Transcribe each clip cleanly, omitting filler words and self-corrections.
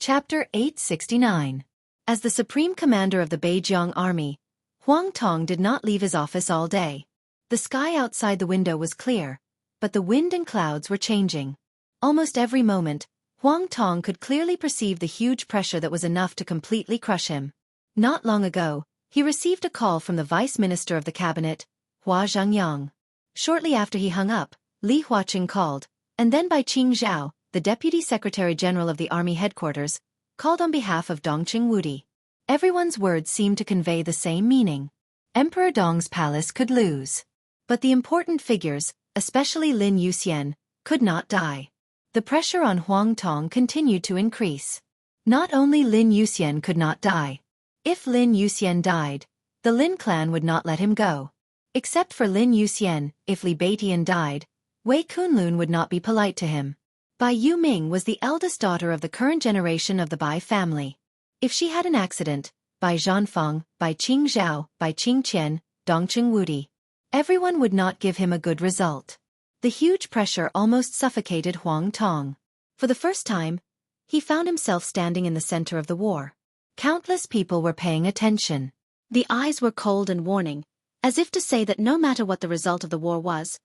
Chapter 869. As the supreme commander of the Beijiang army, Huang Tong did not leave his office all day. The sky outside the window was clear, but the wind and clouds were changing. Almost every moment, Huang Tong could clearly perceive the huge pressure that was enough to completely crush him. Not long ago, he received a call from the vice minister of the cabinet, Hua Zhengyang. Shortly after he hung up, Li Huaqing called, and then by Xianxia, the deputy secretary general of the army headquarters, called on behalf of Dongqing Wudi. Everyone's words seemed to convey the same meaning. Emperor Dong's palace could lose. But the important figures, especially Lin Yuxian, could not die. The pressure on Huang Tong continued to increase. Not only Lin Yuxian could not die. If Lin Yuxian died, the Lin clan would not let him go. Except for Lin Yuxian, if Li Beitian died, Wei Kunlun would not be polite to him. Bai Yuming was the eldest daughter of the current generation of the Bai family. If she had an accident, Bai Zhanfeng, Bai Qingzhao, Bai Qingqian, Dongqing Wudi, everyone would not give him a good result. The huge pressure almost suffocated Huang Tong. For the first time, he found himself standing in the center of the war. Countless people were paying attention. The eyes were cold and warning, as if to say that no matter what the result of the war was,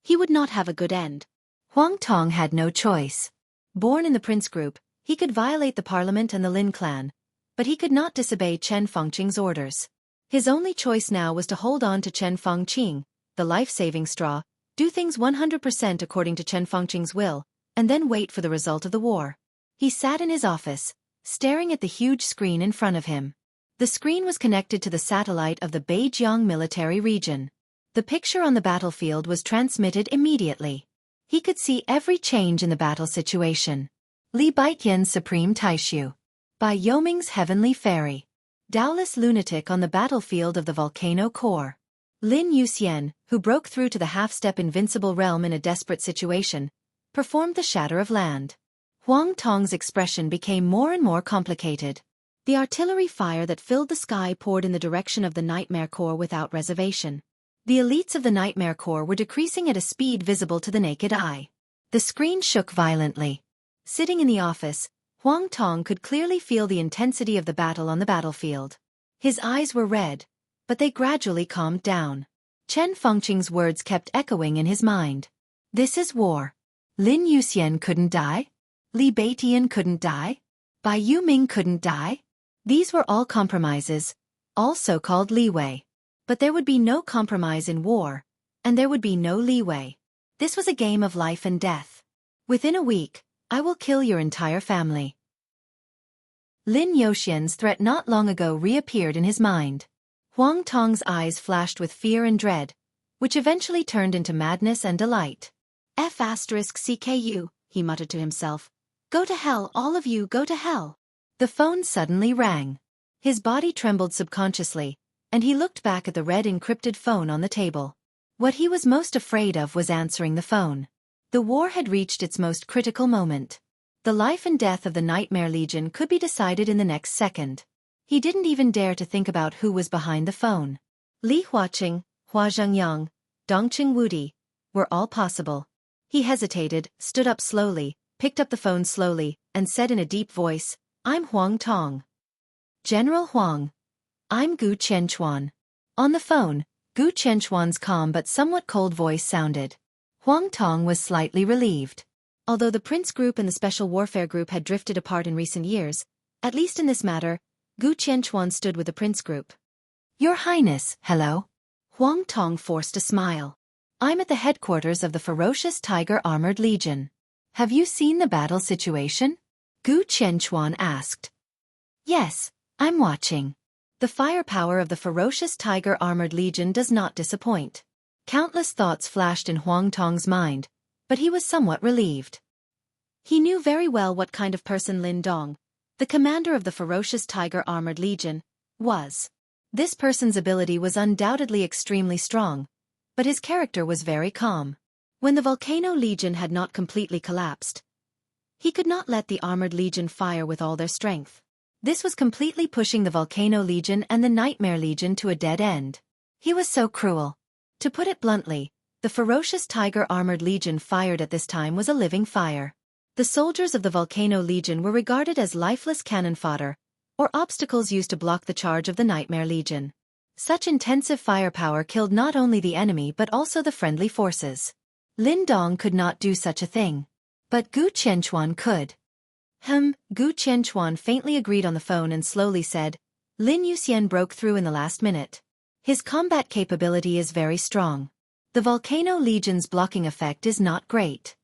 he would not have a good end. Huang Tong had no choice. Born in the prince group, he could violate the parliament and the Lin clan, but he could not disobey Chen Fengqing's orders. His only choice now was to hold on to Chen Fengqing, the life-saving straw, do things 100% according to Chen Fengqing's will, and then wait for the result of the war. He sat in his office, staring at the huge screen in front of him. The screen was connected to the satellite of the Beijiang military region. The picture on the battlefield was transmitted immediately. He could see every change in the battle situation. Li Beiqian's supreme taishu. Bai Yoming's heavenly fairy. Taoist lunatic on the battlefield of the volcano core. Lin Yuxian, who broke through to the half-step invincible realm in a desperate situation, performed the shatter of land. Huang Tong's expression became more and more complicated. The artillery fire that filled the sky poured in the direction of the Nightmare Corps without reservation. The elites of the Nightmare Corps were decreasing at a speed visible to the naked eye. The screen shook violently. Sitting in the office, Huang Tong could clearly feel the intensity of the battle on the battlefield. His eyes were red, but they gradually calmed down. Chen Fengqing's words kept echoing in his mind. This is war. Lin Yuxian couldn't die? Li Beitian couldn't die? Bai Yuming couldn't die? These were all compromises, all so-called leeway. But there would be no compromise in war, and there would be no leeway. This was a game of life and death. Within a week, I will kill your entire family. Lin Yuxian's threat not long ago reappeared in his mind. Huang Tong's eyes flashed with fear and dread, which eventually turned into madness and delight. F***CKU, he muttered to himself. Go to hell, all of you, go to hell. The phone suddenly rang. His body trembled subconsciously, and he looked back at the red encrypted phone on the table. What he was most afraid of was answering the phone. The war had reached its most critical moment. The life and death of the Nightmare Legion could be decided in the next second. He didn't even dare to think about who was behind the phone. Li Huaqing, Hua Zhengyang, Dongqing Wudi were all possible. He hesitated, stood up slowly, picked up the phone slowly, and said in a deep voice, I'm Huang Tong. General Huang. I'm Gu Qianchuan. On the phone, Gu Qianchuan's calm but somewhat cold voice sounded. Huang Tong was slightly relieved. Although the Prince Group and the Special Warfare Group had drifted apart in recent years, at least in this matter, Gu Qianchuan stood with the Prince Group. Your Highness, hello? Huang Tong forced a smile. I'm at the headquarters of the ferocious Tiger Armored Legion. Have you seen the battle situation? Gu Qianchuan asked. Yes, I'm watching. The firepower of the ferocious Tiger Armored Legion does not disappoint. Countless thoughts flashed in Huang Tong's mind, but he was somewhat relieved. He knew very well what kind of person Lin Dong, the commander of the ferocious Tiger Armored Legion, was. This person's ability was undoubtedly extremely strong, but his character was very calm. When the Volcano Legion had not completely collapsed, he could not let the Armored Legion fire with all their strength. This was completely pushing the Volcano Legion and the Nightmare Legion to a dead end. He was so cruel. To put it bluntly, the ferocious Tiger Armored Legion fired at this time was a living fire. The soldiers of the Volcano Legion were regarded as lifeless cannon fodder, or obstacles used to block the charge of the Nightmare Legion. Such intensive firepower killed not only the enemy but also the friendly forces. Lin Dong could not do such a thing. But Gu Qianquan could. Gu Qianquan faintly agreed on the phone and slowly said, Lin Yuxian broke through in the last minute. His combat capability is very strong. The Volcano Legion's blocking effect is not great.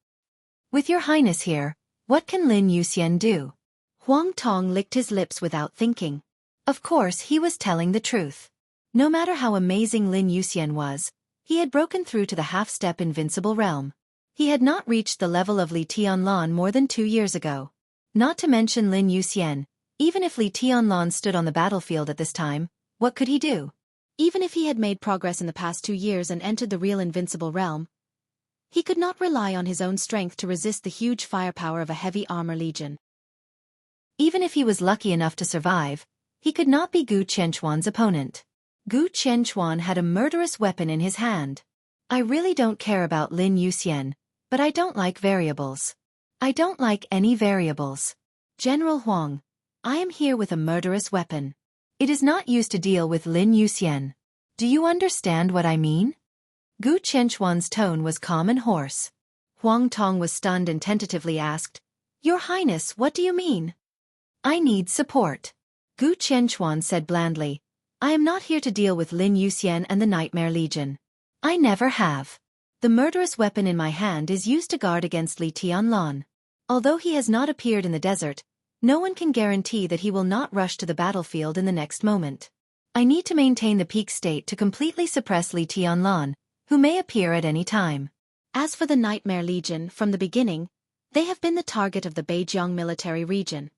With your highness here, what can Lin Yuxian do? Huang Tong licked his lips without thinking. Of course he was telling the truth. No matter how amazing Lin Yuxian was, he had broken through to the half-step invincible realm. He had not reached the level of Li Tianlan more than 2 years ago. Not to mention Lin Yuxian, even if Li Tianlan stood on the battlefield at this time, what could he do? Even if he had made progress in the past 2 years and entered the real invincible realm, he could not rely on his own strength to resist the huge firepower of a heavy armor legion. Even if he was lucky enough to survive, he could not be Gu Qianquan's opponent. Gu Qianquan had a murderous weapon in his hand. I really don't care about Lin Yuxian, but I don't like variables. I don't like any variables. General Huang, I am here with a murderous weapon. It is not used to deal with Lin Yuxian. Do you understand what I mean? Gu Qianquan's tone was calm and hoarse. Huang Tong was stunned and tentatively asked, Your Highness, what do you mean? I need support. Gu Qianquan said blandly, I am not here to deal with Lin Yuxian and the Nightmare Legion. I never have. The murderous weapon in my hand is used to guard against Li Tianlan. Although he has not appeared in the desert, no one can guarantee that he will not rush to the battlefield in the next moment. I need to maintain the peak state to completely suppress Li Tianlan, who may appear at any time. As for the Nightmare Legion, from the beginning, they have been the target of the Beijiang military region.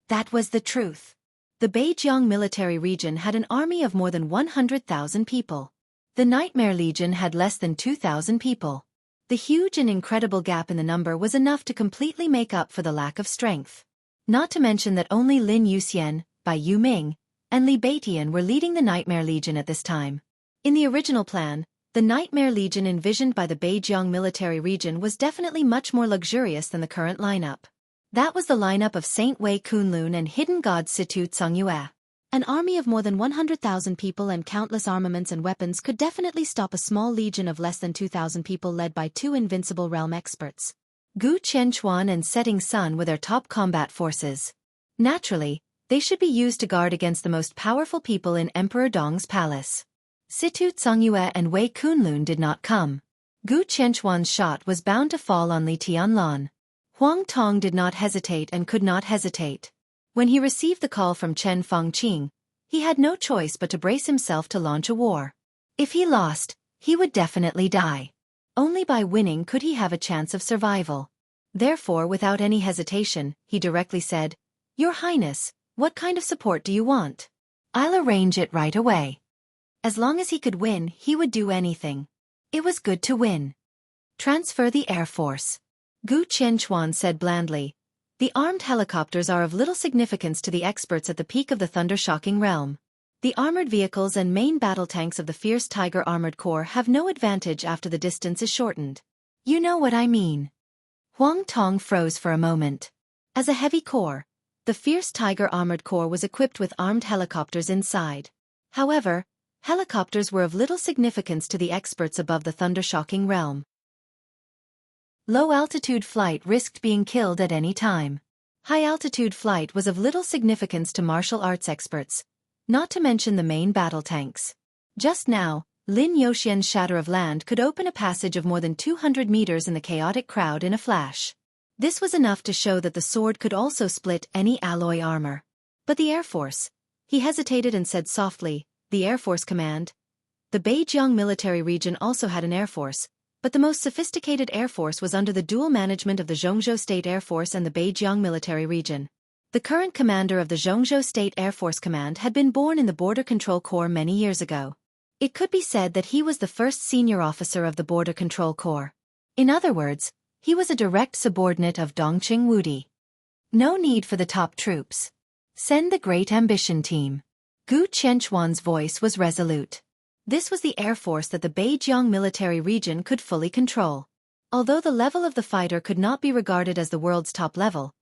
That was the truth. The Beijiang military region had an army of more than 100,000 people. The Nightmare Legion had less than 2,000 people. The huge and incredible gap in the number was enough to completely make up for the lack of strength. Not to mention that only Lin Yuxian, Bai Yuming, and Li Beitian were leading the Nightmare Legion at this time. In the original plan, the Nightmare Legion envisioned by the Beijiang military region was definitely much more luxurious than the current lineup. That was the lineup of Saint Wei Kunlun and hidden god Situ Tsungyue. An army of more than 100,000 people and countless armaments and weapons could definitely stop a small legion of less than 2,000 people led by 2 invincible realm experts. Gu Qianquan and Setting Sun were their top combat forces. Naturally, they should be used to guard against the most powerful people in Emperor Dong's palace. Situ Tsungyue and Wei Kunlun did not come. Gu Qianquan's shot was bound to fall on Li Tianlan. Huang Tong did not hesitate and could not hesitate. When he received the call from Chen Fengqing, he had no choice but to brace himself to launch a war. If he lost, he would definitely die. Only by winning could he have a chance of survival. Therefore, without any hesitation, he directly said, Your Highness, what kind of support do you want? I'll arrange it right away. As long as he could win, he would do anything. It was good to win. Transfer the Air Force. Gu Qianquan said blandly, The armed helicopters are of little significance to the experts at the peak of the thunder-shocking realm. The armored vehicles and main battle tanks of the fierce Tiger Armored Corps have no advantage after the distance is shortened. You know what I mean. Huang Tong froze for a moment. As a heavy corps, the fierce Tiger Armored Corps was equipped with armed helicopters inside. However, helicopters were of little significance to the experts above the thunder-shocking realm. Low-altitude flight risked being killed at any time. High-altitude flight was of little significance to martial arts experts, not to mention the main battle tanks. Just now, Lin Yuxian's shatter of land could open a passage of more than 200 meters in the chaotic crowd in a flash. This was enough to show that the sword could also split any alloy armor. But the Air Force. He hesitated and said softly, The Air Force Command. The Beijiang military region also had an Air Force, but the most sophisticated Air Force was under the dual management of the Jianghu State Air Force and the Beijiang military region. The current commander of the Jianghu State Air Force Command had been born in the Border Control Corps many years ago. It could be said that he was the first senior officer of the Border Control Corps. In other words, he was a direct subordinate of Dongqing Wudi. No need for the top troops. Send the Great Ambition Team. Gu Qianquan's voice was resolute. This was the Air Force that the Beijiang military region could fully control. Although the level of the fighter could not be regarded as the world's top level,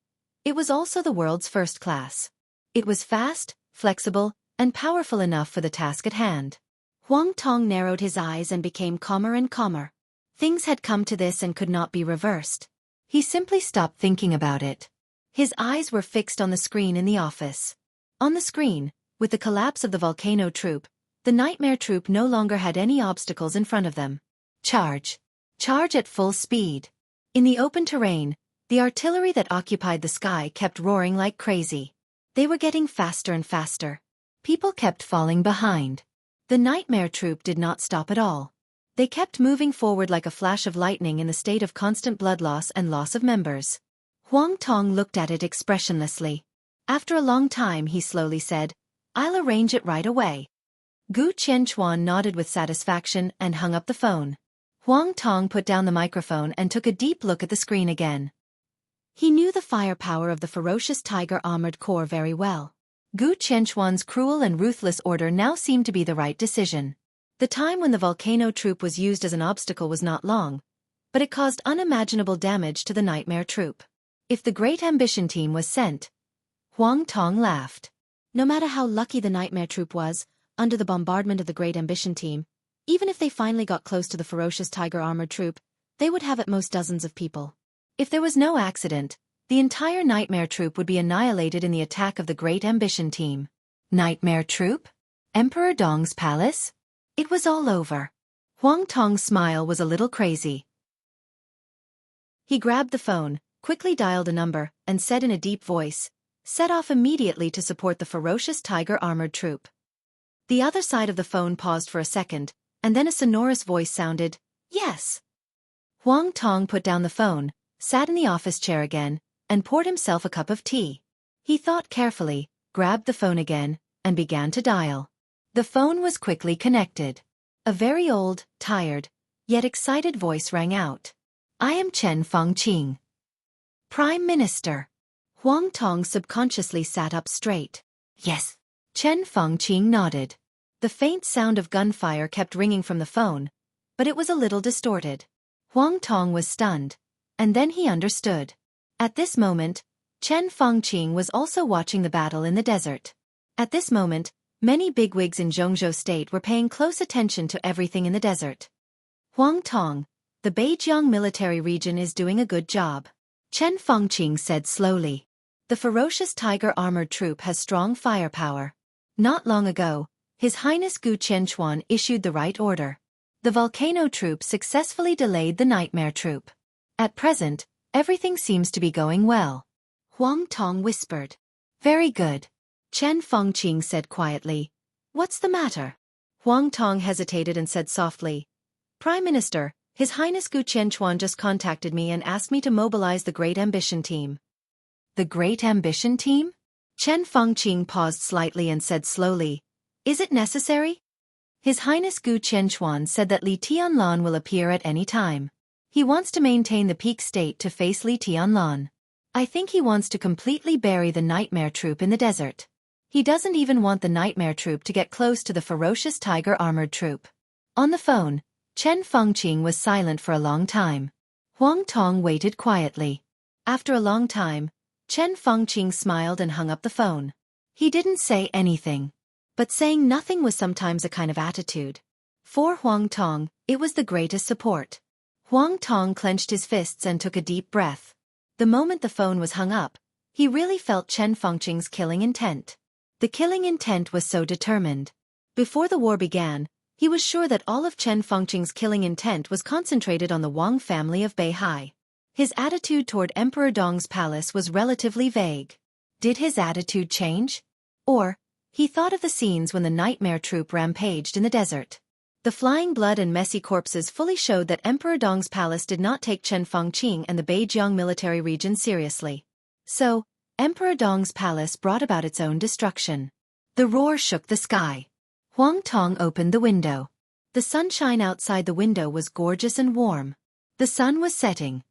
it was also the world's first class. It was fast, flexible, and powerful enough for the task at hand. Huang Tong narrowed his eyes and became calmer and calmer. Things had come to this and could not be reversed. He simply stopped thinking about it. His eyes were fixed on the screen in the office. On the screen, with the collapse of the volcano troop, the nightmare troop no longer had any obstacles in front of them. Charge! Charge at full speed! In the open terrain, the artillery that occupied the sky kept roaring like crazy. They were getting faster and faster. People kept falling behind. The nightmare troop did not stop at all. They kept moving forward like a flash of lightning in the state of constant blood loss and loss of members. Huang Tong looked at it expressionlessly. After a long time he slowly said, "I'll arrange it right away." Gu Qianquan nodded with satisfaction and hung up the phone. Huang Tong put down the microphone and took a deep look at the screen again. He knew the firepower of the ferocious tiger armored corps very well. Gu Qianquan's cruel and ruthless order now seemed to be the right decision. The time when the volcano troop was used as an obstacle was not long, but it caused unimaginable damage to the nightmare troop. If the Great Ambition team was sent, Huang Tong laughed. No matter how lucky the nightmare troop was, under the bombardment of the Great Ambition team, even if they finally got close to the ferocious tiger armored troop, they would have at most dozens of people. If there was no accident, the entire nightmare troop would be annihilated in the attack of the Great Ambition team. Nightmare troop? Emperor Dong's palace? It was all over. Huang Tong's smile was a little crazy. He grabbed the phone, quickly dialed a number, and said in a deep voice, "Set off immediately to support the ferocious tiger armored troop." The other side of the phone paused for a second, and then a sonorous voice sounded, "Yes." Huang Tong put down the phone, sat in the office chair again, and poured himself a cup of tea. He thought carefully, grabbed the phone again, and began to dial. The phone was quickly connected. A very old, tired, yet excited voice rang out. "I am Chen Fengqing, Prime Minister." Huang Tong subconsciously sat up straight. "Yes." Chen Fengqing nodded. The faint sound of gunfire kept ringing from the phone, but it was a little distorted. Huang Tong was stunned, and then he understood. At this moment, Chen Fengqing was also watching the battle in the desert. At this moment, many bigwigs in Jianghu state were paying close attention to everything in the desert. "Huang Tong, the Beijiang military region is doing a good job," Chen Fengqing said slowly. "The ferocious tiger armored troop has strong firepower. Not long ago, His Highness Gu Qianquan issued the right order. The volcano troop successfully delayed the nightmare troop. At present, everything seems to be going well." Huang Tong whispered. "Very good." Chen Fengqing said quietly. "What's the matter?" Huang Tong hesitated and said softly, "Prime Minister, His Highness Gu Qianquan just contacted me and asked me to mobilize the Great Ambition team." "The Great Ambition team?" Chen Fengqing paused slightly and said slowly, "Is it necessary?" His Highness Gu Qianquan said that Li Tianlan will appear at any time. He wants to maintain the peak state to face Li Tianlan. I think he wants to completely bury the nightmare troop in the desert. He doesn't even want the nightmare troop to get close to the ferocious tiger armored troop. On the phone, Chen Fengqing was silent for a long time. Huang Tong waited quietly. After a long time, Chen Fengqing smiled and hung up the phone. He didn't say anything. But saying nothing was sometimes a kind of attitude. For Huang Tong, it was the greatest support. Huang Tong clenched his fists and took a deep breath. The moment the phone was hung up, he really felt Chen Fengqing's killing intent. The killing intent was so determined. Before the war began, he was sure that all of Chen Fengqing's killing intent was concentrated on the Wang family of Beihai. His attitude toward Emperor Dong's palace was relatively vague. Did his attitude change? Or, he thought of the scenes when the nightmare troop rampaged in the desert. The flying blood and messy corpses fully showed that Emperor Dong's palace did not take Chen Fengqing and the Beijiang military region seriously. So, Emperor Dong's palace brought about its own destruction. The roar shook the sky. Huang Tong opened the window. The sunshine outside the window was gorgeous and warm. The sun was setting.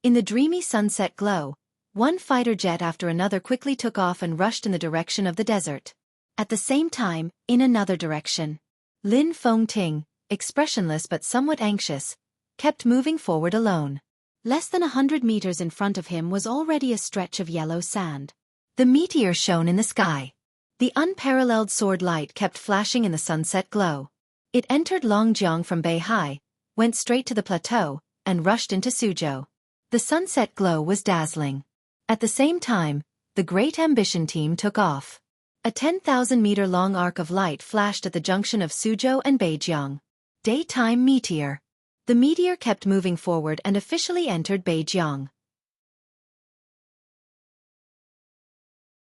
In the dreamy sunset glow, one fighter jet after another quickly took off and rushed in the direction of the desert. At the same time, in another direction, Lin Fengting, expressionless but somewhat anxious, kept moving forward alone. Less than 100 meters in front of him was already a stretch of yellow sand. The meteor shone in the sky. The unparalleled sword light kept flashing in the sunset glow. It entered Longjiang from Beihai, went straight to the plateau, and rushed into Suzhou. The sunset glow was dazzling. At the same time, the Great Ambition team took off. A 10,000-meter-long arc of light flashed at the junction of Suzhou and Beijiang. Daytime meteor. The meteor kept moving forward and officially entered Beijiang.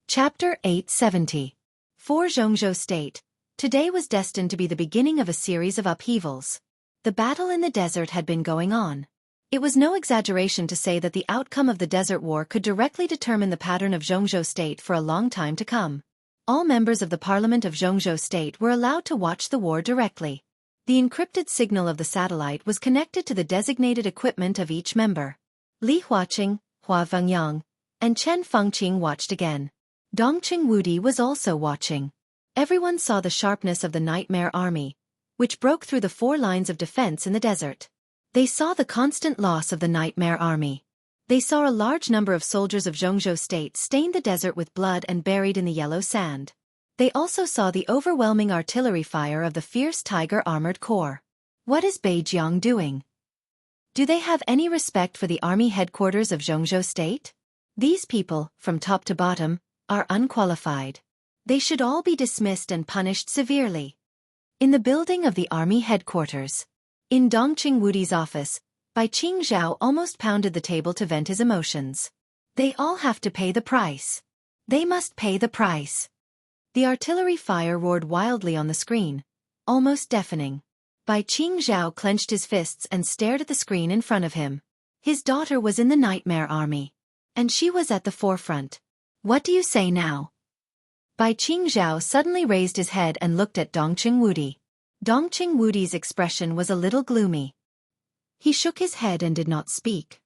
Chapter 870. For Jianghu State, today was destined to be the beginning of a series of upheavals. The battle in the desert had been going on. It was no exaggeration to say that the outcome of the Desert War could directly determine the pattern of Jianghu State for a long time to come. All members of the Parliament of Jianghu State were allowed to watch the war directly. The encrypted signal of the satellite was connected to the designated equipment of each member. Li Huaqing, Hua Vengyang, and Chen Fengqing watched again. Dongqing Wudi was also watching. Everyone saw the sharpness of the Nightmare Army, which broke through the 4 lines of defense in the desert. They saw the constant loss of the Nightmare Army. They saw a large number of soldiers of Jianghu State stain the desert with blood and buried in the yellow sand. They also saw the overwhelming artillery fire of the fierce Tiger Armored Corps. What is Beijiang doing? Do they have any respect for the army headquarters of Jianghu State? These people, from top to bottom, are unqualified. They should all be dismissed and punished severely. In the building of the army headquarters. In Dongqing Wudi's office, Bai Qingzhao almost pounded the table to vent his emotions. They all have to pay the price. They must pay the price. The artillery fire roared wildly on the screen, almost deafening. Bai Qingzhao clenched his fists and stared at the screen in front of him. His daughter was in the Nightmare Army. And she was at the forefront. What do you say now? Bai Qingzhao suddenly raised his head and looked at Dongqing Wudi. Dongqing Wudi's expression was a little gloomy. He shook his head and did not speak.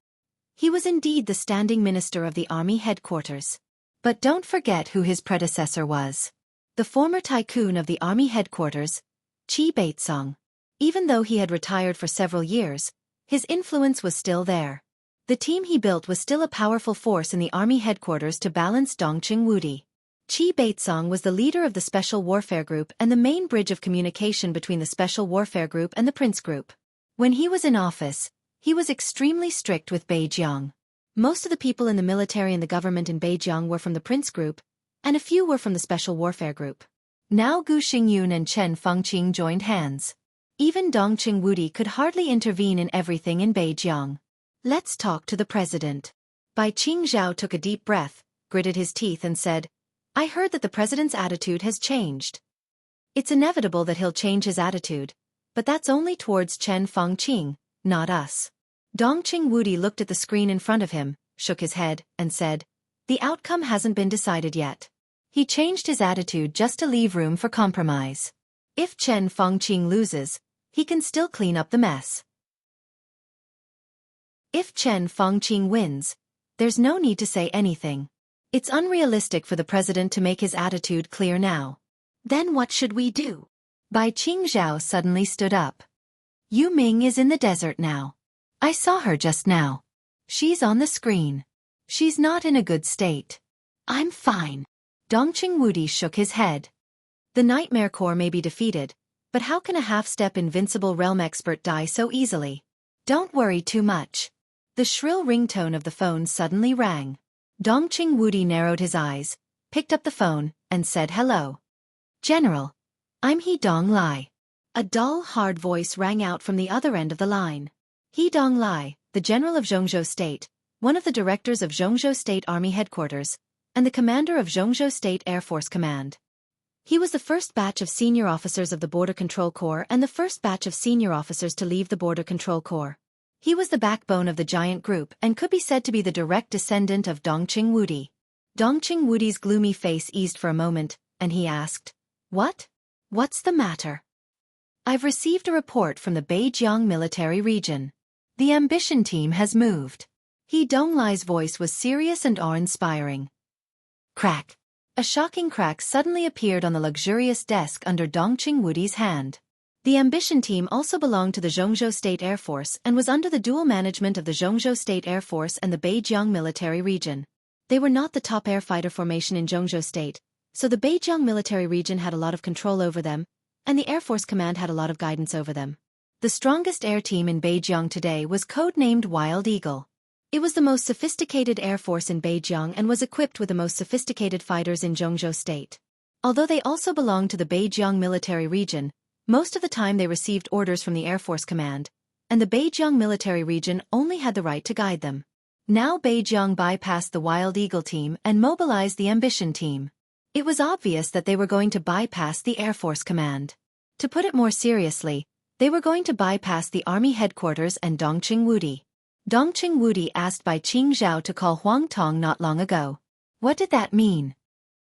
He was indeed the standing minister of the army headquarters. But don't forget who his predecessor was. The former tycoon of the army headquarters, Qi Beitsong. Even though he had retired for several years, his influence was still there. The team he built was still a powerful force in the army headquarters to balance Dongqing Wudi. Qi Beitsong was the leader of the Special Warfare Group and the main bridge of communication between the Special Warfare Group and the Prince Group. When he was in office, he was extremely strict with Beijiang. Most of the people in the military and the government in Beijiang were from the Prince Group, and a few were from the Special Warfare Group. Now Gu Xingyun and Chen Fengqing joined hands. Even Dongqing Wudi could hardly intervene in everything in Beijiang. Let's talk to the president. Bai Qingzhao took a deep breath, gritted his teeth and said, I heard that the president's attitude has changed. It's inevitable that he'll change his attitude, but that's only towards Chen Fengqing, not us. Dongqing Wudi looked at the screen in front of him, shook his head, and said, The outcome hasn't been decided yet. He changed his attitude just to leave room for compromise. If Chen Fengqing loses, he can still clean up the mess. If Chen Fengqing wins, there's no need to say anything. It's unrealistic for the president to make his attitude clear now. Then what should we do? Bai Qingzhao suddenly stood up. Yu Ming is in the desert now. I saw her just now. She's on the screen. She's not in a good state. I'm fine. Dongqing Wudi shook his head. The Nightmare Corps may be defeated, but how can a half-step invincible realm expert die so easily? Don't worry too much. The shrill ringtone of the phone suddenly rang. Dongqing Wudi narrowed his eyes, picked up the phone, and said hello. General, I'm He Dong Lai. A dull, hard voice rang out from the other end of the line. He Dong Lai, the general of Jianghu State, one of the directors of Jianghu State Army Headquarters, and the commander of Jianghu State Air Force Command. He was the first batch of senior officers of the Border Control Corps and the first batch of senior officers to leave the Border Control Corps. He was the backbone of the giant group and could be said to be the direct descendant of Dongqing Wudi. Dongqing Wudi's gloomy face eased for a moment, and he asked, What? What's the matter? I've received a report from the Beijiang military region. The ambition team has moved. He Dong Lai's voice was serious and awe-inspiring. Crack. A shocking crack suddenly appeared on the luxurious desk under Dongqing Wudi's hand. The Ambition team also belonged to the Jianghu State Air Force and was under the dual management of the Jianghu State Air Force and the Beijiang Military Region. They were not the top air fighter formation in Jianghu State, so the Beijiang Military Region had a lot of control over them, and the Air Force Command had a lot of guidance over them. The strongest air team in Beijiang today was codenamed Wild Eagle. It was the most sophisticated air force in Beijiang and was equipped with the most sophisticated fighters in Jianghu State. Although they also belonged to the Beijiang Military Region, most of the time they received orders from the Air Force Command, and the Beijiang Military Region only had the right to guide them. Now Beijiang bypassed the Wild Eagle team and mobilized the Ambition team. It was obvious that they were going to bypass the Air Force Command. To put it more seriously, they were going to bypass the Army headquarters and Dongqing Wudi. Dongqing Wudi asked Bai Qingzhao to call Huang Tong not long ago. What did that mean?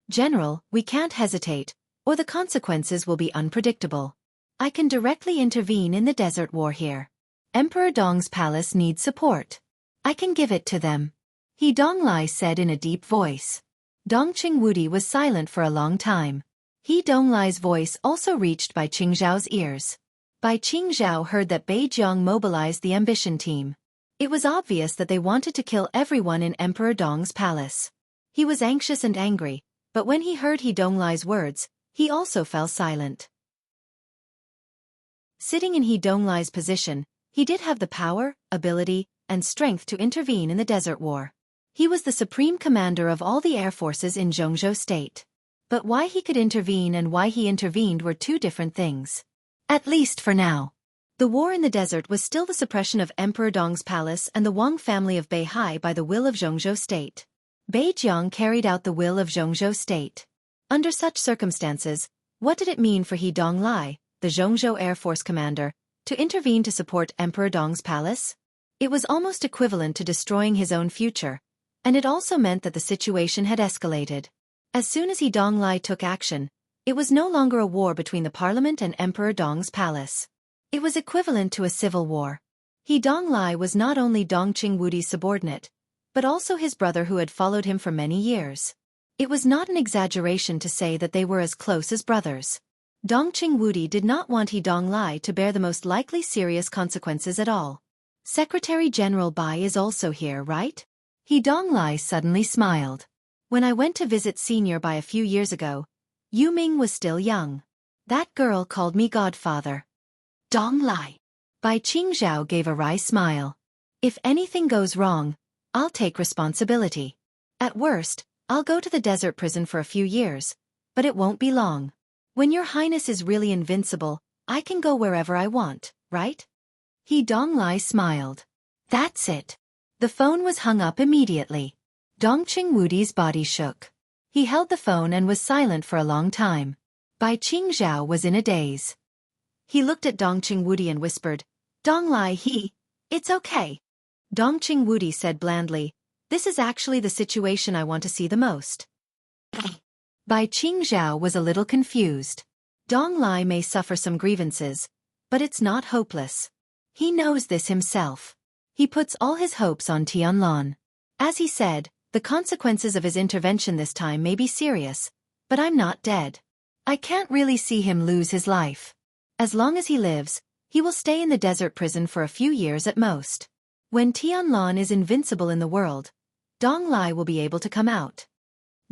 General, we can't hesitate, or the consequences will be unpredictable. I can directly intervene in the desert war here. Emperor Dong's palace needs support. I can give it to them. He Donglai said in a deep voice. Dongqing Wudi was silent for a long time. He Donglai's voice also reached Bai Qingzhao's ears. Bai Qingzhao heard that Beijiang mobilized the Ambition team. It was obvious that they wanted to kill everyone in Emperor Dong's palace. He was anxious and angry, but when he heard He Donglai's words, he also fell silent. Sitting in He Donglai's position, he did have the power, ability, and strength to intervene in the desert war. He was the supreme commander of all the air forces in Jianghu State. But why he could intervene and why he intervened were two different things. At least for now. The war in the desert was still the suppression of Emperor Dong's palace and the Wang family of Beihai by the will of Jianghu State. Beijiang carried out the will of Jianghu State. Under such circumstances, what did it mean for He Donglai, the Jianghu Air Force commander, to intervene to support Emperor Dong's palace? It was almost equivalent to destroying his own future, and it also meant that the situation had escalated. As soon as He Donglai took action, it was no longer a war between the parliament and Emperor Dong's palace. It was equivalent to a civil war. He Donglai was not only Dongqing Wudi's subordinate, but also his brother who had followed him for many years. It was not an exaggeration to say that they were as close as brothers. Dongqing Wudi did not want He Donglai to bear the most likely serious consequences at all. Secretary General Bai is also here, right? He Donglai suddenly smiled. When I went to visit Senior Bai a few years ago, Yu Ming was still young. That girl called me godfather. Donglai. Bai Qingzhao gave a wry smile. If anything goes wrong, I'll take responsibility. At worst, I'll go to the desert prison for a few years, but it won't be long. When your highness is really invincible, I can go wherever I want, right? He Donglai smiled. That's it. The phone was hung up immediately. Dongqing Wudi's body shook. He held the phone and was silent for a long time. Bai Qingzhao was in a daze. He looked at Dongqing Wudi and whispered, Donglai it's okay. Dongqing Wudi said blandly, this is actually the situation I want to see the most. Bai Qingzhao was a little confused. Donglai may suffer some grievances, but it's not hopeless. He knows this himself. He puts all his hopes on Tianlan. As he said, the consequences of his intervention this time may be serious, but I'm not dead. I can't really see him lose his life. As long as he lives, he will stay in the desert prison for a few years at most. When Tianlan is invincible in the world, Donglai will be able to come out.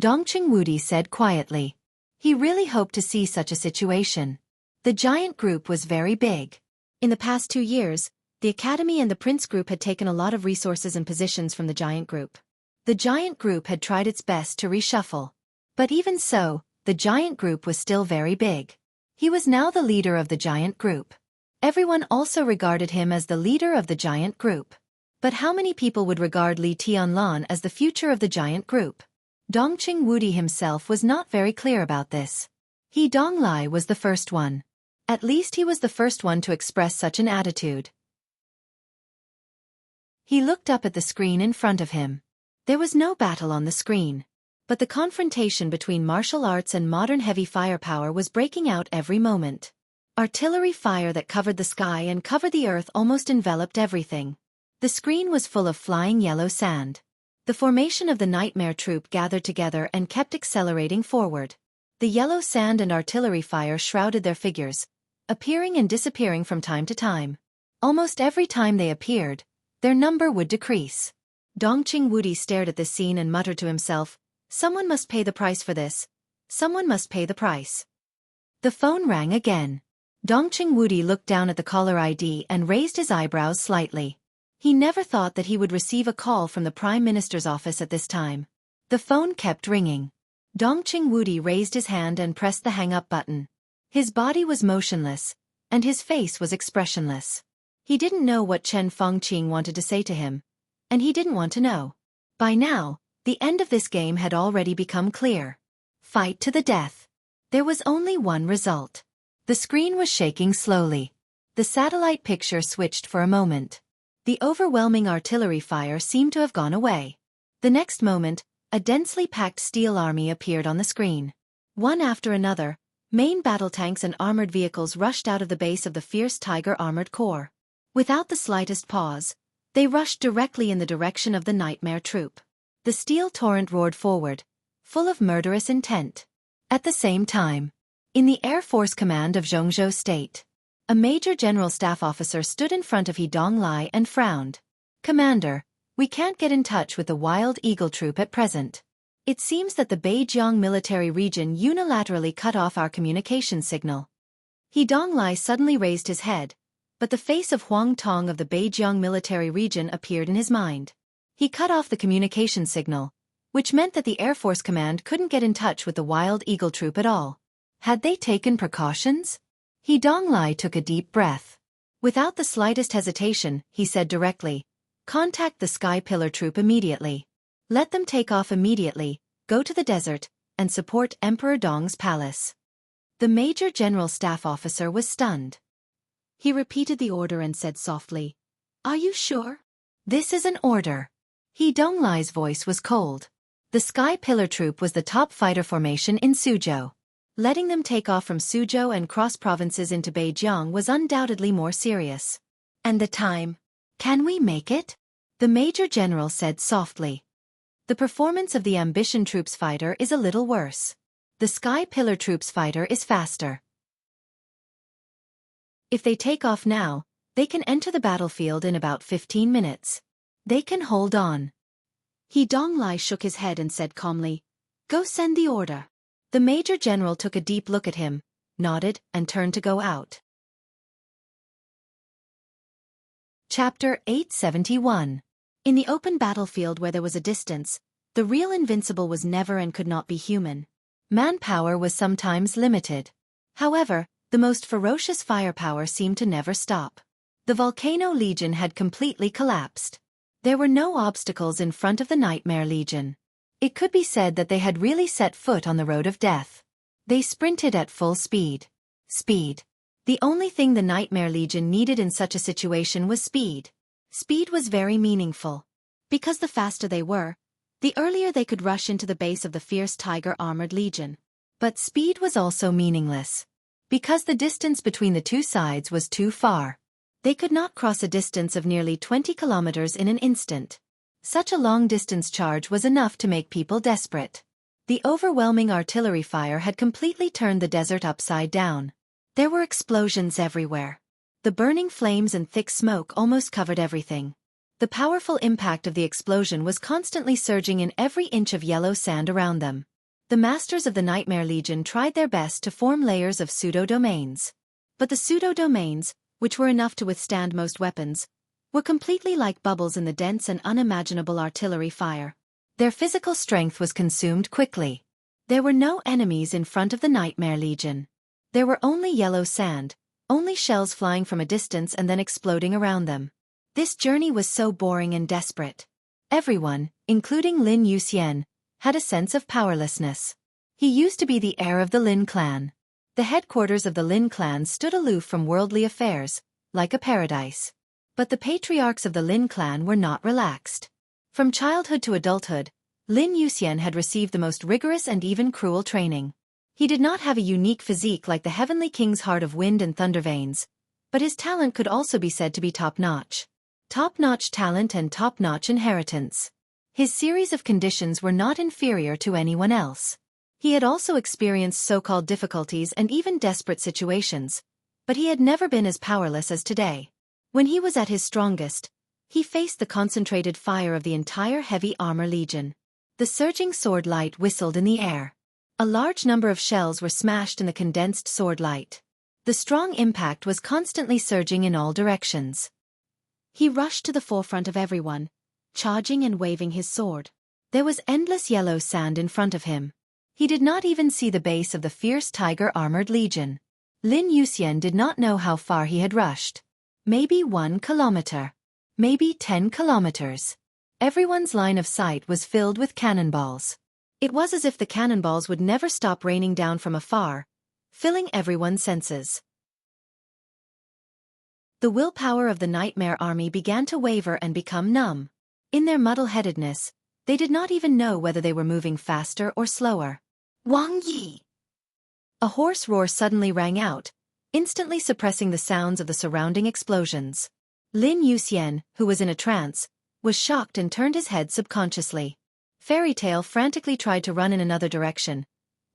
Dongqing Wudi said quietly. He really hoped to see such a situation. The giant group was very big. In the past 2 years, the Academy and the Prince Group had taken a lot of resources and positions from the giant group. The giant group had tried its best to reshuffle. But even so, the giant group was still very big. He was now the leader of the giant group. Everyone also regarded him as the leader of the giant group. But how many people would regard Li Tianlan as the future of the giant group? Dongqing Wudi himself was not very clear about this. He Donglai was the first one. At least he was the first one to express such an attitude. He looked up at the screen in front of him. There was no battle on the screen. But the confrontation between martial arts and modern heavy firepower was breaking out every moment. Artillery fire that covered the sky and covered the earth almost enveloped everything. The screen was full of flying yellow sand. The formation of the nightmare troop gathered together and kept accelerating forward. The yellow sand and artillery fire shrouded their figures, appearing and disappearing from time to time. Almost every time they appeared, their number would decrease. Dongqing Wudi stared at this scene and muttered to himself, "Someone must pay the price for this. Someone must pay the price." The phone rang again. Dongqing Wudi looked down at the caller ID and raised his eyebrows slightly. He never thought that he would receive a call from the Prime Minister's office at this time. The phone kept ringing. Dongqing Wudi raised his hand and pressed the hang-up button. His body was motionless, and his face was expressionless. He didn't know what Chen Fengqing wanted to say to him, and he didn't want to know. By now, the end of this game had already become clear. Fight to the death. There was only one result. The screen was shaking slowly. The satellite picture switched for a moment. The overwhelming artillery fire seemed to have gone away. The next moment, a densely packed steel army appeared on the screen. One after another, main battle tanks and armored vehicles rushed out of the base of the fierce Tiger Armored Corps. Without the slightest pause, they rushed directly in the direction of the nightmare troop. The steel torrent roared forward, full of murderous intent. At the same time, in the Air Force Command of Jianghu State, a Major General Staff Officer stood in front of He Donglai and frowned. "Commander, we can't get in touch with the Wild Eagle Troop at present. It seems that the Beijiang military region unilaterally cut off our communication signal." He Donglai suddenly raised his head, but the face of Huang Tong of the Beijiang military region appeared in his mind. He cut off the communication signal, which meant that the Air Force Command couldn't get in touch with the Wild Eagle Troop at all. Had they taken precautions? He Donglai took a deep breath. Without the slightest hesitation, he said directly, "Contact the Sky Pillar Troop immediately. Let them take off immediately, go to the desert, and support Emperor Dong's palace." The Major General Staff Officer was stunned. He repeated the order and said softly, "Are you sure? This is an order." He Donglai's voice was cold. The Sky Pillar Troop was the top fighter formation in Suzhou. Letting them take off from Suzhou and cross provinces into Beijiang was undoubtedly more serious. "And the time? Can we make it?" the Major General said softly. "The performance of the Ambition Troops fighter is a little worse. The Sky Pillar Troops fighter is faster. If they take off now, they can enter the battlefield in about 15 minutes. They can hold on." He Donglai shook his head and said calmly, "Go send the order." The Major General took a deep look at him, nodded, and turned to go out. Chapter 871. In the open battlefield where there was a distance, the real invincible was never and could not be human. Manpower was sometimes limited. However, the most ferocious firepower seemed to never stop. The Volcano Legion had completely collapsed. There were no obstacles in front of the Nightmare Legion. It could be said that they had really set foot on the road of death. They sprinted at full speed. Speed. The only thing the Nightmare Legion needed in such a situation was speed. Speed was very meaningful. Because the faster they were, the earlier they could rush into the base of the fierce Tiger Armored Legion. But speed was also meaningless. Because the distance between the two sides was too far. They could not cross a distance of nearly 20 kilometers in an instant. Such a long-distance charge was enough to make people desperate. The overwhelming artillery fire had completely turned the desert upside down. There were explosions everywhere. The burning flames and thick smoke almost covered everything. The powerful impact of the explosion was constantly surging in every inch of yellow sand around them. The masters of the Nightmare Legion tried their best to form layers of pseudo-domains. But the pseudo-domains, which were enough to withstand most weapons, were completely like bubbles in the dense and unimaginable artillery fire. Their physical strength was consumed quickly. There were no enemies in front of the Nightmare Legion. There were only yellow sand, only shells flying from a distance and then exploding around them. This journey was so boring and desperate. Everyone, including Lin Yuxian, had a sense of powerlessness. He used to be the heir of the Lin clan. The headquarters of the Lin clan stood aloof from worldly affairs, like a paradise. But the patriarchs of the Lin clan were not relaxed. From childhood to adulthood, Lin Yuxian had received the most rigorous and even cruel training. He did not have a unique physique like the Heavenly King's heart of wind and thunder veins, but his talent could also be said to be top-notch. Top-notch talent and top-notch inheritance. His series of conditions were not inferior to anyone else. He had also experienced so-called difficulties and even desperate situations, but he had never been as powerless as today. When he was at his strongest, he faced the concentrated fire of the entire heavy armor legion. The surging sword light whistled in the air. A large number of shells were smashed in the condensed sword light. The strong impact was constantly surging in all directions. He rushed to the forefront of everyone, charging and waving his sword. There was endless yellow sand in front of him. He did not even see the base of the fierce tiger-armored legion. Lin Yuxian did not know how far he had rushed. Maybe 1 kilometer. Maybe 10 kilometers. Everyone's line of sight was filled with cannonballs. It was as if the cannonballs would never stop raining down from afar, filling everyone's senses. The willpower of the Nightmare Army began to waver and become numb. In their muddle-headedness, they did not even know whether they were moving faster or slower. Wang Yi! A hoarse roar suddenly rang out, instantly suppressing the sounds of the surrounding explosions. Lin Yuxian, who was in a trance, was shocked and turned his head subconsciously. Fairy Tail frantically tried to run in another direction,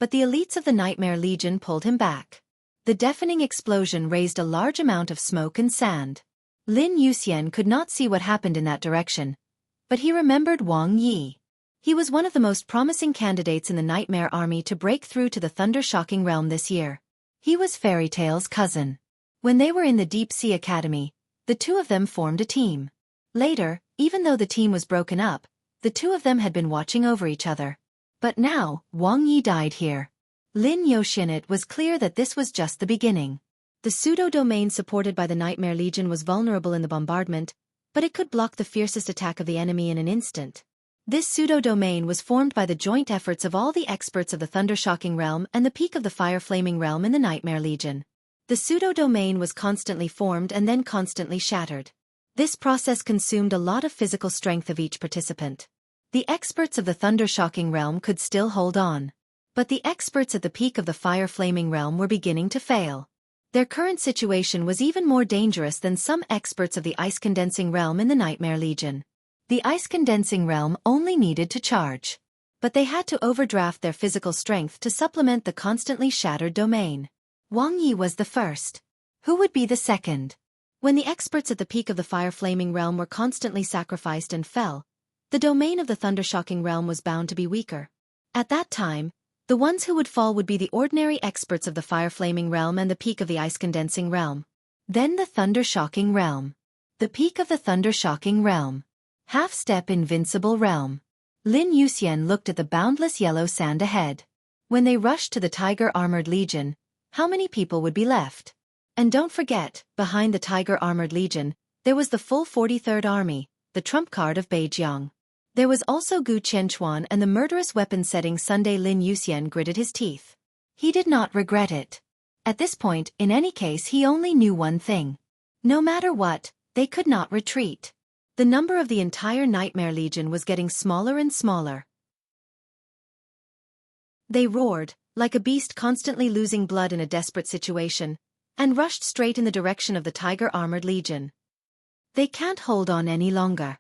but the elites of the Nightmare Legion pulled him back. The deafening explosion raised a large amount of smoke and sand. Lin Yuxian could not see what happened in that direction, but he remembered Wang Yi. He was one of the most promising candidates in the Nightmare Army to break through to the Thunder-Shocking Realm this year. He was Fairy Tail's cousin. When they were in the Deep Sea Academy, the two of them formed a team. Later, even though the team was broken up, the two of them had been watching over each other. But now, Wang Yi died here. Lin Yuxian, it was clear that this was just the beginning. The pseudo-domain supported by the Nightmare Legion was vulnerable in the bombardment, but it could block the fiercest attack of the enemy in an instant. This pseudo-domain was formed by the joint efforts of all the experts of the Thunder-Shocking Realm and the peak of the Fire-Flaming Realm in the Nightmare Legion. The pseudo-domain was constantly formed and then constantly shattered. This process consumed a lot of physical strength of each participant. The experts of the Thunder-Shocking Realm could still hold on. But the experts at the peak of the Fire-Flaming Realm were beginning to fail. Their current situation was even more dangerous than some experts of the Ice-Condensing Realm in the Nightmare Legion. The Ice-Condensing Realm only needed to charge. But they had to overdraft their physical strength to supplement the constantly shattered domain. Wang Yi was the first. Who would be the second? When the experts at the peak of the Fire-Flaming Realm were constantly sacrificed and fell, the domain of the Thunder-Shocking Realm was bound to be weaker. At that time, the ones who would fall would be the ordinary experts of the Fire-Flaming Realm and the peak of the Ice-Condensing Realm. Then the Thunder-Shocking Realm. The peak of the Thunder-Shocking Realm. Half-step invincible realm. Lin Yuxian looked at the boundless yellow sand ahead. When they rushed to the Tiger-Armored Legion, how many people would be left? And don't forget, behind the Tiger-Armored Legion, there was the full 43rd Army, the trump card of Beijing. There was also Gu Qianchuan and the murderous weapon-setting Sunday. Lin Yuxian gritted his teeth. He did not regret it. At this point, in any case, he only knew one thing. No matter what, they could not retreat. The number of the entire Nightmare Legion was getting smaller and smaller. They roared, like a beast constantly losing blood in a desperate situation, and rushed straight in the direction of the Tiger-Armored Legion. They can't hold on any longer.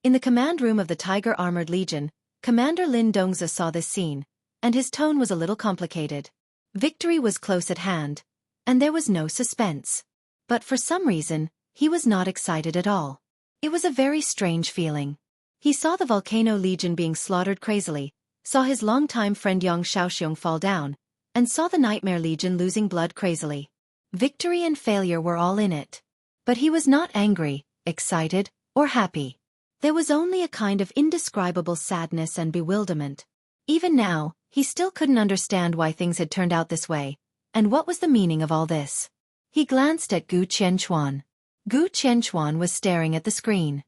In the command room of the Tiger-Armored Legion, Commander Lin Dongzi saw this scene, and his tone was a little complicated. Victory was close at hand, and there was no suspense. But for some reason, he was not excited at all. It was a very strange feeling. He saw the Volcano Legion being slaughtered crazily, saw his longtime friend Yang Xiaoxiong fall down, and saw the Nightmare Legion losing blood crazily. Victory and failure were all in it. But he was not angry, excited, or happy. There was only a kind of indescribable sadness and bewilderment. Even now, he still couldn't understand why things had turned out this way, and what was the meaning of all this. He glanced at Gu Qianchuan. Gu Qianchuan was staring at the screen.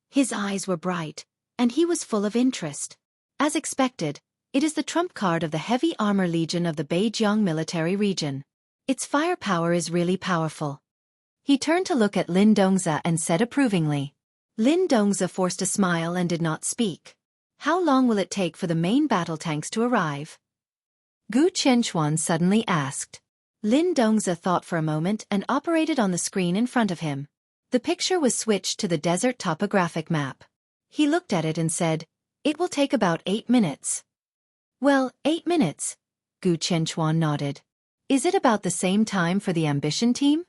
His eyes were bright, and he was full of interest. As expected, it is the trump card of the Heavy Armor Legion of the Beijing military region. Its firepower is really powerful. He turned to look at Lin Dongzi and said approvingly. Lin Dongzi forced a smile and did not speak. How long will it take for the main battle tanks to arrive? Gu Qianchuan suddenly asked. Lin Dongzi thought for a moment and operated on the screen in front of him. The picture was switched to the desert topographic map. He looked at it and said, "It will take about 8 minutes." "Well, 8 minutes," Gu Qianchuan nodded. Is it about the same time for the Ambition team?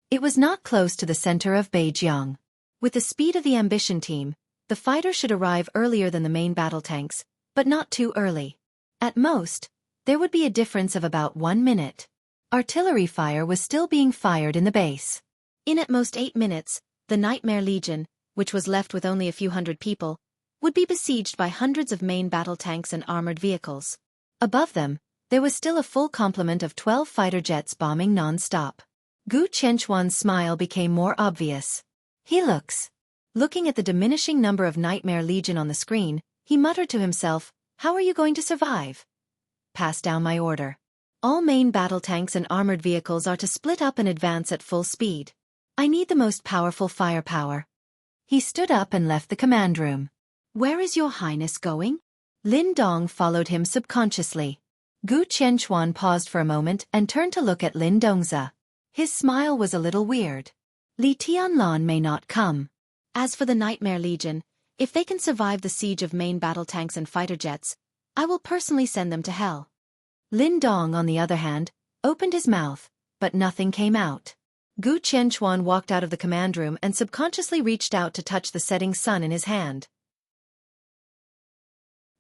It was not close to the center of Beijing. With the speed of the Ambition team, the fighter should arrive earlier than the main battle tanks, but not too early. At most, there would be a difference of about 1 minute. Artillery fire was still being fired in the base. In at most 8 minutes, the Nightmare Legion, which was left with only a few hundred people, would be besieged by hundreds of main battle tanks and armored vehicles. Above them, there was still a full complement of 12 fighter jets bombing non-stop. Gu Qianquan's smile became more obvious. Looking at the diminishing number of Nightmare Legion on the screen, he muttered to himself, "How are you going to survive?" "Pass down my order. All main battle tanks and armored vehicles are to split up and advance at full speed. I need the most powerful firepower." He stood up and left the command room. "Where is your highness going?" Lin Dong followed him subconsciously. Gu Qianquan paused for a moment and turned to look at Lin Dongzi. His smile was a little weird. Li Tianlan may not come. As for the Nightmare Legion, if they can survive the siege of main battle tanks and fighter jets, I will personally send them to hell. Lin Dong, on the other hand, opened his mouth, but nothing came out. Gu Qianquan walked out of the command room and subconsciously reached out to touch the setting sun in his hand.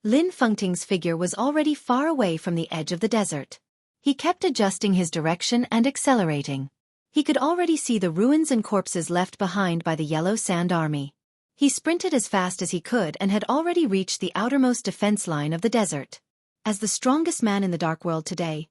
Lin Fengting's figure was already far away from the edge of the desert. He kept adjusting his direction and accelerating. He could already see the ruins and corpses left behind by the Yellow Sand Army. He sprinted as fast as he could and had already reached the outermost defense line of the desert. As the strongest man in the Dark World today,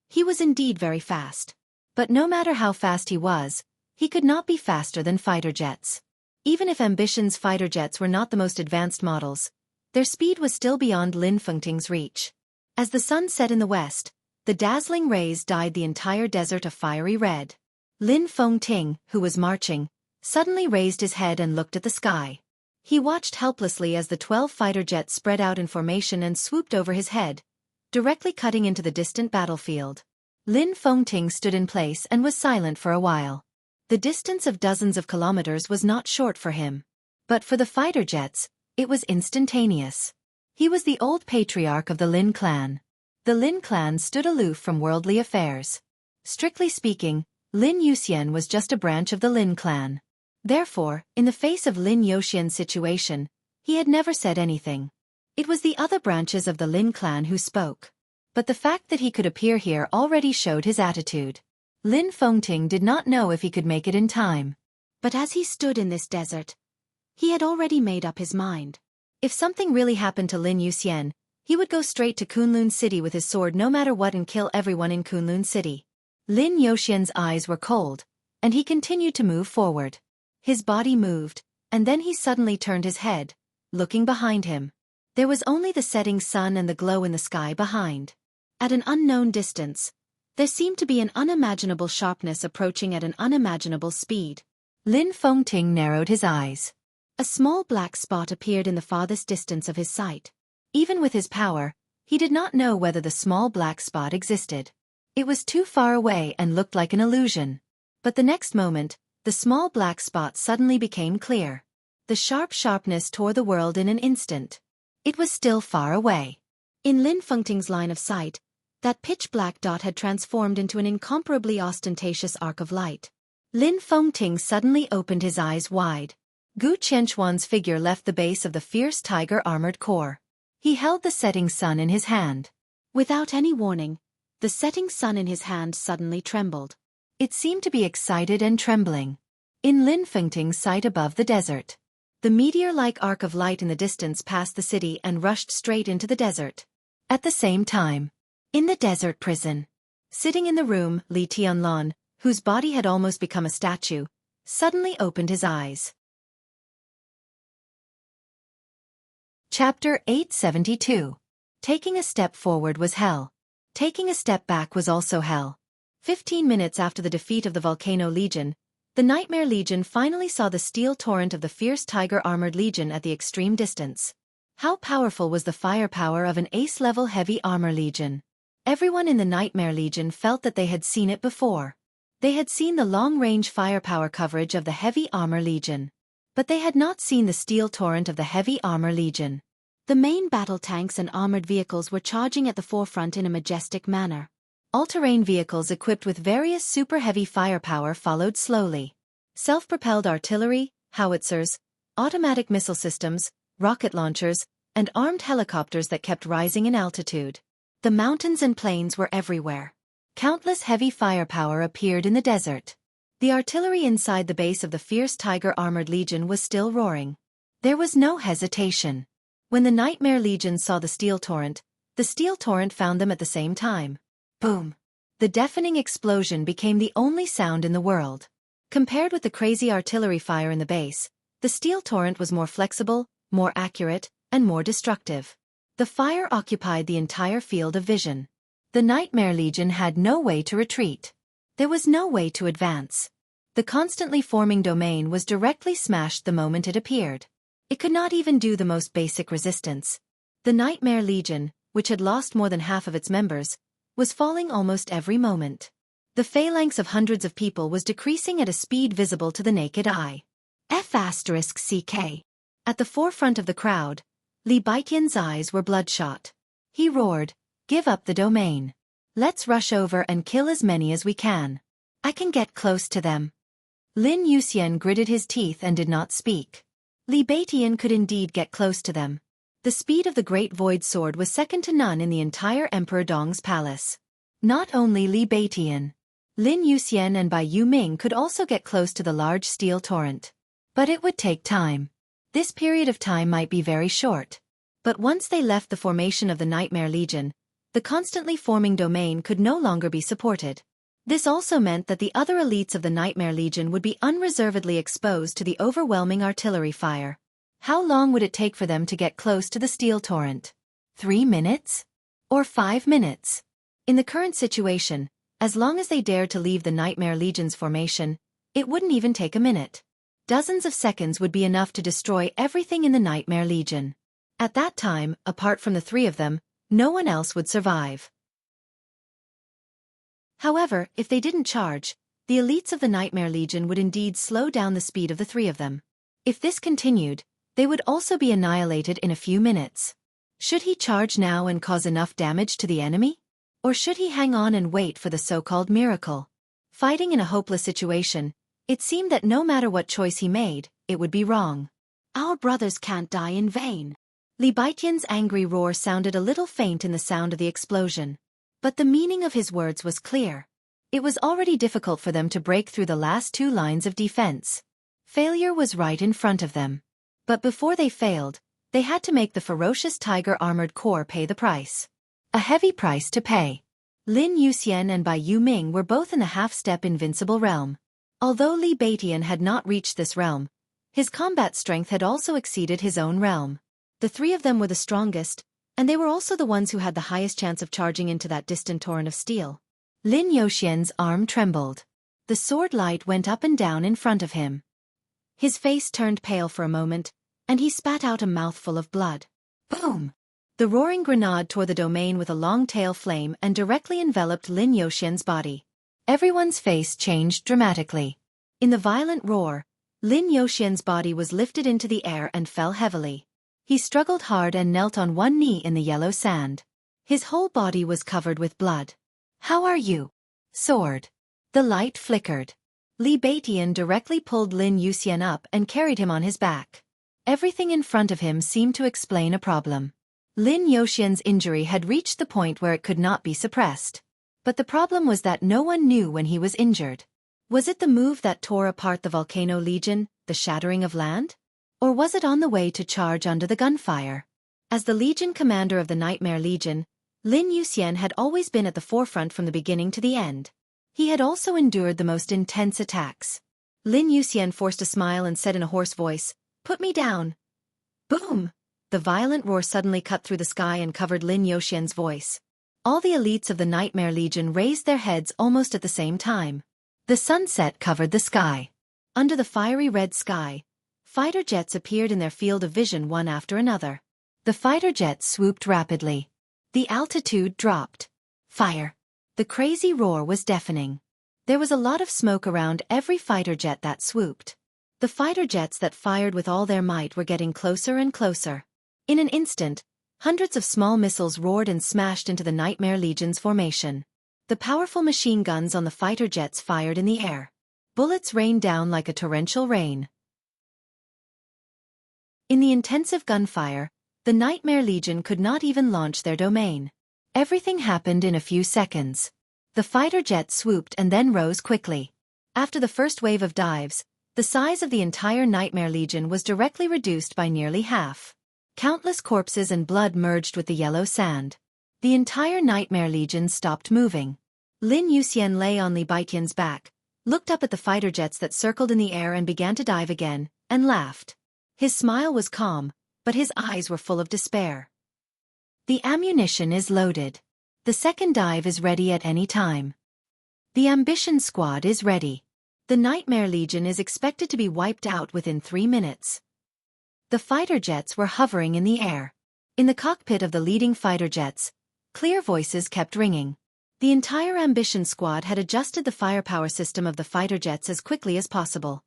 he was indeed very fast. But no matter how fast he could not be faster than fighter jets. Even if Ambition's fighter jets were not the most advanced models, their speed was still beyond Lin Fengting's reach. As the sun set in the west, the dazzling rays dyed the entire desert a fiery red. Lin Fengting, who was marching, suddenly raised his head and looked at the sky. He watched helplessly as the 12 fighter jets spread out in formation and swooped over his head, directly cutting into the distant battlefield. Lin Fengting stood in place and was silent for a while. The distance of dozens of kilometers was not short for him. But for the fighter jets, it was instantaneous. He was the old patriarch of the Lin clan. The Lin clan stood aloof from worldly affairs. Strictly speaking, Lin Yuxian was just a branch of the Lin clan. Therefore, in the face of Lin Yuxian's situation, he had never said anything. It was the other branches of the Lin clan who spoke. But the fact that he could appear here already showed his attitude. Lin Fengting did not know if he could make it in time. But as he stood in this desert, he had already made up his mind. If something really happened to Lin Yuxian, he would go straight to Kunlun City with his sword no matter what and kill everyone in Kunlun City. Lin Yuxian's eyes were cold, and he continued to move forward. His body moved, and then he suddenly turned his head, looking behind him. There was only the setting sun and the glow in the sky behind. At an unknown distance, there seemed to be an unimaginable sharpness approaching at an unimaginable speed. Lin Fengting narrowed his eyes. A small black spot appeared in the farthest distance of his sight. Even with his power, he did not know whether the small black spot existed. It was too far away and looked like an illusion. But the next moment, the small black spot suddenly became clear. The sharpness tore the world in an instant. It was still far away. In Lin Fengting's line of sight, that pitch-black dot had transformed into an incomparably ostentatious arc of light. Lin Fengting suddenly opened his eyes wide. Gu Qianquan's figure left the base of the fierce tiger armored core. He held the setting sun in his hand. Without any warning, the setting sun in his hand suddenly trembled. It seemed to be excited and trembling. In Lin Fengting's sight above the desert, the meteor-like arc of light in the distance passed the city and rushed straight into the desert. At the same time, in the desert prison, sitting in the room, Li Tianlan, whose body had almost become a statue, suddenly opened his eyes. Chapter 872. Taking a step forward was hell. Taking a step back was also hell. 15 minutes after the defeat of the Volcano Legion, the Nightmare Legion finally saw the steel torrent of the fierce Tiger Armored Legion at the extreme distance. How powerful was the firepower of an ace-level heavy armor legion? Everyone in the Nightmare Legion felt that they had seen it before. They had seen the long-range firepower coverage of the Heavy Armor Legion. But they had not seen the steel torrent of the Heavy Armor Legion. The main battle tanks and armored vehicles were charging at the forefront in a majestic manner. All-terrain vehicles equipped with various super-heavy firepower followed slowly. Self-propelled artillery, howitzers, automatic missile systems, rocket launchers, and armed helicopters that kept rising in altitude. The mountains and plains were everywhere. Countless heavy firepower appeared in the desert. The artillery inside the base of the fierce Tiger Armored Legion was still roaring. There was no hesitation. When the Nightmare Legion saw the steel torrent found them at the same time. Boom! The deafening explosion became the only sound in the world. Compared with the crazy artillery fire in the base, the steel torrent was more flexible, more accurate, and more destructive. The fire occupied the entire field of vision. The Nightmare Legion had no way to retreat. There was no way to advance. The constantly forming domain was directly smashed the moment it appeared. It could not even do the most basic resistance. The Nightmare Legion, which had lost more than half of its members, was falling almost every moment. The phalanx of hundreds of people was decreasing at a speed visible to the naked eye. F***CK. At the forefront of the crowd, Li Baitian's eyes were bloodshot. He roared, "Give up the domain. Let's rush over and kill as many as we can. I can get close to them." Lin Yuxian gritted his teeth and did not speak. Li Baitian could indeed get close to them. The speed of the Great Void Sword was second to none in the entire Emperor Dong's palace. Not only Li Baitian, Lin Yuxian and Bai Yuming could also get close to the large steel torrent. But it would take time. This period of time might be very short. But once they left the formation of the Nightmare Legion, the constantly forming domain could no longer be supported. This also meant that the other elites of the Nightmare Legion would be unreservedly exposed to the overwhelming artillery fire. How long would it take for them to get close to the steel torrent? 3 minutes? Or 5 minutes? In the current situation, as long as they dared to leave the Nightmare Legion's formation, it wouldn't even take a minute. Dozens of seconds would be enough to destroy everything in the Nightmare Legion. At that time, apart from the three of them, no one else would survive. However, if they didn't charge, the elites of the Nightmare Legion would indeed slow down the speed of the three of them. If this continued, they would also be annihilated in a few minutes. Should he charge now and cause enough damage to the enemy? Or should he hang on and wait for the so-called miracle? Fighting in a hopeless situation, it seemed that no matter what choice he made, it would be wrong. "Our brothers can't die in vain." Li Baitian's angry roar sounded a little faint in the sound of the explosion. But the meaning of his words was clear. It was already difficult for them to break through the last two lines of defense. Failure was right in front of them. But before they failed, they had to make the ferocious Tiger Armored Corps pay the price. A heavy price to pay. Lin Yuxian and Bai Yuming were both in the half-step invincible realm. Although Li Baitian had not reached this realm, his combat strength had also exceeded his own realm. The three of them were the strongest, and they were also the ones who had the highest chance of charging into that distant torrent of steel. Lin Yuxian's arm trembled. The sword light went up and down in front of him. His face turned pale for a moment, and he spat out a mouthful of blood. Boom! The roaring grenade tore the domain with a long tail flame and directly enveloped Lin Yuxian's body. Everyone's face changed dramatically. In the violent roar, Lin Yuxian's body was lifted into the air and fell heavily. He struggled hard and knelt on one knee in the yellow sand. His whole body was covered with blood. "How are you?" "Sword." The light flickered. Li Baitian directly pulled Lin Yuxian up and carried him on his back. Everything in front of him seemed to explain a problem. Lin Yuxian's injury had reached the point where it could not be suppressed. But the problem was that no one knew when he was injured. Was it the move that tore apart the Volcano Legion, the shattering of land? Or was it on the way to charge under the gunfire? As the Legion commander of the Nightmare Legion, Lin Yuxian had always been at the forefront from the beginning to the end. He had also endured the most intense attacks. Lin Yuxian forced a smile and said in a hoarse voice, "Put me down." Boom! The violent roar suddenly cut through the sky and covered Lin Yuxian's voice. All the elites of the Nightmare Legion raised their heads almost at the same time. The sunset covered the sky. Under the fiery red sky, fighter jets appeared in their field of vision one after another. The fighter jets swooped rapidly. The altitude dropped. Fire! The crazy roar was deafening. There was a lot of smoke around every fighter jet that swooped. The fighter jets that fired with all their might were getting closer and closer. In an instant, hundreds of small missiles roared and smashed into the Nightmare Legion's formation. The powerful machine guns on the fighter jets fired in the air. Bullets rained down like a torrential rain. In the intensive gunfire, the Nightmare Legion could not even launch their domain. Everything happened in a few seconds. The fighter jet swooped and then rose quickly. After the first wave of dives, the size of the entire Nightmare Legion was directly reduced by nearly half. Countless corpses and blood merged with the yellow sand. The entire Nightmare Legion stopped moving. Lin Yuxian lay on Li Baiqian's back, looked up at the fighter jets that circled in the air and began to dive again, and laughed. His smile was calm, but his eyes were full of despair. The ammunition is loaded. The second dive is ready at any time. The Ambition Squad is ready. The Nightmare Legion is expected to be wiped out within 3 minutes. The fighter jets were hovering in the air. In the cockpit of the leading fighter jets, clear voices kept ringing. The entire Ambition Squad had adjusted the firepower system of the fighter jets as quickly as possible.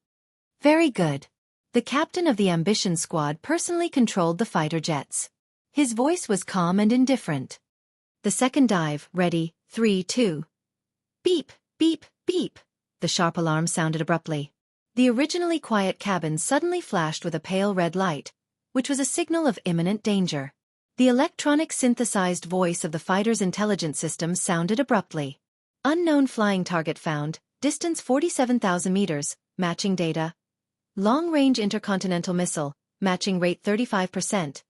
Very good. The captain of the Ambition Squad personally controlled the fighter jets. His voice was calm and indifferent. The second dive, ready, 3, 2. Beep, beep, beep. The sharp alarm sounded abruptly. The originally quiet cabin suddenly flashed with a pale red light, which was a signal of imminent danger. The electronic synthesized voice of the fighter's intelligence system sounded abruptly. Unknown flying target found, distance 47,000 meters, matching data. Long-range intercontinental missile, matching rate 35%.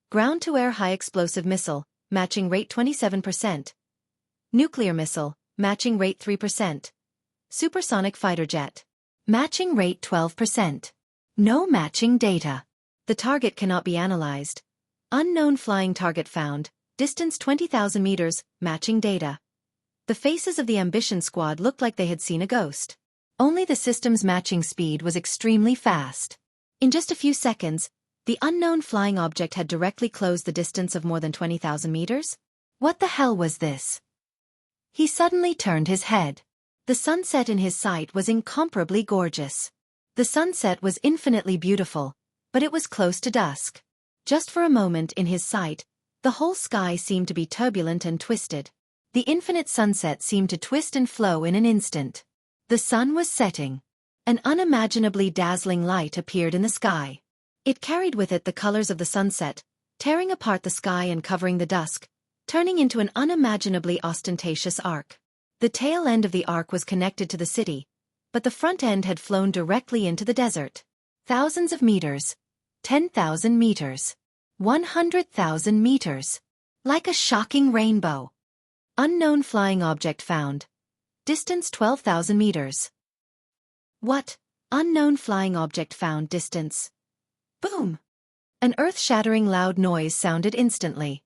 Ground-to-air high-explosive missile, matching rate 27%. Nuclear missile, matching rate 3%. Supersonic fighter jet, matching rate 12%. No matching data. The target cannot be analyzed. Unknown flying target found, distance 20,000 meters, matching data. The faces of the Ambition Squad looked like they had seen a ghost. Only the system's matching speed was extremely fast. In just a few seconds, the unknown flying object had directly closed the distance of more than 20,000 meters. What the hell was this? He suddenly turned his head. The sunset in his sight was incomparably gorgeous. The sunset was infinitely beautiful, but it was close to dusk. Just for a moment in his sight, the whole sky seemed to be turbulent and twisted. The infinite sunset seemed to twist and flow in an instant. The sun was setting. An unimaginably dazzling light appeared in the sky. It carried with it the colors of the sunset, tearing apart the sky and covering the dusk, turning into an unimaginably ostentatious arc. The tail end of the arc was connected to the city, but the front end had flown directly into the desert. Thousands of meters. 10,000 meters. 100,000 meters. Like a shocking rainbow. Unknown flying object found. Distance 12,000 meters. What? Unknown flying object found, distance. Boom! An earth-shattering loud noise sounded instantly.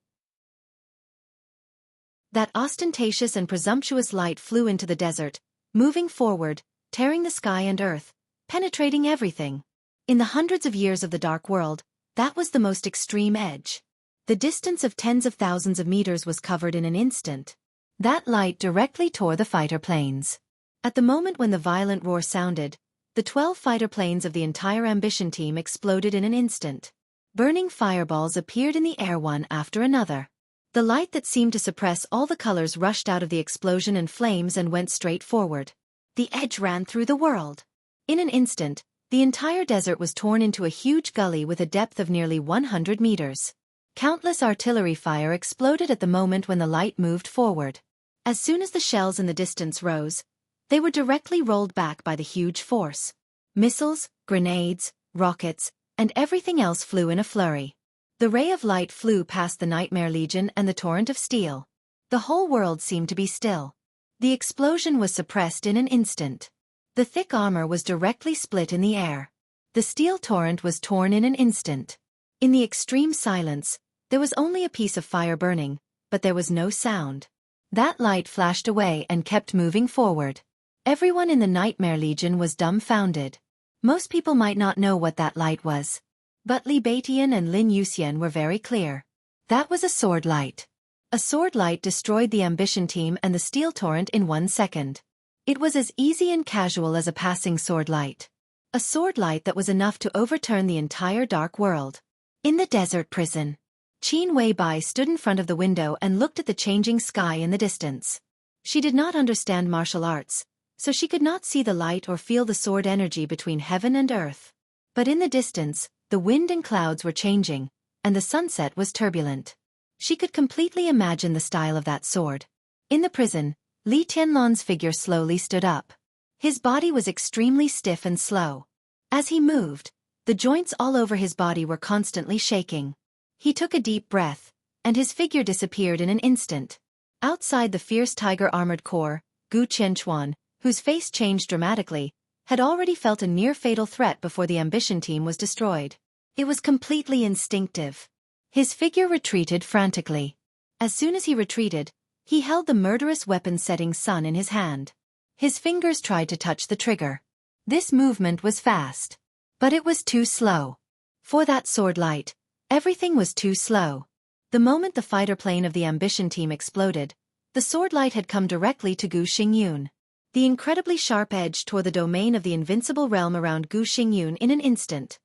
That ostentatious and presumptuous light flew into the desert, moving forward, tearing the sky and earth, penetrating everything. In the hundreds of years of the Dark World, that was the most extreme edge. The distance of tens of thousands of meters was covered in an instant. That light directly tore the fighter planes. At the moment when the violent roar sounded, the 12 fighter planes of the entire Ambition team exploded in an instant. Burning fireballs appeared in the air one after another. The light that seemed to suppress all the colors rushed out of the explosion and flames and went straight forward. The edge ran through the world. In an instant, the entire desert was torn into a huge gully with a depth of nearly 100 meters. Countless artillery fire exploded at the moment when the light moved forward. As soon as the shells in the distance rose, they were directly rolled back by the huge force. Missiles, grenades, rockets, and everything else flew in a flurry. The ray of light flew past the Nightmare Legion and the torrent of steel. The whole world seemed to be still. The explosion was suppressed in an instant. The thick armor was directly split in the air. The steel torrent was torn in an instant. In the extreme silence, there was only a piece of fire burning, but there was no sound. That light flashed away and kept moving forward. Everyone in the Nightmare Legion was dumbfounded. Most people might not know what that light was. But Li Baiqian and Lin Yuxian were very clear. That was a sword light. A sword light destroyed the Ambition team and the steel torrent in 1 second. It was as easy and casual as a passing sword light. A sword light that was enough to overturn the entire Dark World. In the desert prison, Qin Weibai stood in front of the window and looked at the changing sky in the distance. She did not understand martial arts, so she could not see the light or feel the sword energy between heaven and earth. But in the distance, the wind and clouds were changing, and the sunset was turbulent. She could completely imagine the style of that sword. In the prison, Li Tianlan's figure slowly stood up. His body was extremely stiff and slow. As he moved, the joints all over his body were constantly shaking. He took a deep breath, and his figure disappeared in an instant. Outside the fierce tiger armored corps, Gu Qianchuan, whose face changed dramatically, had already felt a near-fatal threat before the ambition team was destroyed. It was completely instinctive. His figure retreated frantically. As soon as he retreated, he held the murderous weapon-setting sun in his hand. His fingers tried to touch the trigger. This movement was fast. But it was too slow. For that sword light, everything was too slow. The moment the fighter plane of the ambition team exploded, the sword light had come directly to Gu Xingyun. The incredibly sharp edge tore the domain of the invincible realm around Gu Xingyun in an instant.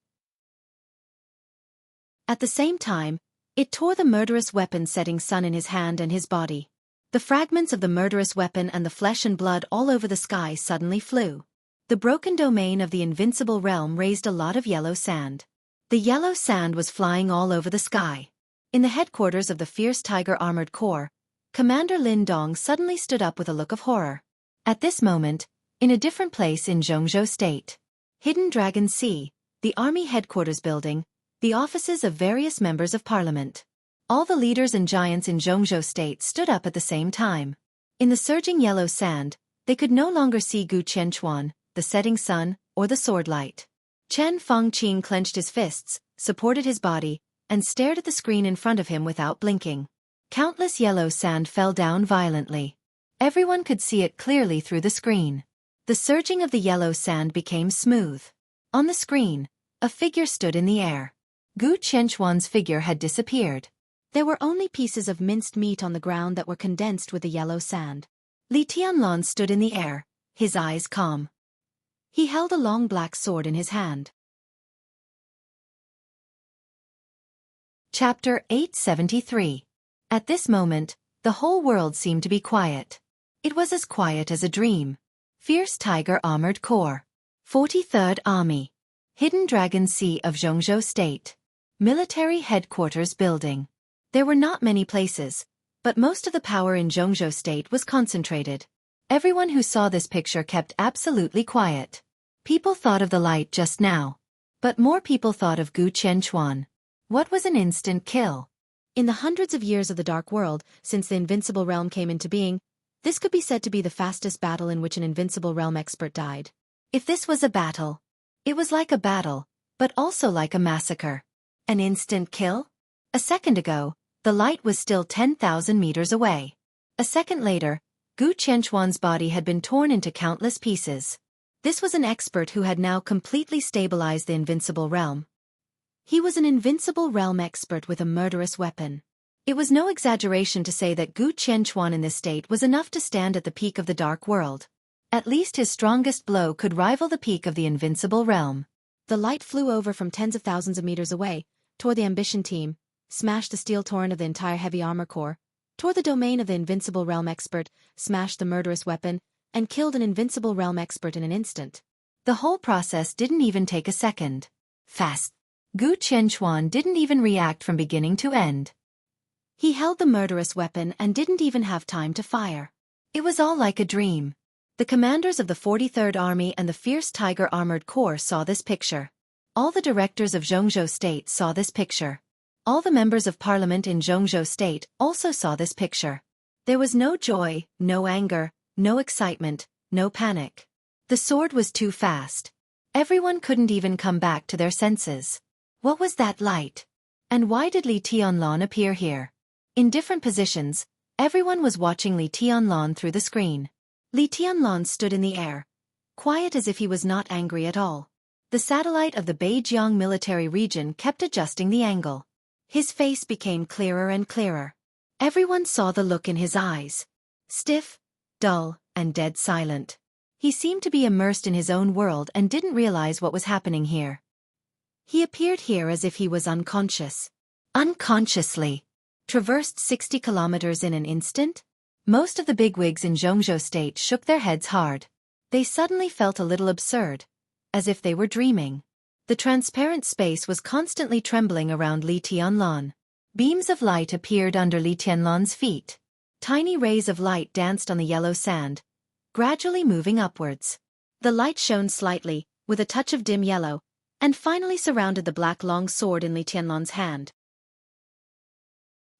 At the same time, it tore the murderous weapon-setting sun in his hand and his body. The fragments of the murderous weapon and the flesh and blood all over the sky suddenly flew. The broken domain of the invincible realm raised a lot of yellow sand. The yellow sand was flying all over the sky. In the headquarters of the fierce tiger armored corps, Commander Lin Dong suddenly stood up with a look of horror. At this moment, in a different place in Jianghu State, Hidden Dragon Sea, the army headquarters building, the offices of various members of parliament. All the leaders and giants in Jianghu State stood up at the same time. In the surging yellow sand, they could no longer see Gu Qianchuan, the setting sun, or the sword light. Chen Fengqing clenched his fists, supported his body, and stared at the screen in front of him without blinking. Countless yellow sand fell down violently. Everyone could see it clearly through the screen. The surging of the yellow sand became smooth. On the screen, a figure stood in the air. Gu Qianchuan's figure had disappeared. There were only pieces of minced meat on the ground that were condensed with the yellow sand. Li Tianlan stood in the air, his eyes calm. He held a long black sword in his hand. Chapter 873. At this moment, the whole world seemed to be quiet. It was as quiet as a dream. Fierce Tiger Armored Corps. 43rd Army. Hidden Dragon Sea of Jianghu State. Military Headquarters Building. There were not many places, but most of the power in Jianghu State was concentrated. Everyone who saw this picture kept absolutely quiet. People thought of the light just now. But more people thought of Gu Qianchuan. What was an instant kill? In the hundreds of years of the Dark World, since the Invincible Realm came into being, this could be said to be the fastest battle in which an Invincible Realm expert died. If this was a battle, it was like a battle, but also like a massacre. An instant kill? A second ago, the light was still 10,000 meters away. A second later, Gu Qianchuan's body had been torn into countless pieces. This was an expert who had now completely stabilized the Invincible Realm. He was an Invincible Realm expert with a murderous weapon. It was no exaggeration to say that Gu Qianchuan in this state was enough to stand at the peak of the Dark World. At least his strongest blow could rival the peak of the Invincible Realm. The light flew over from tens of thousands of meters away, tore the ambition team, smashed the steel torrent of the entire heavy armor corps, tore the domain of the Invincible Realm expert, smashed the murderous weapon, and killed an Invincible Realm expert in an instant. The whole process didn't even take a second. Fast. Gu Qianchuan didn't even react from beginning to end. He held the murderous weapon and didn't even have time to fire. It was all like a dream. The commanders of the 43rd Army and the fierce Tiger Armored Corps saw this picture. All the directors of Jianghu State saw this picture. All the members of parliament in Jianghu State also saw this picture. There was no joy, no anger, no excitement, no panic. The sword was too fast. Everyone couldn't even come back to their senses. What was that light? And why did Li Tianlan appear here? In different positions, everyone was watching Li Tianlan through the screen. Li Tianlan stood in the air, quiet as if he was not angry at all. The satellite of the Beijiang military region kept adjusting the angle. His face became clearer and clearer. Everyone saw the look in his eyes. Stiff, dull, and dead silent. He seemed to be immersed in his own world and didn't realize what was happening here. He appeared here as if he was unconscious. Unconsciously. Traversed 60 kilometers in an instant? Most of the bigwigs in Jianghu state shook their heads hard. They suddenly felt a little absurd, as if they were dreaming. The transparent space was constantly trembling around Li Tianlan. Beams of light appeared under Li Tianlan's feet. Tiny rays of light danced on the yellow sand, gradually moving upwards. The light shone slightly, with a touch of dim yellow, and finally surrounded the black long sword in Li Tianlan's hand.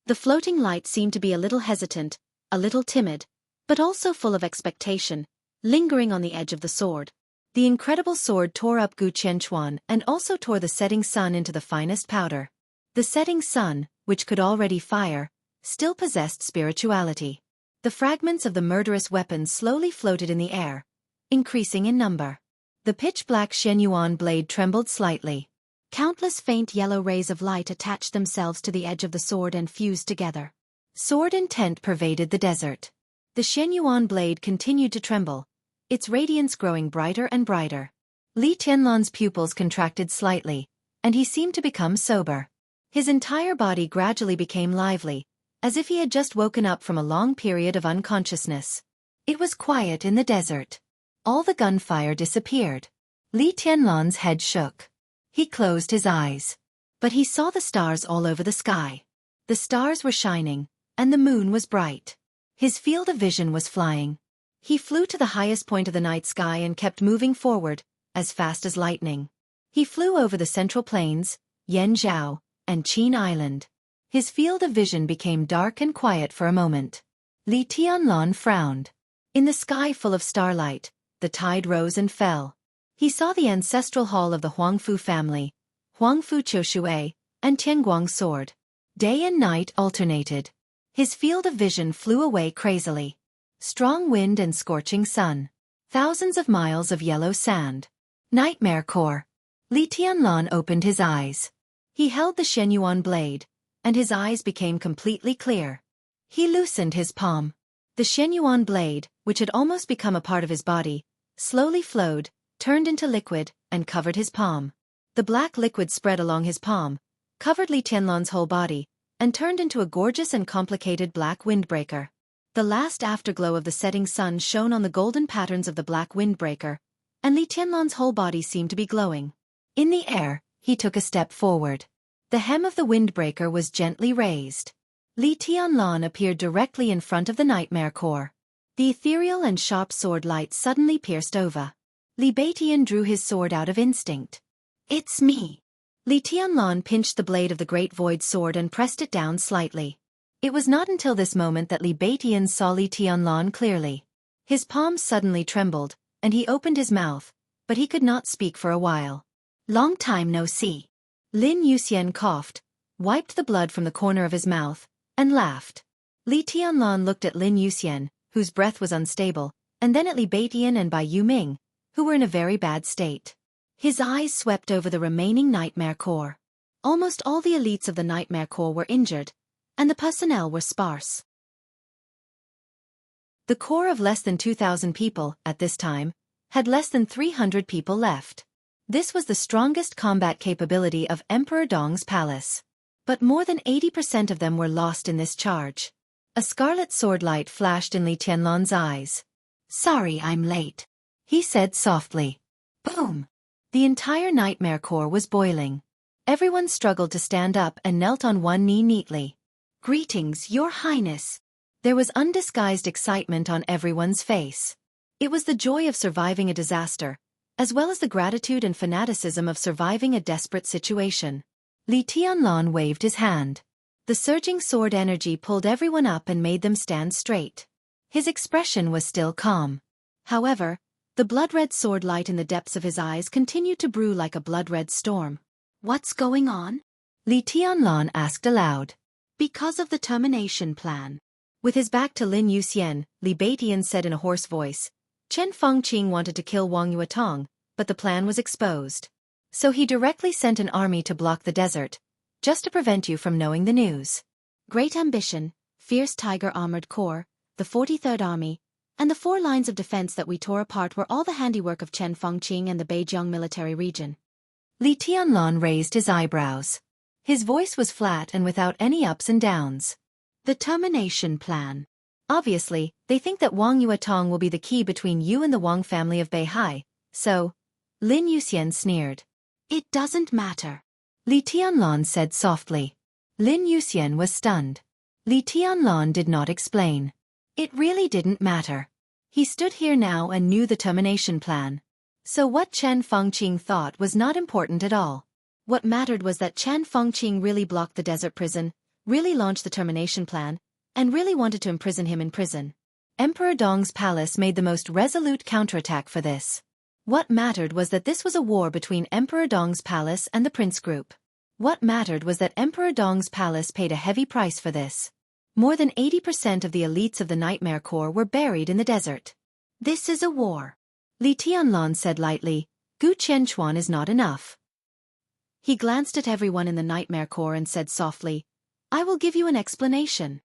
The floating light seemed to be a little hesitant, a little timid, but also full of expectation, lingering on the edge of the sword. The incredible sword tore up Gu Qianchuan and also tore the setting sun into the finest powder. The setting sun, which could already fire, still possessed spirituality. The fragments of the murderous weapon slowly floated in the air, increasing in number. The pitch-black Xianyuan blade trembled slightly. Countless faint yellow rays of light attached themselves to the edge of the sword and fused together. Sword intent pervaded the desert. The Xianyuan blade continued to tremble, its radiance growing brighter and brighter. Li Tianlan's pupils contracted slightly, and he seemed to become sober. His entire body gradually became lively, as if he had just woken up from a long period of unconsciousness. It was quiet in the desert. All the gunfire disappeared. Li Tianlan's head shook. He closed his eyes. But he saw the stars all over the sky. The stars were shining, and the moon was bright. His field of vision was flying. He flew to the highest point of the night sky and kept moving forward, as fast as lightning. He flew over the central plains, Yanzhou, and Qin Island. His field of vision became dark and quiet for a moment. Li Tianlan frowned. In the sky full of starlight, the tide rose and fell. He saw the ancestral hall of the Huangfu family, Huangfu Qiushui, and Tianguang sword. Day and night alternated. His field of vision flew away crazily. Strong wind and scorching sun. Thousands of miles of yellow sand. Nightmare core. Li Tianlan opened his eyes. He held the Xianyuan blade, and his eyes became completely clear. He loosened his palm. The Xianyuan blade, which had almost become a part of his body, slowly flowed, turned into liquid, and covered his palm. The black liquid spread along his palm, covered Li Tianlan's whole body, and turned into a gorgeous and complicated black windbreaker. The last afterglow of the setting sun shone on the golden patterns of the black windbreaker, and Li Tianlan's whole body seemed to be glowing. In the air, he took a step forward. The hem of the windbreaker was gently raised. Li Tianlan appeared directly in front of the nightmare core. The ethereal and sharp sword light suddenly pierced over. Li Beitian drew his sword out of instinct. "It's me." Li Tianlan pinched the blade of the great void sword and pressed it down slightly. It was not until this moment that Li Beitian saw Li Tianlan clearly. His palms suddenly trembled, and he opened his mouth, but he could not speak for a while. "Long time no see." Lin Yuxian coughed, wiped the blood from the corner of his mouth, and laughed. Li Tianlan looked at Lin Yuxian, whose breath was unstable, and then at Li Beitian and Bai Yuming, who were in a very bad state. His eyes swept over the remaining Nightmare Corps. Almost all the elites of the Nightmare Corps were injured, and the personnel were sparse. The corps of less than 2,000 people, at this time, had less than 300 people left. This was the strongest combat capability of Emperor Dong's palace. But more than 80% of them were lost in this charge. A scarlet sword light flashed in Li Tianlan's eyes. "Sorry I'm late," he said softly. Boom! The entire Nightmare Corps was boiling. Everyone struggled to stand up and knelt on one knee neatly. "Greetings, Your Highness." There was undisguised excitement on everyone's face. It was the joy of surviving a disaster, as well as the gratitude and fanaticism of surviving a desperate situation. Li Tianlan waved his hand. The surging sword energy pulled everyone up and made them stand straight. His expression was still calm. However, the blood-red sword light in the depths of his eyes continued to brew like a blood-red storm. "What's going on?" Li Tianlan asked aloud. "Because of the termination plan." With his back to Lin Yuxian, Li Beitian said in a hoarse voice, "Chen Fengqing wanted to kill Wang Yuetong, but the plan was exposed. So he directly sent an army to block the desert, just to prevent you from knowing the news. Great ambition, fierce tiger armored corps, the 43rd Army, and the 4 lines of defense that we tore apart were all the handiwork of Chen Fengqing and the Beijiang military region." Li Tianlan raised his eyebrows. His voice was flat and without any ups and downs. "The termination plan. Obviously, they think that Wang Yuetong will be the key between you and the Wang family of Beihai, so... Lin Yuxian sneered. It doesn't matter. Li Tianlan said softly. Lin Yuxian was stunned. Li Tianlan did not explain. It really didn't matter. He stood here now and knew the termination plan. So what Chen Fengqing thought was not important at all. What mattered was that Chen Fengqing really blocked the desert prison, really launched the termination plan, and really wanted to imprison him in prison. Emperor Dong's palace made the most resolute counterattack for this. What mattered was that this was a war between Emperor Dong's palace and the prince group. What mattered was that Emperor Dong's palace paid a heavy price for this. More than 80% of the elites of the Nightmare Corps were buried in the desert. This is a war. Li Tianlan said lightly, Gu Qianchuan is not enough. He glanced at everyone in the Nightmare Corps and said softly, I will give you an explanation.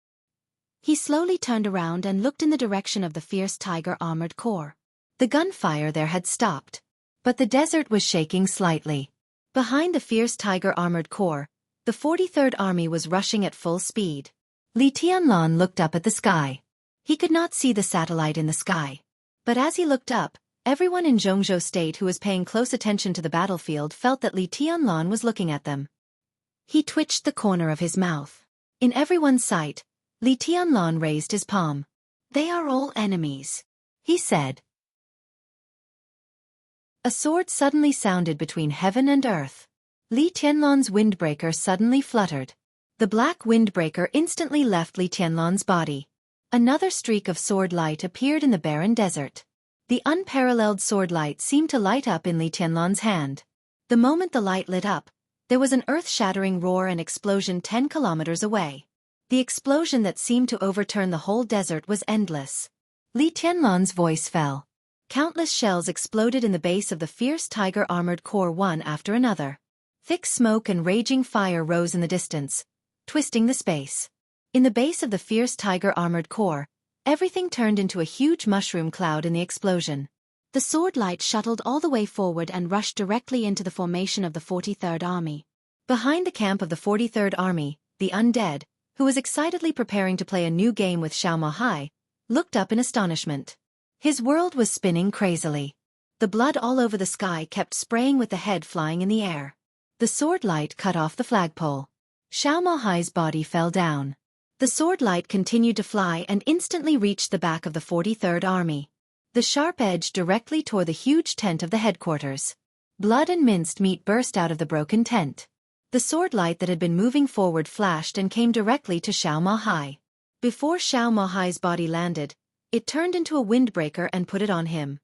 He slowly turned around and looked in the direction of the fierce tiger armored corps. The gunfire there had stopped. But the desert was shaking slightly. Behind the fierce tiger armored corps, the 43rd Army was rushing at full speed. Li Tianlan looked up at the sky. He could not see the satellite in the sky. But as he looked up, everyone in Jianghu State who was paying close attention to the battlefield felt that Li Tianlan was looking at them. He twitched the corner of his mouth. In everyone's sight, Li Tianlan raised his palm. They are all enemies, he said. A sword suddenly sounded between heaven and earth. Li Tianlan's windbreaker suddenly fluttered. The black windbreaker instantly left Li Tianlan's body. Another streak of sword light appeared in the barren desert. The unparalleled sword light seemed to light up in Li Tianlan's hand. The moment the light lit up, there was an earth-shattering roar and explosion 10 kilometers away. The explosion that seemed to overturn the whole desert was endless. Li Tianlan's voice fell. Countless shells exploded in the base of the fierce tiger armored corps one after another. Thick smoke and raging fire rose in the distance, twisting the space. In the base of the fierce tiger armored corps, everything turned into a huge mushroom cloud in the explosion. The sword light shuttled all the way forward and rushed directly into the formation of the 43rd Army. Behind the camp of the 43rd Army, the undead, who was excitedly preparing to play a new game with Xiao Mahai, looked up in astonishment. His world was spinning crazily. The blood all over the sky kept spraying with the head flying in the air. The sword light cut off the flagpole. Xiao Mahai's body fell down. The sword light continued to fly and instantly reached the back of the 43rd Army. The sharp edge directly tore the huge tent of the headquarters. Blood and minced meat burst out of the broken tent. The sword light that had been moving forward flashed and came directly to Xiao Mahai. Before Xiao Mahai's body landed, it turned into a windbreaker and put it on him.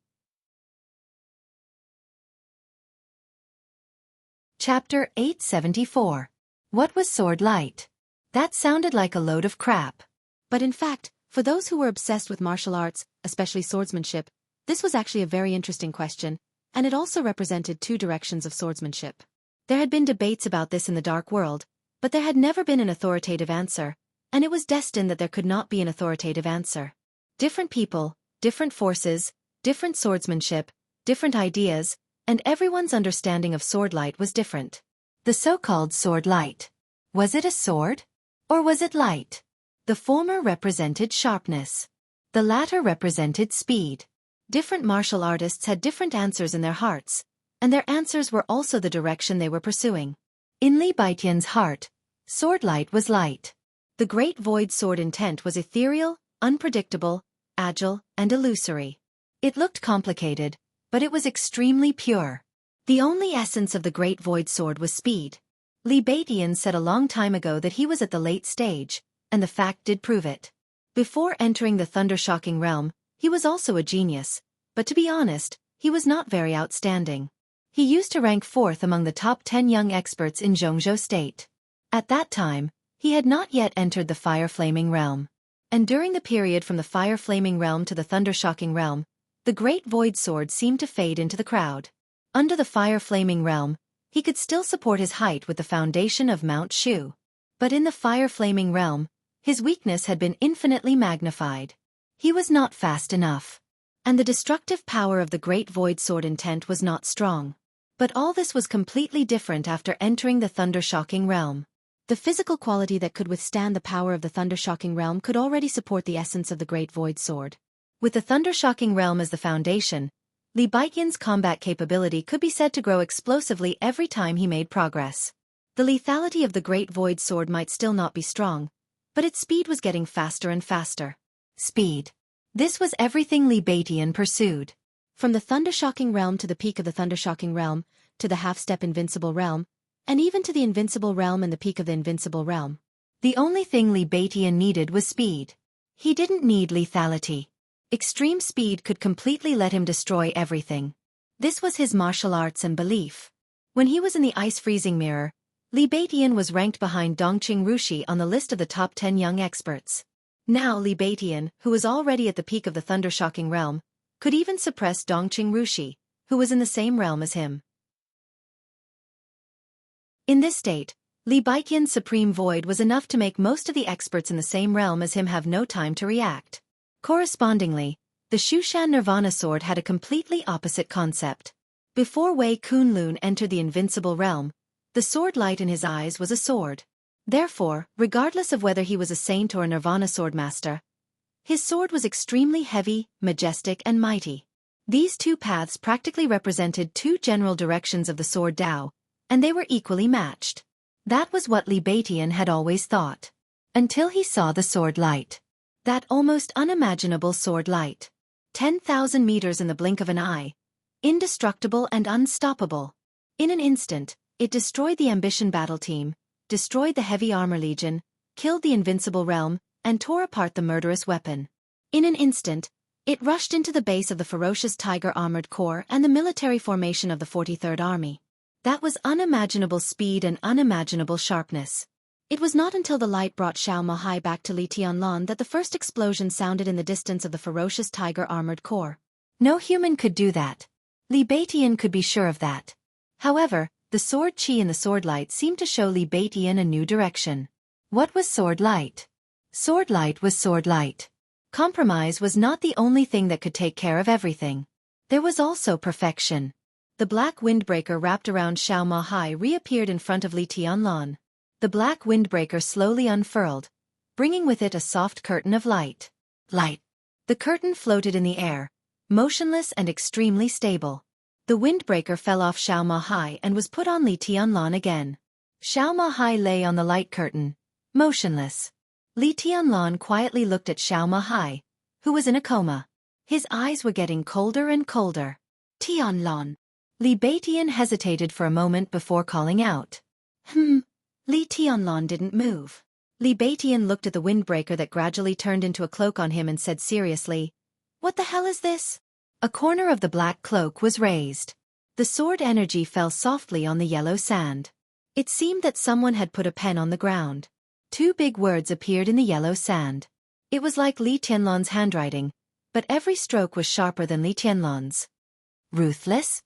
Chapter 874. What was sword light? That sounded like a load of crap. But in fact, for those who were obsessed with martial arts, especially swordsmanship, this was actually a very interesting question, and it also represented two directions of swordsmanship. There had been debates about this in the dark world, but there had never been an authoritative answer, and it was destined that there could not be an authoritative answer. Different people, different forces, different swordsmanship, different ideas, and everyone's understanding of sword light was different. The so-called sword light. Was it a sword? Or was it light? The former represented sharpness. The latter represented speed. Different martial artists had different answers in their hearts, and their answers were also the direction they were pursuing. In Li Baitian's heart, sword light was light. The great void sword intent was ethereal, unpredictable, agile, and illusory. It looked complicated, but it was extremely pure. The only essence of the great void sword was speed. Li Baitian said a long time ago that he was at the late stage, and the fact did prove it. Before entering the thunder-shocking realm, he was also a genius, but to be honest, he was not very outstanding. He used to rank 4th among the top 10 young experts in Jianghu State. At that time, he had not yet entered the fire-flaming realm. And during the period from the fire-flaming realm to the thunder-shocking realm, the great void sword seemed to fade into the crowd. Under the fire-flaming realm, he could still support his height with the foundation of Mount Shu. But in the fire-flaming realm, his weakness had been infinitely magnified. He was not fast enough. And the destructive power of the great void sword intent was not strong. But all this was completely different after entering the thunder-shocking realm. The physical quality that could withstand the power of the thunder-shocking realm could already support the essence of the Great Void Sword. With the thunder-shocking realm as the foundation, Li Baiqian's combat capability could be said to grow explosively every time he made progress. The lethality of the Great Void Sword might still not be strong, but its speed was getting faster and faster. Speed. This was everything Li Baiqian pursued. From the thunder-shocking realm to the peak of the thunder-shocking realm, to the half-step invincible realm, and even to the invincible realm and the peak of the invincible realm. The only thing Li Baiqian needed was speed. He didn't need lethality. Extreme speed could completely let him destroy everything. This was his martial arts and belief. When he was in the ice-freezing mirror, Li Baiqian was ranked behind Dongqing Rushi on the list of the top 10 young experts. Now Li Baiqian, who was already at the peak of the thunder-shocking realm, could even suppress Dongqing Rushi, who was in the same realm as him. In this state, Li Baiqian's supreme void was enough to make most of the experts in the same realm as him have no time to react. Correspondingly, the Shushan Nirvana sword had a completely opposite concept. Before Wei Kunlun entered the invincible realm, the sword light in his eyes was a sword. Therefore, regardless of whether he was a saint or a Nirvana sword master, his sword was extremely heavy, majestic and mighty. These two paths practically represented two general directions of the sword Dao, and they were equally matched. That was what Li Baiqian had always thought. Until he saw the sword light. That almost unimaginable sword light. 10,000 meters in the blink of an eye. Indestructible and unstoppable. In an instant, it destroyed the Ambition battle team, destroyed the Heavy Armor Legion, killed the Invincible Realm, and tore apart the murderous weapon. In an instant, it rushed into the base of the ferocious Tiger Armored Corps and the military formation of the 43rd Army. That was unimaginable speed and unimaginable sharpness. It was not until the light brought Xiao Mahai back to Li Tianlan that the first explosion sounded in the distance of the ferocious Tiger Armored Corps. No human could do that. Li Baiqian could be sure of that. However, the sword chi and the sword light seemed to show Li Baiqian a new direction. What was sword light? Sword light was sword light. Compromise was not the only thing that could take care of everything. There was also perfection. The black windbreaker wrapped around Xiao Mahai reappeared in front of Li Tianlan. The black windbreaker slowly unfurled, bringing with it a soft curtain of light. Light. The curtain floated in the air, motionless and extremely stable. The windbreaker fell off Xiao Mahai and was put on Li Tianlan again. Xiao Mahai lay on the light curtain, motionless. Li Tianlan quietly looked at Xiao Mahai, who was in a coma. His eyes were getting colder and colder. Tianlan. Li Baiqian hesitated for a moment before calling out. Li Tianlan didn't move. Li Baiqian looked at the windbreaker that gradually turned into a cloak on him and said seriously, "What the hell is this?" A corner of the black cloak was raised. The sword energy fell softly on the yellow sand. It seemed that someone had put a pen on the ground. Two big words appeared in the yellow sand. It was like Li Tianlan's handwriting, but every stroke was sharper than Li Tianlan's. Ruthless?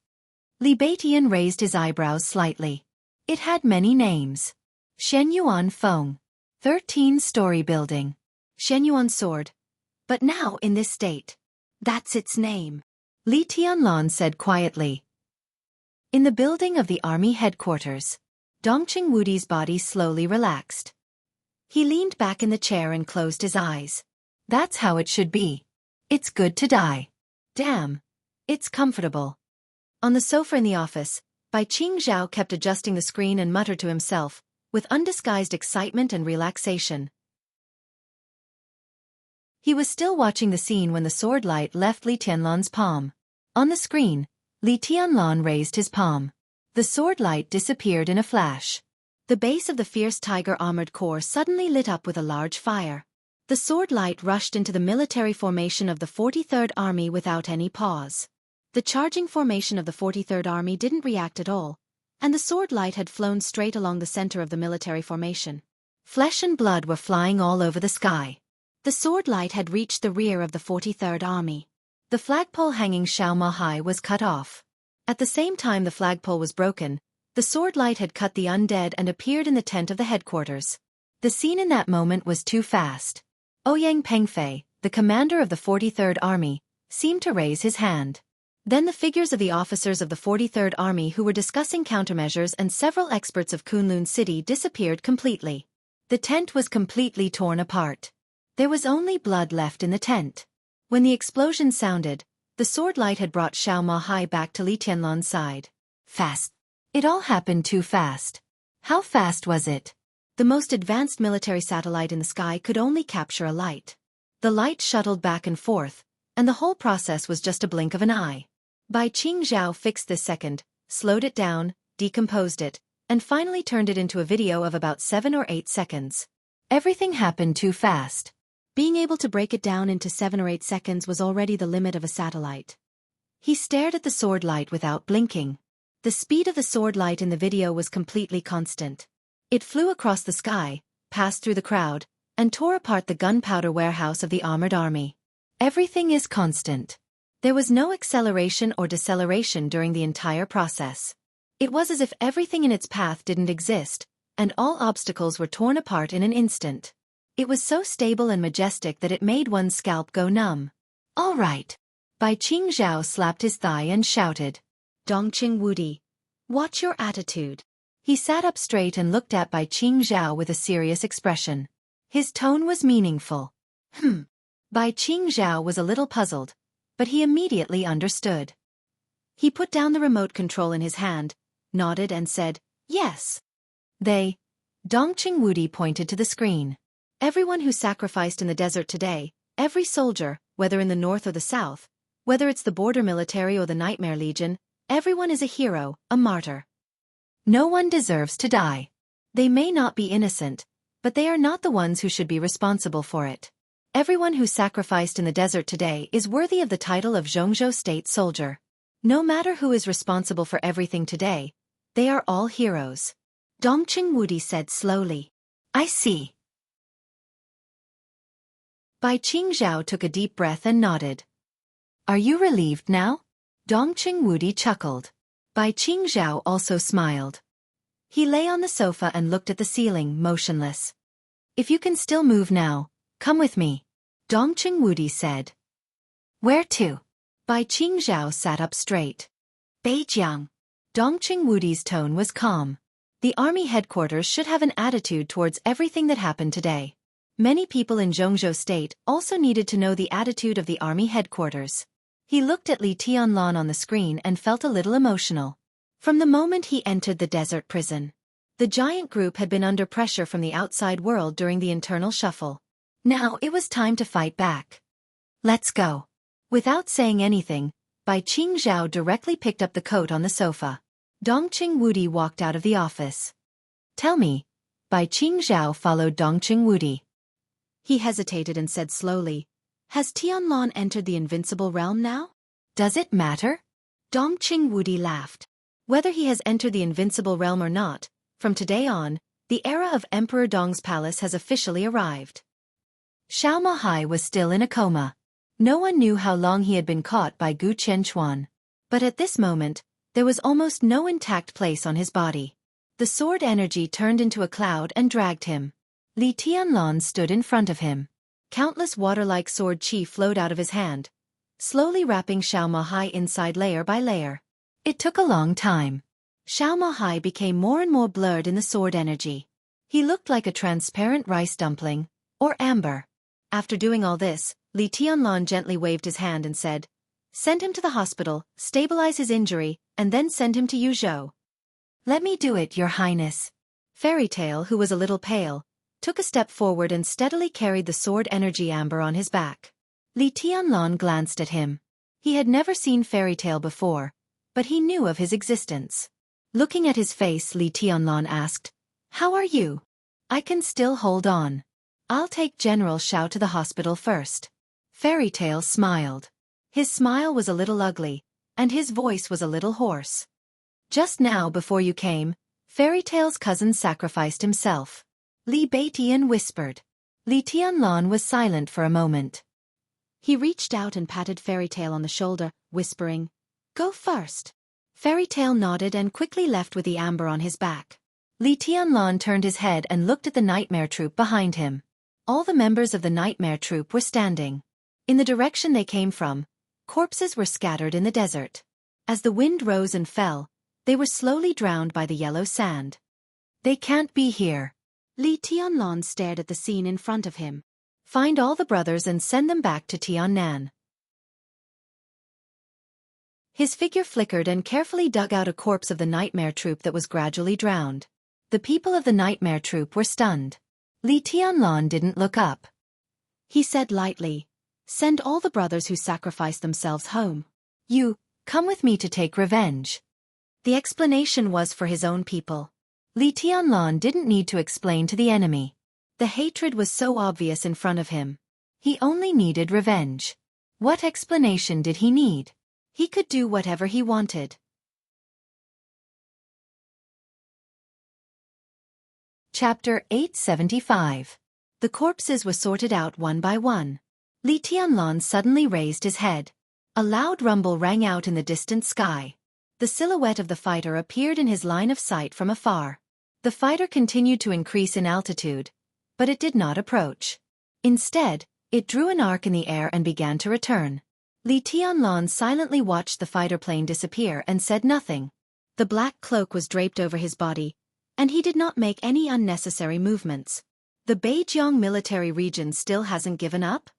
Li Baiqian raised his eyebrows slightly. It had many names. Shenyuan Feng. 13-story building. Shenyuan sword. But now in this state. That's its name. Li Tianlan said quietly. In the building of the army headquarters, Dongqing Wudi's body slowly relaxed. He leaned back in the chair and closed his eyes. That's how it should be. It's good to die. Damn. It's comfortable. On the sofa in the office, Bai Qingzhao kept adjusting the screen and muttered to himself, with undisguised excitement and relaxation. He was still watching the scene when the sword light left Li Tianlan's palm. On the screen, Li Tianlan raised his palm. The sword light disappeared in a flash. The base of the fierce Tiger Armored Corps suddenly lit up with a large fire. The sword light rushed into the military formation of the 43rd Army without any pause. The charging formation of the 43rd Army didn't react at all, and the sword light had flown straight along the center of the military formation. Flesh and blood were flying all over the sky. The sword light had reached the rear of the 43rd Army. The flagpole hanging Xiao Mahai was cut off. At the same time the flagpole was broken, the sword light had cut the undead and appeared in the tent of the headquarters. The scene in that moment was too fast. Ouyang Pengfei, the commander of the 43rd Army, seemed to raise his hand. Then the figures of the officers of the 43rd Army who were discussing countermeasures and several experts of Kunlun City disappeared completely. The tent was completely torn apart. There was only blood left in the tent. When the explosion sounded, the sword light had brought Xiao Mahai back to Li Tianlan's side. Fast. It all happened too fast. How fast was it? The most advanced military satellite in the sky could only capture a light. The light shuttled back and forth, and the whole process was just a blink of an eye. Bai Qingzhao fixed this second, slowed it down, decomposed it, and finally turned it into a video of about 7 or 8 seconds. Everything happened too fast. Being able to break it down into 7 or 8 seconds was already the limit of a satellite. He stared at the sword light without blinking. The speed of the sword light in the video was completely constant. It flew across the sky, passed through the crowd, and tore apart the gunpowder warehouse of the armored army. Everything is constant. There was no acceleration or deceleration during the entire process. It was as if everything in its path didn't exist, and all obstacles were torn apart in an instant. It was so stable and majestic that it made one's scalp go numb. All right. Bai Qingzhao slapped his thigh and shouted. Dongqing Wudi, watch your attitude. He sat up straight and looked at Bai Qingzhao with a serious expression. His tone was meaningful. Bai Qingzhao was a little puzzled, but he immediately understood. He put down the remote control in his hand, nodded and said, yes. Dongqing Wudi pointed to the screen. Everyone who sacrificed in the desert today, every soldier, whether in the north or the south, whether it's the border military or the Nightmare Legion, everyone is a hero, a martyr. No one deserves to die. They may not be innocent, but they are not the ones who should be responsible for it. Everyone who sacrificed in the desert today is worthy of the title of Jianghu State Soldier. No matter who is responsible for everything today, they are all heroes. Dongqing Wudi said slowly. I see. Bai Qingzhao took a deep breath and nodded. Are you relieved now? Dongqing Wudi chuckled. Bai Qingzhao also smiled. He lay on the sofa and looked at the ceiling, motionless. If you can still move now, come with me. Dongqing Wudi said. Where to? Bai Qingzhao sat up straight. Beijiang. Dongqing Wudi's tone was calm. The army headquarters should have an attitude towards everything that happened today. Many people in Jianghu State also needed to know the attitude of the army headquarters. He looked at Li Tianlan on the screen and felt a little emotional. From the moment he entered the desert prison, the giant group had been under pressure from the outside world during the internal shuffle. Now it was time to fight back. Let's go. Without saying anything, Bai Qingzhao directly picked up the coat on the sofa. Dongqing Wudi walked out of the office. Tell me. Bai Qingzhao followed Dongqing Wudi. He hesitated and said slowly, has Tianlan entered the invincible realm now? Does it matter? Dongqing Wudi laughed. Whether he has entered the invincible realm or not, from today on, the era of Emperor Dong's palace has officially arrived. Xiao Mahai was still in a coma. No one knew how long he had been caught by Gu Qianchuan. But at this moment, there was almost no intact place on his body. The sword energy turned into a cloud and dragged him. Li Tianlan stood in front of him. Countless water-like sword chi flowed out of his hand, slowly wrapping Xiao Mahai inside layer by layer. It took a long time. Xiao Mahai became more and more blurred in the sword energy. He looked like a transparent rice dumpling, or amber. After doing all this, Li Tianlan gently waved his hand and said, send him to the hospital, stabilize his injury, and then send him to Yuzhou. Let me do it, Your Highness. Fairy Tail, who was a little pale, took a step forward and steadily carried the sword energy amber on his back. Li Tianlan glanced at him. He had never seen Fairy Tail before, but he knew of his existence. Looking at his face, Li Tianlan asked, how are you? I can still hold on. I'll take General Xiao to the hospital first. Fairy Tail smiled. His smile was a little ugly, and his voice was a little hoarse. Just now before you came, Fairy Tail's cousin sacrificed himself. Li Beitian whispered. Li Tianlan was silent for a moment. He reached out and patted Fairy Tail on the shoulder, whispering, go first. Fairy Tail nodded and quickly left with the amber on his back. Li Tianlan turned his head and looked at the Nightmare Troop behind him. All the members of the Nightmare Troop were standing. In the direction they came from, Corpses were scattered in the desert. As the wind rose and fell, they were slowly drowned by the yellow sand. They can't be here. Li Tianlan stared at the scene in front of him. Find all the brothers and send them back to Tiannan. His figure flickered and carefully dug out a corpse of the nightmare troop that was gradually drowned. The people of the nightmare troop were stunned. Li Tianlan didn't look up. He said lightly, "Send all the brothers who sacrificed themselves home. You, come with me to take revenge." The explanation was for his own people. Li Tianlan didn't need to explain to the enemy. The hatred was so obvious in front of him. He only needed revenge. What explanation did he need? He could do whatever he wanted. Chapter 875. The corpses were sorted out one by one. Li Tianlan suddenly raised his head. A loud rumble rang out in the distant sky. The silhouette of the fighter appeared in his line of sight from afar. The fighter continued to increase in altitude, but it did not approach. Instead, it drew an arc in the air and began to return. Li Tianlan silently watched the fighter plane disappear and said nothing. The black cloak was draped over his body, and he did not make any unnecessary movements. The Beijiang military region still hasn't given up?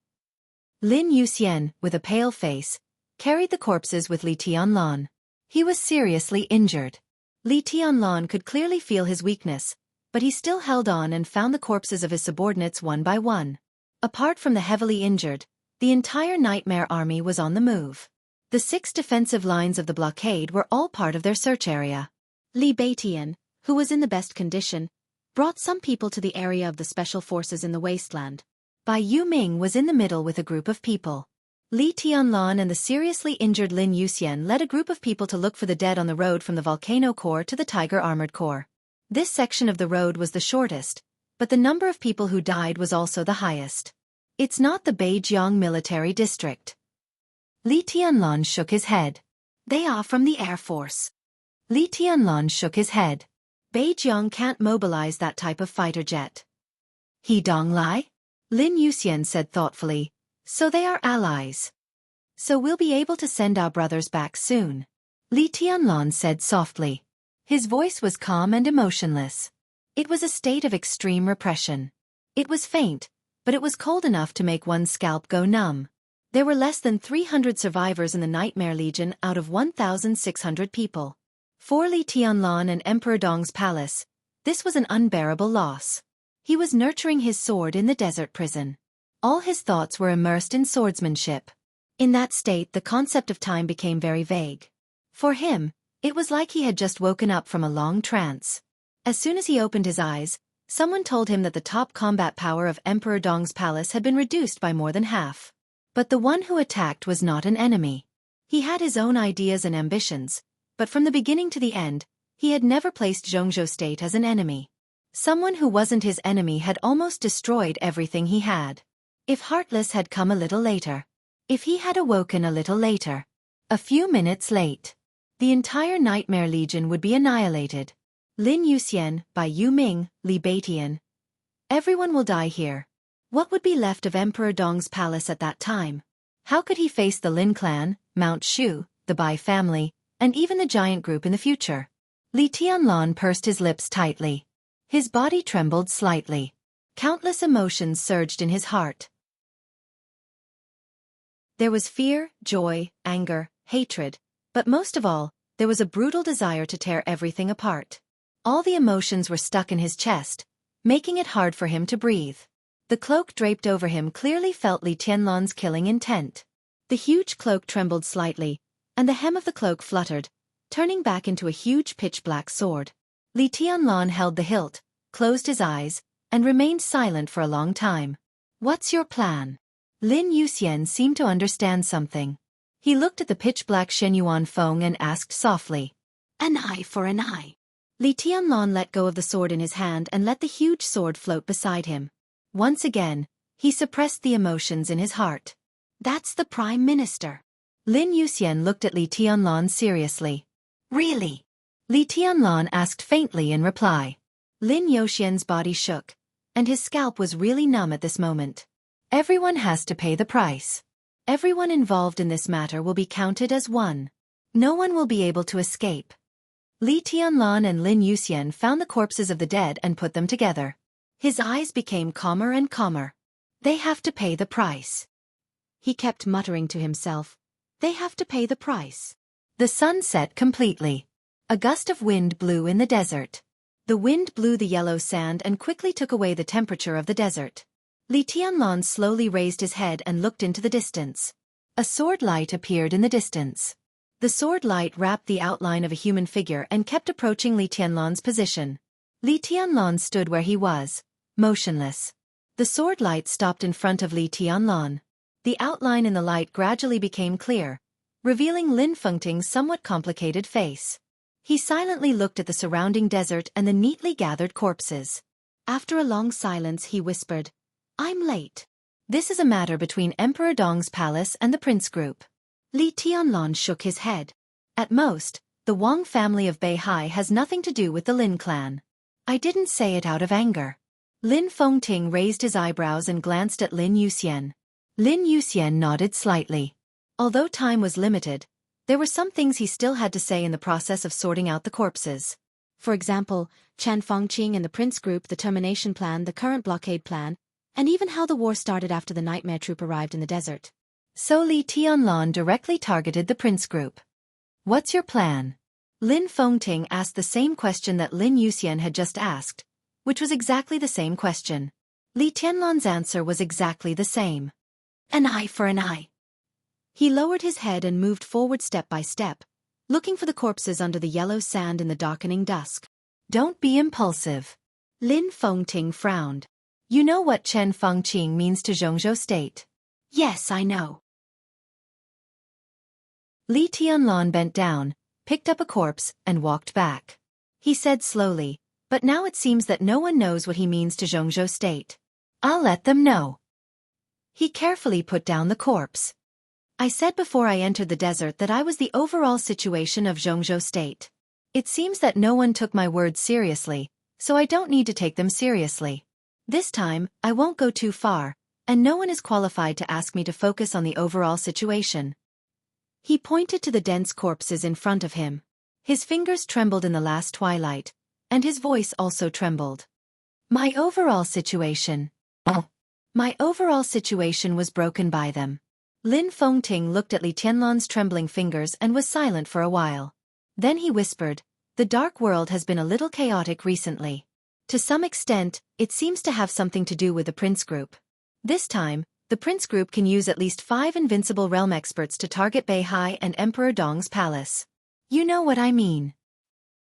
Lin Yuxian, with a pale face, carried the corpses with Li Tianlan. He was seriously injured. Li Tianlan could clearly feel his weakness, but he still held on and found the corpses of his subordinates one by one. Apart from the heavily injured, the entire nightmare army was on the move. The 6 defensive lines of the blockade were all part of their search area. Li Beitian, who was in the best condition, brought some people to the area of the special forces in the wasteland. Bai Yuming was in the middle with a group of people. Li Tianlan and the seriously injured Lin Yuxian led a group of people to look for the dead on the road from the volcano core to the tiger armored core. This section of the road was the shortest, but the number of people who died was also the highest. It's not the Beijiang military district. Li Tianlan shook his head. They are from the Air Force. Li Tianlan shook his head. Beijiang can't mobilize that type of fighter jet. He Donglai? Lin Yuxian said thoughtfully. So they are allies. So we'll be able to send our brothers back soon. Li Tianlan said softly. His voice was calm and emotionless. It was a state of extreme repression. It was faint, but it was cold enough to make one's scalp go numb. There were less than 300 survivors in the Nightmare Legion out of 1,600 people. For Li Tianlan and Emperor Dong's palace, this was an unbearable loss. He was nurturing his sword in the desert prison. All his thoughts were immersed in swordsmanship. In that state, the concept of time became very vague. For him, it was like he had just woken up from a long trance. As soon as he opened his eyes, someone told him that the top combat power of Emperor Dong's palace had been reduced by more than half. But the one who attacked was not an enemy. He had his own ideas and ambitions, but from the beginning to the end, he had never placed Jianghu state as an enemy. Someone who wasn't his enemy had almost destroyed everything he had. If Heartless had come a little later. If he had awoken a little later. A few minutes late. The entire Nightmare Legion would be annihilated. Lin Yuxian, Bai Yuming, Li Beitian. Everyone will die here. What would be left of Emperor Dong's palace at that time? How could he face the Lin clan, Mount Shu, the Bai family, and even the giant group in the future? Li Tianlan pursed his lips tightly. His body trembled slightly. Countless emotions surged in his heart. There was fear, joy, anger, hatred, but most of all, there was a brutal desire to tear everything apart. All the emotions were stuck in his chest, making it hard for him to breathe. The cloak draped over him clearly felt Li Tianlan's killing intent. The huge cloak trembled slightly, and the hem of the cloak fluttered, turning back into a huge pitch-black sword. Li Tianlan held the hilt, closed his eyes, and remained silent for a long time. What's your plan? Lin Yuxian seemed to understand something. He looked at the pitch-black Shenyuan Feng and asked softly. An eye for an eye. Li Tianlan let go of the sword in his hand and let the huge sword float beside him. Once again, he suppressed the emotions in his heart. That's the Prime Minister. Lin Yuxian looked at Li Tianlan seriously. Really? Li Tianlan asked faintly in reply. Lin Yuxian's body shook, and his scalp was really numb at this moment. Everyone has to pay the price. Everyone involved in this matter will be counted as one. No one will be able to escape. Li Tianlan and Lin Yuxian found the corpses of the dead and put them together. His eyes became calmer and calmer. They have to pay the price. He kept muttering to himself. They have to pay the price. The sun set completely. A gust of wind blew in the desert. The wind blew the yellow sand and quickly took away the temperature of the desert. Li Tianlan slowly raised his head and looked into the distance. A sword light appeared in the distance. The sword light wrapped the outline of a human figure and kept approaching Li Tianlan's position. Li Tianlan stood where he was, motionless. The sword light stopped in front of Li Tianlan. The outline in the light gradually became clear, revealing Lin Fengting's somewhat complicated face. He silently looked at the surrounding desert and the neatly gathered corpses. After a long silence he whispered, "I'm late. This is a matter between Emperor Dong's palace and the prince group." Li Tianlan shook his head. At most, the Wang family of Beihai has nothing to do with the Lin clan. I didn't say it out of anger. Lin Fengting raised his eyebrows and glanced at Lin Yuxian. Lin Yuxian nodded slightly. Although time was limited, there were some things he still had to say in the process of sorting out the corpses. For example, Chen Fengqing and the prince group, the termination plan, the current blockade plan, and even how the war started after the nightmare troop arrived in the desert. So Li Tianlan directly targeted the prince group. "What's your plan?" Lin Fengting asked the same question that Lin Yuxian had just asked, which was exactly the same question. Li Tianlan's answer was exactly the same. "An eye for an eye." He lowered his head and moved forward step by step, looking for the corpses under the yellow sand in the darkening dusk. "Don't be impulsive." Lin Fengting frowned. "You know what Chen Fengqing means to Jianghu state?" "Yes, I know." Li Tianlan bent down, picked up a corpse, and walked back. He said slowly, "But now it seems that no one knows what he means to Jianghu state. I'll let them know." He carefully put down the corpse. "I said before I entered the desert that I was the overall situation of Jianghu state. It seems that no one took my words seriously, so I don't need to take them seriously. This time, I won't go too far, and no one is qualified to ask me to focus on the overall situation." He pointed to the dense corpses in front of him. His fingers trembled in the last twilight, and his voice also trembled. "My overall situation. My overall situation was broken by them." Lin Fengting looked at Li Tianlan's trembling fingers and was silent for a while. Then he whispered, "The dark world has been a little chaotic recently. To some extent, it seems to have something to do with the prince group. This time, the prince group can use at least 5 invincible realm experts to target Beihai and Emperor Dong's palace. You know what I mean."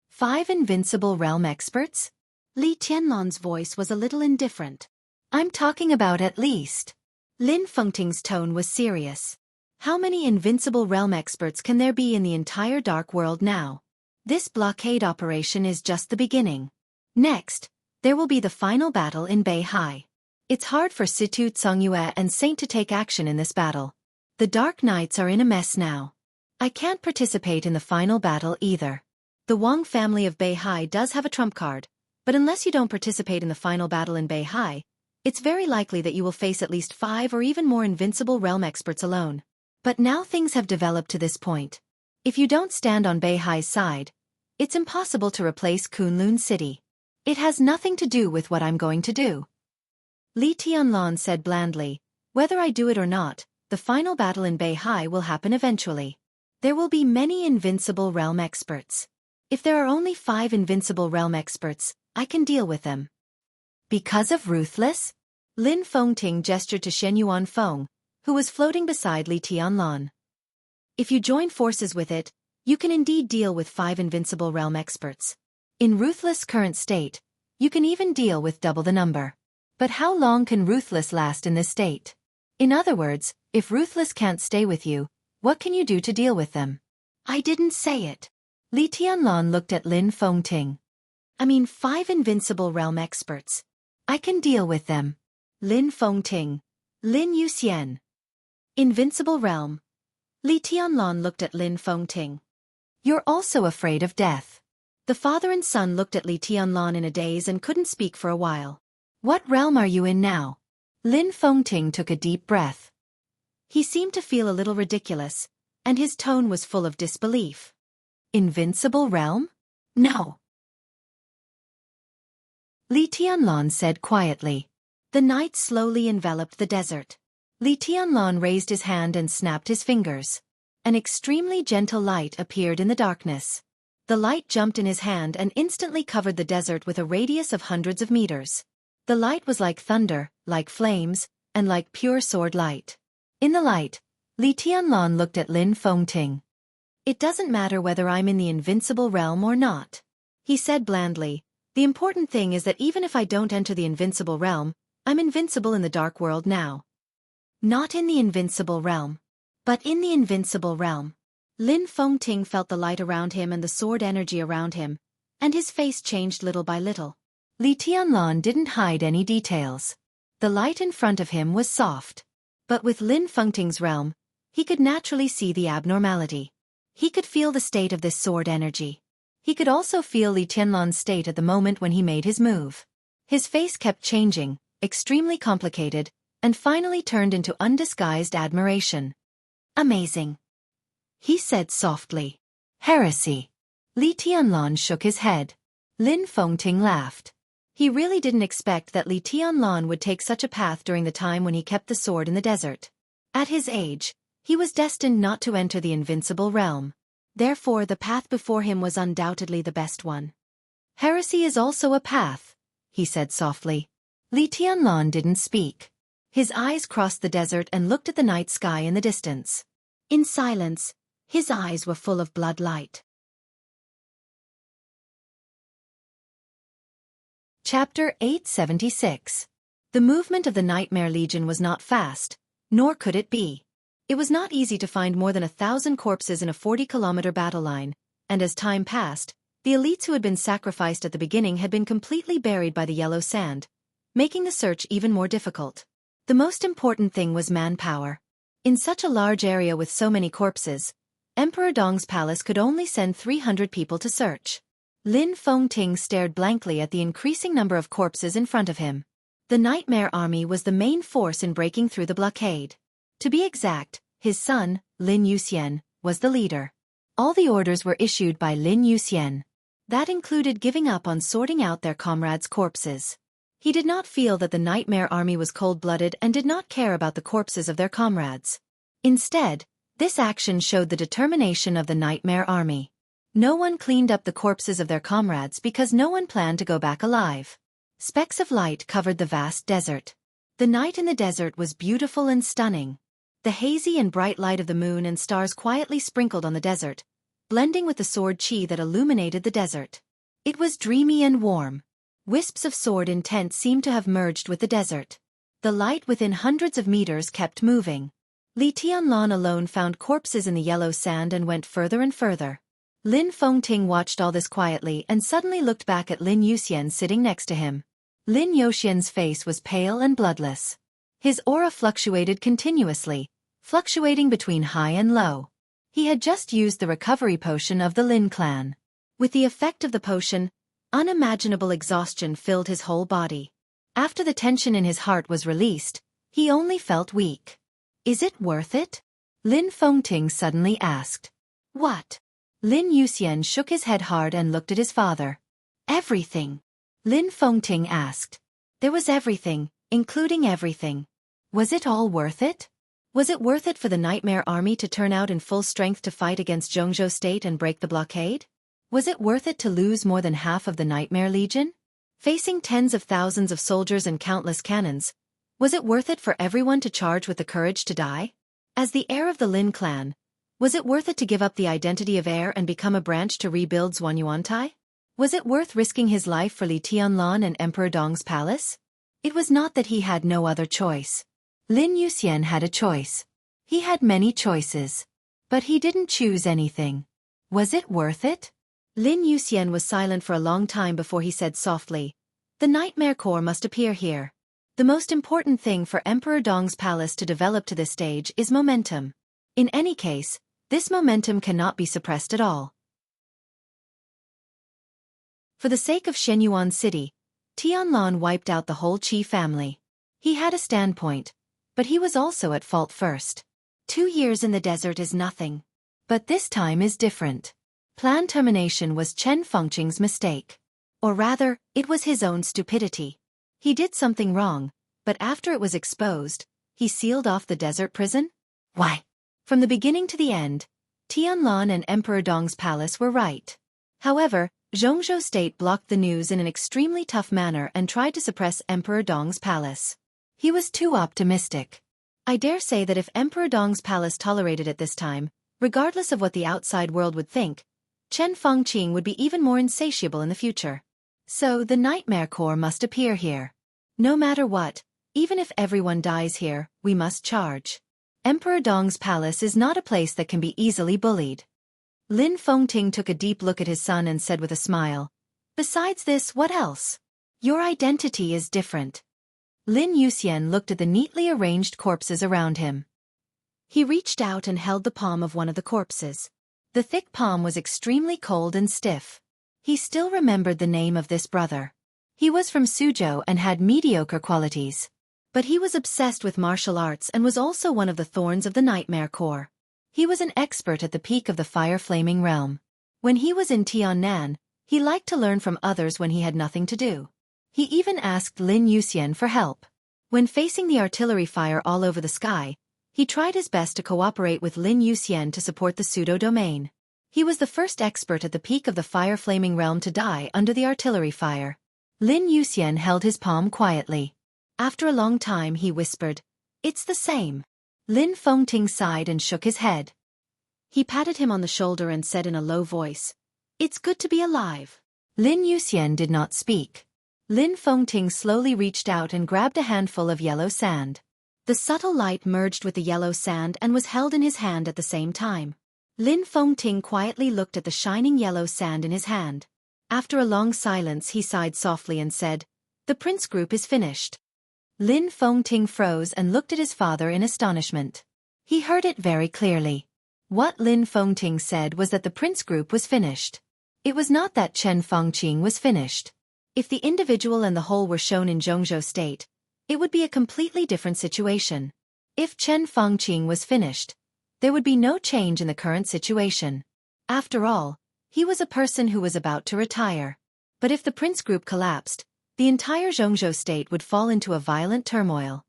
5 invincible realm experts? Li Tianlan's voice was a little indifferent. "I'm talking about at least." Lin Fengting's tone was serious. "How many invincible realm experts can there be in the entire dark world now? This blockade operation is just the beginning. Next, there will be the final battle in Beihai. It's hard for Situ Tsongyue and Saint to take action in this battle. The Dark Knights are in a mess now. I can't participate in the final battle either. The Wang family of Beihai does have a trump card, but unless you don't participate in the final battle in Beihai, it's very likely that you will face at least 5 or even more invincible realm experts alone. But now things have developed to this point. If you don't stand on Beihai's side, it's impossible to replace Kunlun City. It has nothing to do with what I'm going to do." Li Tianlan said blandly, "Whether I do it or not, the final battle in Beihai will happen eventually. There will be many invincible realm experts. If there are only 5 invincible realm experts, I can deal with them." "Because of Ruthless?" Lin Fengting gestured to Shen Yuanfeng, who was floating beside Li Tianlan. "If you join forces with it, you can indeed deal with 5 invincible realm experts. In Ruthless' current state, you can even deal with double the number. But how long can Ruthless last in this state? In other words, if Ruthless can't stay with you, what can you do to deal with them?" "I didn't say it." Li Tianlan looked at Lin Fengting. "I mean 5 invincible realm experts. I can deal with them." Lin Fengting. Lin Yuxian. Invincible realm. Li Tianlan looked at Lin Fengting. "You're also afraid of death." The father and son looked at Li Tianlan in a daze and couldn't speak for a while. "What realm are you in now?" Lin Fengting took a deep breath. He seemed to feel a little ridiculous, and his tone was full of disbelief. Invincible realm? No. Li Tianlan said quietly. The night slowly enveloped the desert. Li Tianlan raised his hand and snapped his fingers. An extremely gentle light appeared in the darkness. The light jumped in his hand and instantly covered the desert with a radius of hundreds of meters. The light was like thunder, like flames, and like pure sword light. In the light, Li Tianlan looked at Lin Fengting. It doesn't matter whether I'm in the invincible realm or not, he said blandly. The important thing is that even if I don't enter the invincible realm, I'm invincible in the dark world now. Not in the invincible realm, but in the invincible realm. Lin Fengting felt the light around him and the sword energy around him, and his face changed little by little. Li Tianlan didn't hide any details. The light in front of him was soft. But with Lin Fengting's realm, he could naturally see the abnormality. He could feel the state of this sword energy. He could also feel Li Tianlan's state at the moment when he made his move. His face kept changing, extremely complicated, and finally turned into undisguised admiration. Amazing, he said softly. Heresy. Li Tianlan shook his head. Lin Fengting laughed. He really didn't expect that Li Tianlan would take such a path during the time when he kept the sword in the desert. At his age, he was destined not to enter the invincible realm. Therefore the path before him was undoubtedly the best one. Heresy is also a path, he said softly. Li Tianlan didn't speak. His eyes crossed the desert and looked at the night sky in the distance. In silence, his eyes were full of blood light. Chapter 876. The movement of the Nightmare Legion was not fast, nor could it be. It was not easy to find more than 1,000 corpses in a 40-kilometer battle line, and as time passed, the elites who had been sacrificed at the beginning had been completely buried by the yellow sand, making the search even more difficult. The most important thing was manpower. In such a large area with so many corpses, Emperor Dong's palace could only send 300 people to search. Lin Fengting stared blankly at the increasing number of corpses in front of him. The Nightmare Army was the main force in breaking through the blockade. To be exact, his son, Lin Yuxian, was the leader. All the orders were issued by Lin Yuxian. That included giving up on sorting out their comrades' corpses. He did not feel that the Nightmare Army was cold-blooded and did not care about the corpses of their comrades. Instead, this action showed the determination of the Nightmare Army. No one cleaned up the corpses of their comrades because no one planned to go back alive. Specks of light covered the vast desert. The night in the desert was beautiful and stunning. The hazy and bright light of the moon and stars quietly sprinkled on the desert, blending with the sword chi that illuminated the desert. It was dreamy and warm. Wisps of sword intent seemed to have merged with the desert. The light within hundreds of meters kept moving. Li Tianlan alone found corpses in the yellow sand and went further and further. Lin Fengting watched all this quietly and suddenly looked back at Lin Yuxian sitting next to him. Lin Yuxian's face was pale and bloodless. His aura fluctuated continuously, fluctuating between high and low. He had just used the recovery potion of the Lin clan. With the effect of the potion, unimaginable exhaustion filled his whole body. After the tension in his heart was released, he only felt weak. Is it worth it? Lin Fengting suddenly asked. What? Lin Yuxian shook his head hard and looked at his father. Everything. Lin Fengting asked. There was everything, including everything. Was it all worth it? Was it worth it for the Nightmare Army to turn out in full strength to fight against Jianghu State and break the blockade? Was it worth it to lose more than half of the Nightmare Legion? Facing tens of thousands of soldiers and countless cannons, was it worth it for everyone to charge with the courage to die? As the heir of the Lin clan, was it worth it to give up the identity of heir and become a branch to rebuild Zhuanyuantai? Was it worth risking his life for Li Tianlan and Emperor Dong's palace? It was not that he had no other choice. Lin Yuxian had a choice. He had many choices. But he didn't choose anything. Was it worth it? Lin Yuxian was silent for a long time before he said softly, "The Nightmare Corps must appear here. The most important thing for Emperor Dong's palace to develop to this stage is momentum. In any case, this momentum cannot be suppressed at all." For the sake of Shenyuan City, Tianlan wiped out the whole Qi family. He had a standpoint, but he was also at fault first. 2 years in the desert is nothing. But this time is different. Plan termination was Chen Fengqing's mistake. Or rather, it was his own stupidity. He did something wrong, but after it was exposed, he sealed off the desert prison? Why? From the beginning to the end, Tianlan and Emperor Dong's palace were right. However, Jianghu state blocked the news in an extremely tough manner and tried to suppress Emperor Dong's palace. He was too optimistic. I dare say that if Emperor Dong's palace tolerated it this time, regardless of what the outside world would think, Chen Fengqing would be even more insatiable in the future. So the Nightmare Corps must appear here. No matter what, even if everyone dies here, we must charge. Emperor Dong's palace is not a place that can be easily bullied. Lin Fengting took a deep look at his son and said with a smile, "Besides this, what else? Your identity is different." Lin Yuxian looked at the neatly arranged corpses around him. He reached out and held the palm of one of the corpses. The thick palm was extremely cold and stiff. He still remembered the name of this brother. He was from Suzhou and had mediocre qualities. But he was obsessed with martial arts and was also one of the thorns of the Nightmare Corps. He was an expert at the peak of the fire-flaming realm. When he was in Tiannan, he liked to learn from others when he had nothing to do. He even asked Lin Yuxian for help. When facing the artillery fire all over the sky, he tried his best to cooperate with Lin Yuxian to support the pseudo-domain. He was the first expert at the peak of the fire-flaming realm to die under the artillery fire. Lin Yuxian held his palm quietly. After a long time he whispered, "It's the same." Lin Fengting sighed and shook his head. He patted him on the shoulder and said in a low voice, "It's good to be alive." Lin Yuxian did not speak. Lin Fengting slowly reached out and grabbed a handful of yellow sand. The subtle light merged with the yellow sand and was held in his hand at the same time. Lin Fengting quietly looked at the shining yellow sand in his hand. After a long silence he sighed softly and said, "The prince group is finished." Lin Fengting froze and looked at his father in astonishment. He heard it very clearly. What Lin Fengting said was that the prince group was finished. It was not that Chen Fengqing was finished. If the individual and the whole were shown in Jianghu state, it would be a completely different situation. If Chen Fengqing was finished, there would be no change in the current situation. After all, he was a person who was about to retire. But if the prince group collapsed, the entire Jianghu state would fall into a violent turmoil.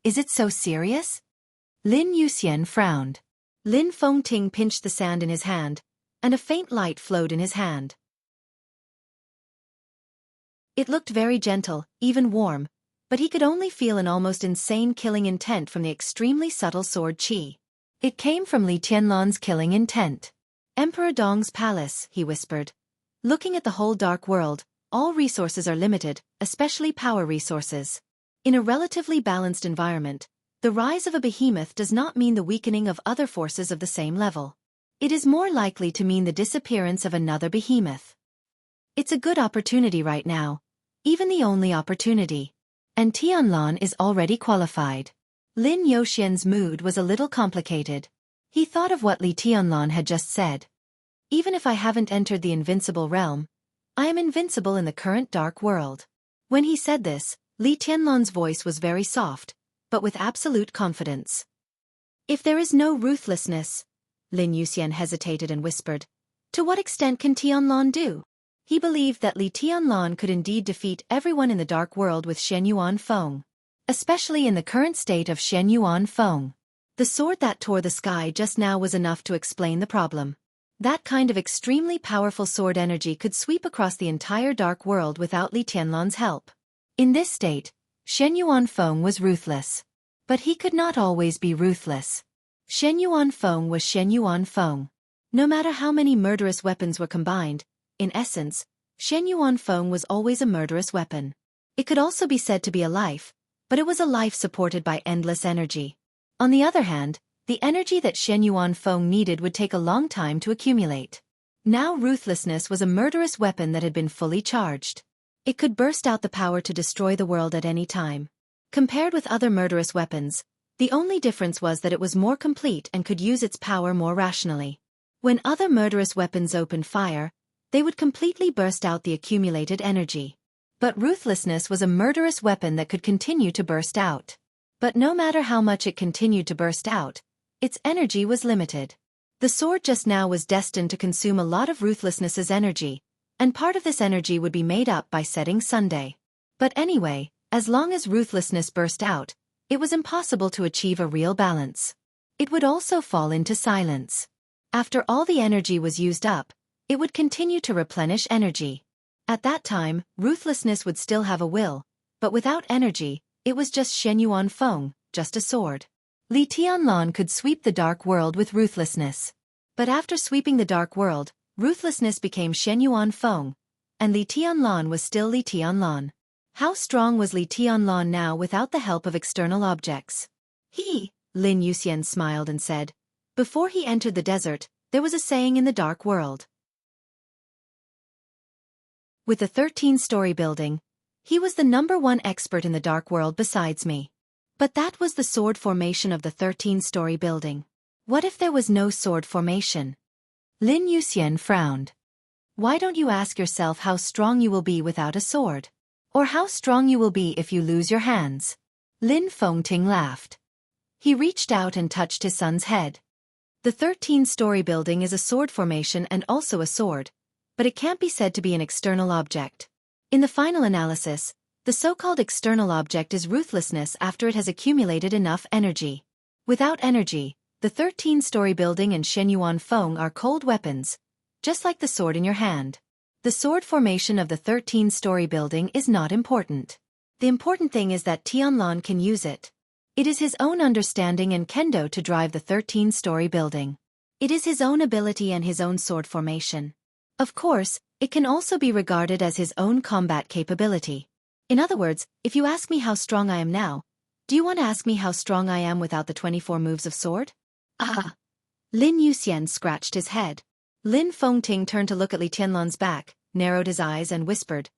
Is it so serious? Lin Yuxian frowned. Lin Fengting pinched the sand in his hand, and a faint light flowed in his hand. It looked very gentle, even warm, but he could only feel an almost insane killing intent from the extremely subtle sword qi. It came from Li Tianlan's killing intent. "Emperor Dong's palace," he whispered. "Looking at the whole dark world, all resources are limited, especially power resources. In a relatively balanced environment, the rise of a behemoth does not mean the weakening of other forces of the same level. It is more likely to mean the disappearance of another behemoth. It's a good opportunity right now, even the only opportunity. And Tianlan is already qualified." Lin Yuxian's mood was a little complicated. He thought of what Li Tianlan had just said. "Even if I haven't entered the invincible realm, I am invincible in the current dark world." When he said this, Li Tianlan's voice was very soft, but with absolute confidence. "If there is no ruthlessness," Lin Yuxian hesitated and whispered, "to what extent can Tianlan do?" He believed that Li Tianlan could indeed defeat everyone in the dark world with Shenyuan Feng. Especially in the current state of Shenyuan Feng. The sword that tore the sky just now was enough to explain the problem. That kind of extremely powerful sword energy could sweep across the entire dark world without Li Tianlan's help. In this state, Shenyuan Feng was ruthless. But he could not always be ruthless. Shenyuan Feng was Shenyuan Feng. No matter how many murderous weapons were combined, in essence, Shenyuan Feng was always a murderous weapon. It could also be said to be a life, but it was a life supported by endless energy. On the other hand, the energy that Shenyuan Feng needed would take a long time to accumulate. Now ruthlessness was a murderous weapon that had been fully charged. It could burst out the power to destroy the world at any time. Compared with other murderous weapons, the only difference was that it was more complete and could use its power more rationally. When other murderous weapons opened fire, they would completely burst out the accumulated energy. But ruthlessness was a murderous weapon that could continue to burst out. But no matter how much it continued to burst out, its energy was limited. The sword just now was destined to consume a lot of Ruthlessness's energy, and part of this energy would be made up by setting Sunday. But anyway, as long as Ruthlessness burst out, it was impossible to achieve a real balance. It would also fall into silence. After all the energy was used up, it would continue to replenish energy. At that time, Ruthlessness would still have a will, but without energy, it was just Shenyuan Feng, just a sword. Li Tianlan could sweep the dark world with Ruthlessness. But after sweeping the dark world, Ruthlessness became Shenyuan Feng, and Li Tianlan was still Li Tianlan. How strong was Li Tianlan now without the help of external objects? Lin Yuxian smiled and said. Before he entered the desert, there was a saying in the dark world. With the 13-story building, he was the #1 expert in the dark world besides me. But that was the sword formation of the 13-story building. What if there was no sword formation? Lin Yuxian frowned. Why don't you ask yourself how strong you will be without a sword? Or how strong you will be if you lose your hands? Lin Fengting laughed. He reached out and touched his son's head. The 13-story building is a sword formation and also a sword, but it can't be said to be an external object. In the final analysis, the so-called external object is Ruthlessness after it has accumulated enough energy. Without energy, the 13-story building and Shenyuan Feng are cold weapons, just like the sword in your hand. The sword formation of the 13-story building is not important. The important thing is that Tianlan can use it. It is his own understanding and kendo to drive the 13-story building. It is his own ability and his own sword formation. Of course, it can also be regarded as his own combat capability. In other words, if you ask me how strong I am now, do you want to ask me how strong I am without the 24 moves of sword? Lin Yuxian scratched his head. Lin Fengting turned to look at Li Tianlan's back, narrowed his eyes and whispered.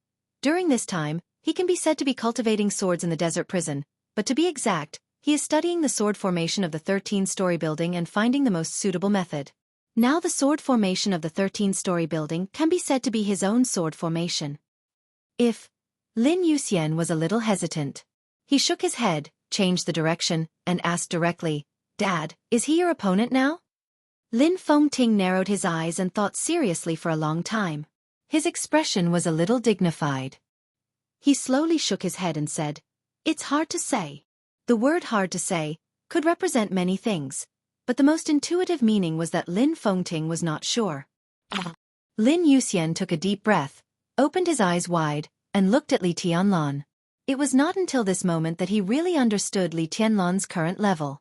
During this time, he can be said to be cultivating swords in the desert prison, but to be exact, he is studying the sword formation of the 13-story building and finding the most suitable method. Now the sword formation of the 13-story building can be said to be his own sword formation. Lin Yuxian was a little hesitant. He shook his head, changed the direction, and asked directly, Dad, is he your opponent now? Lin Fengting narrowed his eyes and thought seriously for a long time. His expression was a little dignified. He slowly shook his head and said, It's hard to say. The word hard to say could represent many things, but the most intuitive meaning was that Lin Fengting was not sure. Lin Yuxian took a deep breath, opened his eyes wide, and looked at Li Tianlan. It was not until this moment that he really understood Li Tianlan's current level.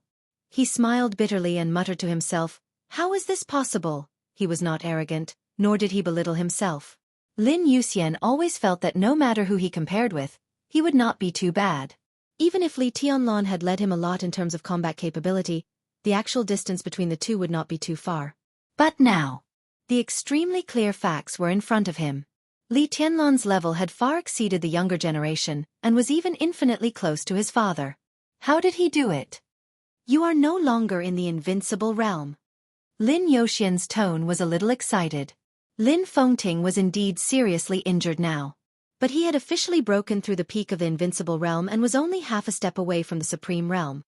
He smiled bitterly and muttered to himself, How is this possible? He was not arrogant, nor did he belittle himself. Lin Yuxian always felt that no matter who he compared with, he would not be too bad. Even if Li Tianlan had led him a lot in terms of combat capability, the actual distance between the two would not be too far. But now, the extremely clear facts were in front of him. Li Tianlan's level had far exceeded the younger generation, and was even infinitely close to his father. How did he do it? You are no longer in the invincible realm. Lin Yuxian's tone was a little excited. Lin Fengting was indeed seriously injured now. But he had officially broken through the peak of the invincible realm and was only half a step away from the supreme realm.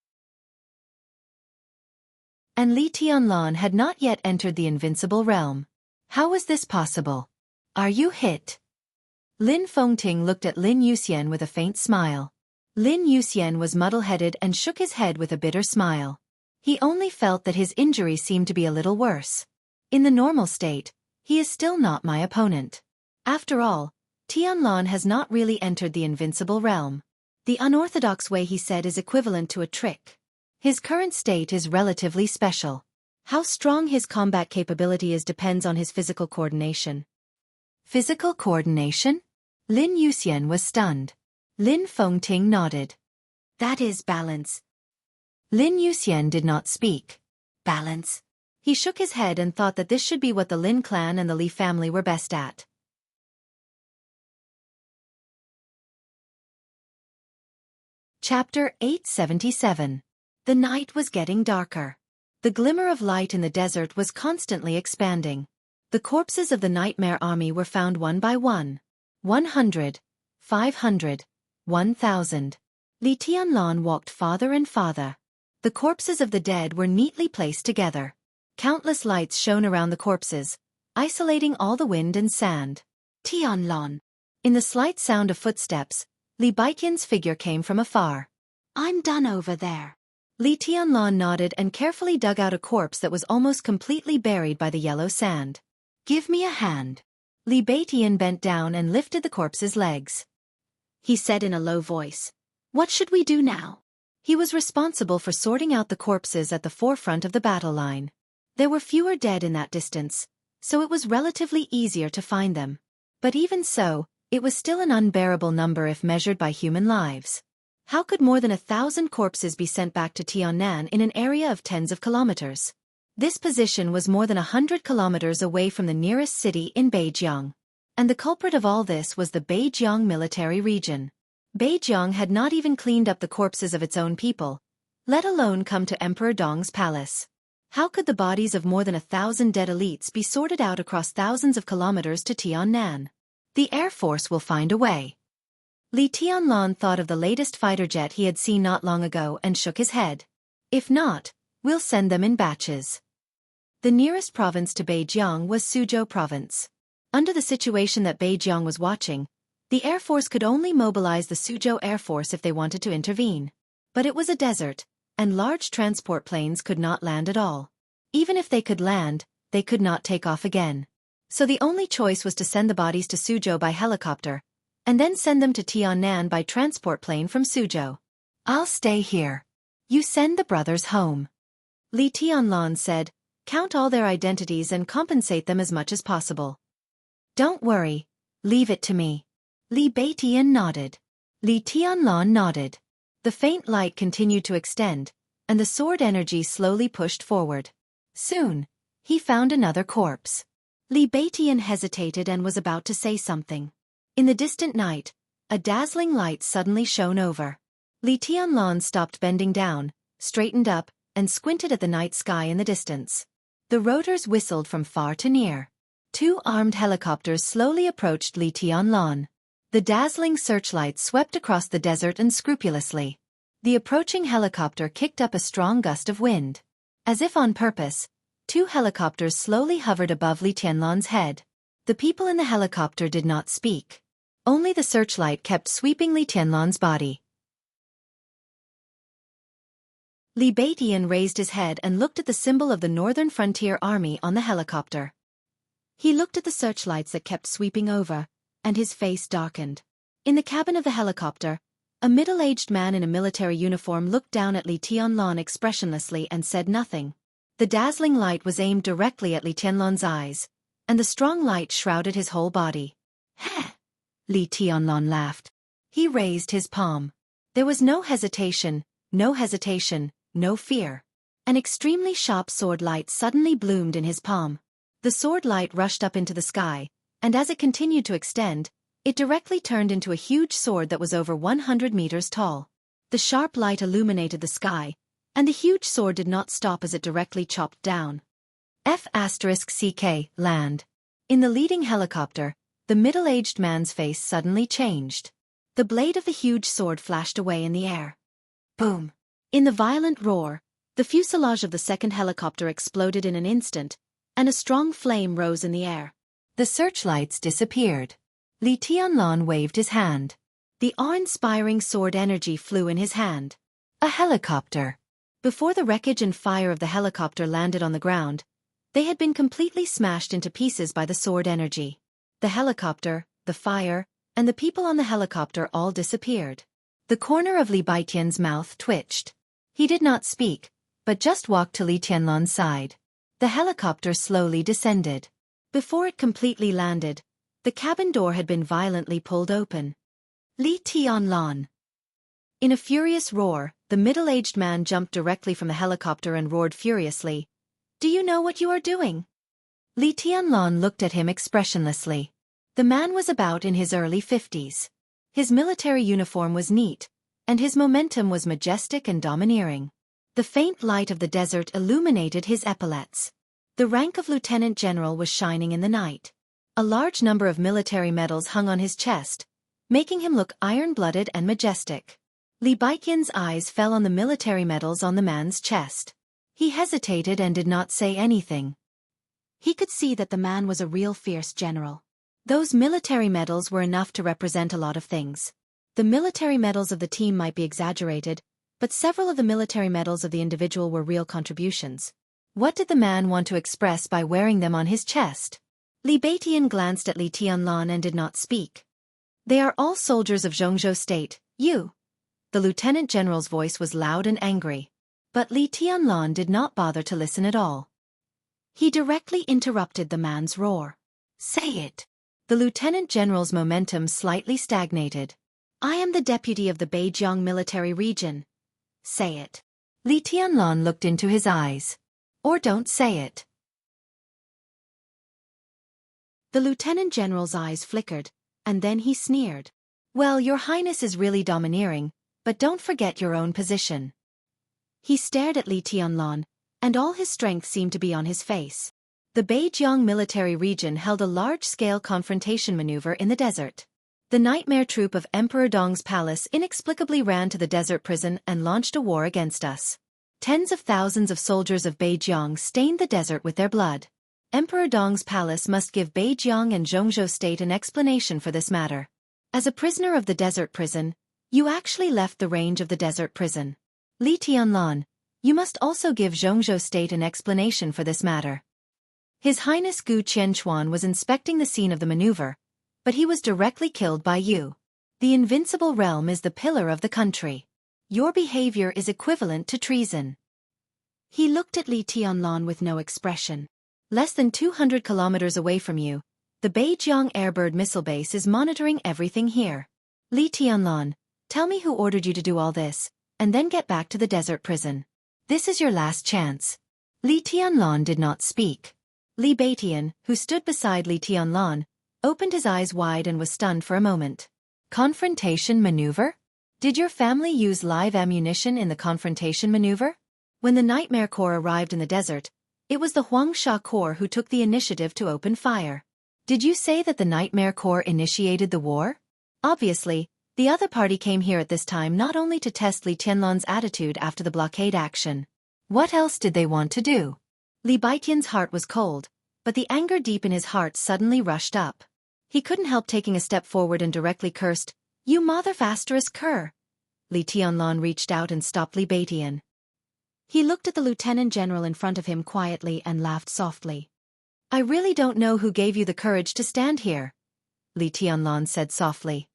And Li Tianlan had not yet entered the invincible realm. How was this possible? Are you hit? Lin Fengting looked at Lin Yuxian with a faint smile. Lin Yuxian was muddle-headed and shook his head with a bitter smile. He only felt that his injury seemed to be a little worse. In the normal state, he is still not my opponent. After all, Tianlan has not really entered the invincible realm. The unorthodox way he said is equivalent to a trick. His current state is relatively special. How strong his combat capability is depends on his physical coordination. Physical coordination? Lin Yuxian was stunned. Lin Fengting nodded. That is balance. Lin Yuxian did not speak. Balance. He shook his head and thought that this should be what the Lin clan and the Li family were best at. Chapter 877. The night was getting darker. The glimmer of light in the desert was constantly expanding. The corpses of the nightmare army were found one by one. 100, 500, 1,000. Li Tianlan walked farther and farther. The corpses of the dead were neatly placed together. Countless lights shone around the corpses, isolating all the wind and sand. Tianlon. In the slight sound of footsteps, Li Baiqian's figure came from afar. I'm done over there. Li Tianlon nodded and carefully dug out a corpse that was almost completely buried by the yellow sand. Give me a hand. Li Baiqian bent down and lifted the corpse's legs. He said in a low voice, What should we do now? He was responsible for sorting out the corpses at the forefront of the battle line. There were fewer dead in that distance, so it was relatively easier to find them. But even so, it was still an unbearable number if measured by human lives. How could more than 1,000 corpses be sent back to Tiannan in an area of tens of kilometers? This position was more than 100 kilometers away from the nearest city in Beijiang. And the culprit of all this was the Beijiang military region. Beijiang had not even cleaned up the corpses of its own people, let alone come to Emperor Dong's palace. How could the bodies of more than 1,000 dead elites be sorted out across thousands of kilometers to Tiannan? The Air Force will find a way. Li Tianlan thought of the latest fighter jet he had seen not long ago and shook his head. If not, we'll send them in batches. The nearest province to Beijiang was Suzhou province. Under the situation that Beijiang was watching, the Air Force could only mobilize the Suzhou Air Force if they wanted to intervene. But it was a desert, and large transport planes could not land at all. Even if they could land, they could not take off again. So the only choice was to send the bodies to Suzhou by helicopter, and then send them to Tiannan by transport plane from Suzhou. I'll stay here. You send the brothers home. Li Tianlan said, count all their identities and compensate them as much as possible. Don't worry, leave it to me. Li Baiqian nodded. Li Tianlan nodded. The faint light continued to extend, and the sword energy slowly pushed forward. Soon, he found another corpse. Li Baiqian hesitated and was about to say something. In the distant night, a dazzling light suddenly shone over. Li Tianlan stopped bending down, straightened up, and squinted at the night sky in the distance. The rotors whistled from far to near. 2 armed helicopters slowly approached Li Tianlan. The dazzling searchlights swept across the desert unscrupulously. The approaching helicopter kicked up a strong gust of wind. As if on purpose, 2 helicopters slowly hovered above Li Tianlan's head. The people in the helicopter did not speak. Only the searchlight kept sweeping Li Tianlan's body. Li Baiqian raised his head and looked at the symbol of the Northern Frontier Army on the helicopter. He looked at the searchlights that kept sweeping over, and his face darkened. In the cabin of the helicopter, a middle-aged man in a military uniform looked down at Li Tianlan expressionlessly and said nothing. The dazzling light was aimed directly at Li Tianlan's eyes, and the strong light shrouded his whole body. Heh! Li Tianlan laughed. He raised his palm. There was no hesitation, no fear. An extremely sharp sword light suddenly bloomed in his palm. The sword light rushed up into the sky, and as it continued to extend, it directly turned into a huge sword that was over 100 meters tall. The sharp light illuminated the sky, and the huge sword did not stop as it directly chopped down. F***CK, land. In the leading helicopter, the middle-aged man's face suddenly changed. The blade of the huge sword flashed away in the air. Boom! In the violent roar, the fuselage of the second helicopter exploded in an instant, and a strong flame rose in the air. The searchlights disappeared. Li Tianlan waved his hand. The awe-inspiring sword energy flew in his hand. A helicopter. Before the wreckage and fire of the helicopter landed on the ground, they had been completely smashed into pieces by the sword energy. The helicopter, the fire, and the people on the helicopter all disappeared. The corner of Li Baiqian's mouth twitched. He did not speak, but just walked to Li Tianlan's side. The helicopter slowly descended. Before it completely landed, the cabin door had been violently pulled open. Li Tianlan. In a furious roar, the middle-aged man jumped directly from the helicopter and roared furiously, "Do you know what you are doing?" Li Tianlan looked at him expressionlessly. The man was about in his early 50s. His military uniform was neat, and his momentum was majestic and domineering. The faint light of the desert illuminated his epaulets. The rank of lieutenant general was shining in the night. A large number of military medals hung on his chest, making him look iron-blooded and majestic. Li Baiqian's eyes fell on the military medals on the man's chest. He hesitated and did not say anything. He could see that the man was a real fierce general. Those military medals were enough to represent a lot of things. The military medals of the team might be exaggerated, but several of the military medals of the individual were real contributions. What did the man want to express by wearing them on his chest? Li Baiqian glanced at Li Tianlan and did not speak. They are all soldiers of Jianghu state, you. The lieutenant general's voice was loud and angry. But Li Tianlan did not bother to listen at all. He directly interrupted the man's roar. Say it. The lieutenant general's momentum slightly stagnated. I am the deputy of the Beijiang military region. Say it. Li Tianlan looked into his eyes. Or don't say it. The lieutenant general's eyes flickered, and then he sneered. Well, your highness is really domineering, but don't forget your own position. He stared at Li Tianlan, and all his strength seemed to be on his face. The Beijiang military region held a large-scale confrontation maneuver in the desert. The nightmare troop of Emperor Dong's palace inexplicably ran to the desert prison and launched a war against us. Tens of thousands of soldiers of Beijiang stained the desert with their blood. Emperor Dong's palace must give Beijiang and Jianghu state an explanation for this matter. As a prisoner of the desert prison, you actually left the range of the desert prison. Li Tianlan, you must also give Jianghu state an explanation for this matter. His Highness Gu Qianchuan was inspecting the scene of the maneuver, but he was directly killed by you. The invincible realm is the pillar of the country. Your behavior is equivalent to treason. He looked at Li Tianlan with no expression. Less than 200 kilometers away from you, the Beijiang Airbird missile base is monitoring everything here. Li Tianlan, tell me who ordered you to do all this, and then get back to the desert prison. This is your last chance. Li Tianlan did not speak. Li Baiqian, who stood beside Li Tianlan, opened his eyes wide and was stunned for a moment. Confrontation maneuver? Did your family use live ammunition in the confrontation maneuver? When the Nightmare Corps arrived in the desert, it was the Huangsha Corps who took the initiative to open fire. Did you say that the Nightmare Corps initiated the war? Obviously, the other party came here at this time not only to test Li Tianlan's attitude after the blockade action. What else did they want to do? Li Baiqian's heart was cold, but the anger deep in his heart suddenly rushed up. He couldn't help taking a step forward and directly cursed, "You motherfasterous cur!" Li Tianlan reached out and stopped Li Baiqian. He looked at the lieutenant general in front of him quietly and laughed softly. "I really don't know who gave you the courage to stand here," Li Tianlan said softly.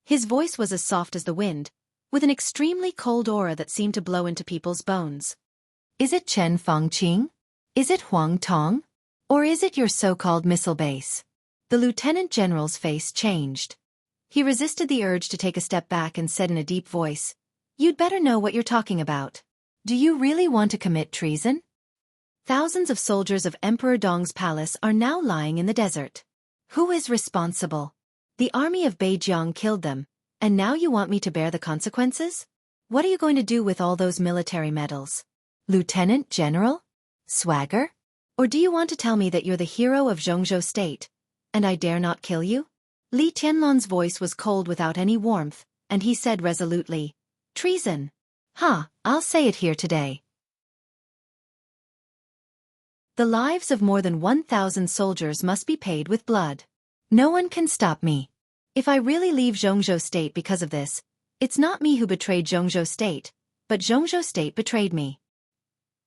His voice was as soft as the wind, with an extremely cold aura that seemed to blow into people's bones. "Is it Chen Fangqing? Is it Huang Tong? Or is it your so-called missile base?" The lieutenant general's face changed. He resisted the urge to take a step back and said in a deep voice, "You'd better know what you're talking about. Do you really want to commit treason?" Thousands of soldiers of Emperor Dong's palace are now lying in the desert. Who is responsible? The army of Beijiang killed them, and now you want me to bear the consequences? What are you going to do with all those military medals? Lieutenant General? Swagger? Or do you want to tell me that you're the hero of Jianghu state, and I dare not kill you? Li Tianlan's voice was cold without any warmth, and he said resolutely, "Treason. I'll say it here today." The lives of more than 1,000 soldiers must be paid with blood. No one can stop me. If I really leave Jianghu state because of this, it's not me who betrayed Jianghu state, but Jianghu state betrayed me.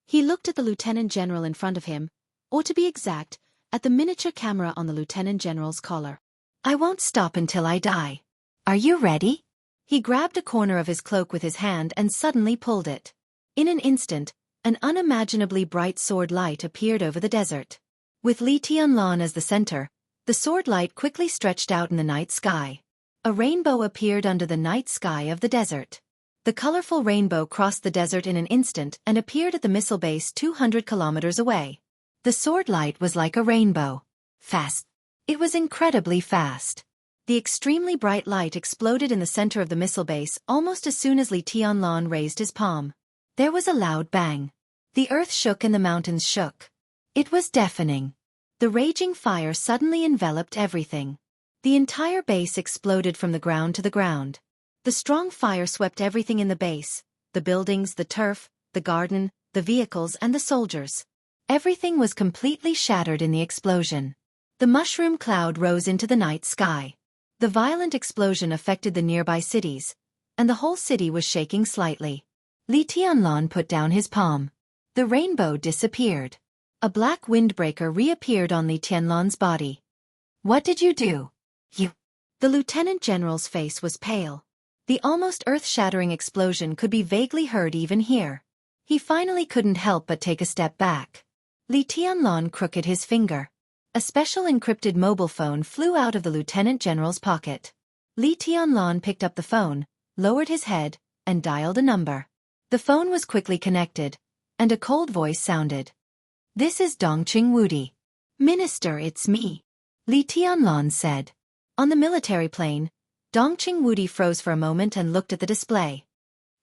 He looked at the lieutenant general in front of him, or to be exact, at the miniature camera on the lieutenant general's collar. "I won't stop until I die. Are you ready?" He grabbed a corner of his cloak with his hand and suddenly pulled it. In an instant, an unimaginably bright sword light appeared over the desert. With Li Tianlan as the center, the sword light quickly stretched out in the night sky. A rainbow appeared under the night sky of the desert. The colorful rainbow crossed the desert in an instant and appeared at the missile base 200 kilometers away. The sword light was like a rainbow. Fast. It was incredibly fast. The extremely bright light exploded in the center of the missile base almost as soon as Li Tianlan raised his palm. There was a loud bang. The earth shook and the mountains shook. It was deafening. The raging fire suddenly enveloped everything. The entire base exploded from the ground to the ground. The strong fire swept everything in the base, the buildings, the turf, the garden, the vehicles and the soldiers. Everything was completely shattered in the explosion. The mushroom cloud rose into the night sky. The violent explosion affected the nearby cities, and the whole city was shaking slightly. Li Tianlan put down his palm. The rainbow disappeared. A black windbreaker reappeared on Li Tianlan's body. What did you do? You. The lieutenant general's face was pale. The almost earth-shattering explosion could be vaguely heard even here. He finally couldn't help but take a step back. Li Tianlan crooked his finger. A special encrypted mobile phone flew out of the lieutenant general's pocket. Li Tianlan picked up the phone, lowered his head, and dialed a number. The phone was quickly connected, and a cold voice sounded. This is Dongqing Wudi. Minister, it's me. Li Tianlan said. On the military plane, Dongqing Wudi froze for a moment and looked at the display.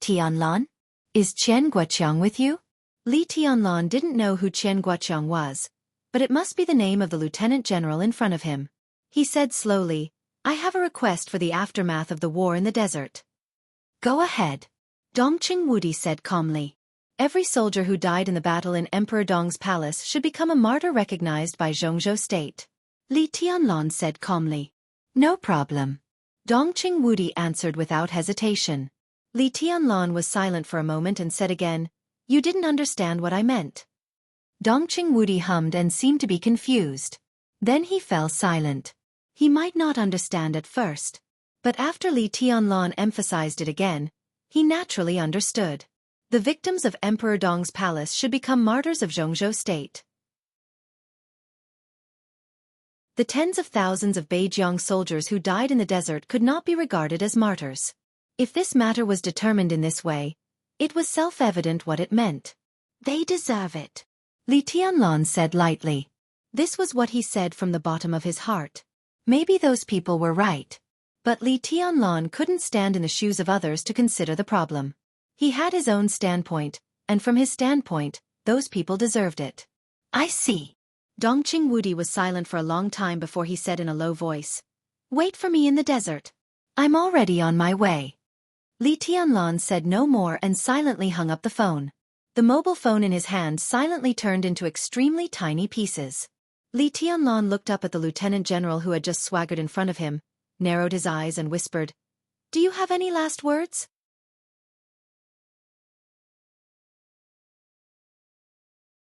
Tianlan? Is Qian Guoqiang with you? Li Tianlan didn't know who Qian Guoqiang was, but it must be the name of the lieutenant general in front of him. He said slowly, I have a request for the aftermath of the war in the desert. Go ahead. Dongqing Wudi said calmly. Every soldier who died in the battle in Emperor Dong's palace should become a martyr recognized by Jianghu state. Li Tianlan said calmly. No problem. Dongqing Wudi answered without hesitation. Li Tianlan was silent for a moment and said again, You didn't understand what I meant. Dongqing Wudi hummed and seemed to be confused. Then he fell silent. He might not understand at first, but after Li Tianlan emphasized it again, he naturally understood. The victims of Emperor Dong's palace should become martyrs of Jianghu state. The tens of thousands of Beijiang soldiers who died in the desert could not be regarded as martyrs. If this matter was determined in this way, it was self-evident what it meant. They deserve it. Li Tianlan said lightly. This was what he said from the bottom of his heart. Maybe those people were right. But Li Tianlan couldn't stand in the shoes of others to consider the problem. He had his own standpoint, and from his standpoint, those people deserved it. I see. Dongqing Wudi was silent for a long time before he said in a low voice. Wait for me in the desert. I'm already on my way. Li Tianlan said no more and silently hung up the phone. The mobile phone in his hand silently turned into extremely tiny pieces. Li Tianlan looked up at the lieutenant general who had just swaggered in front of him, narrowed his eyes and whispered, Do you have any last words?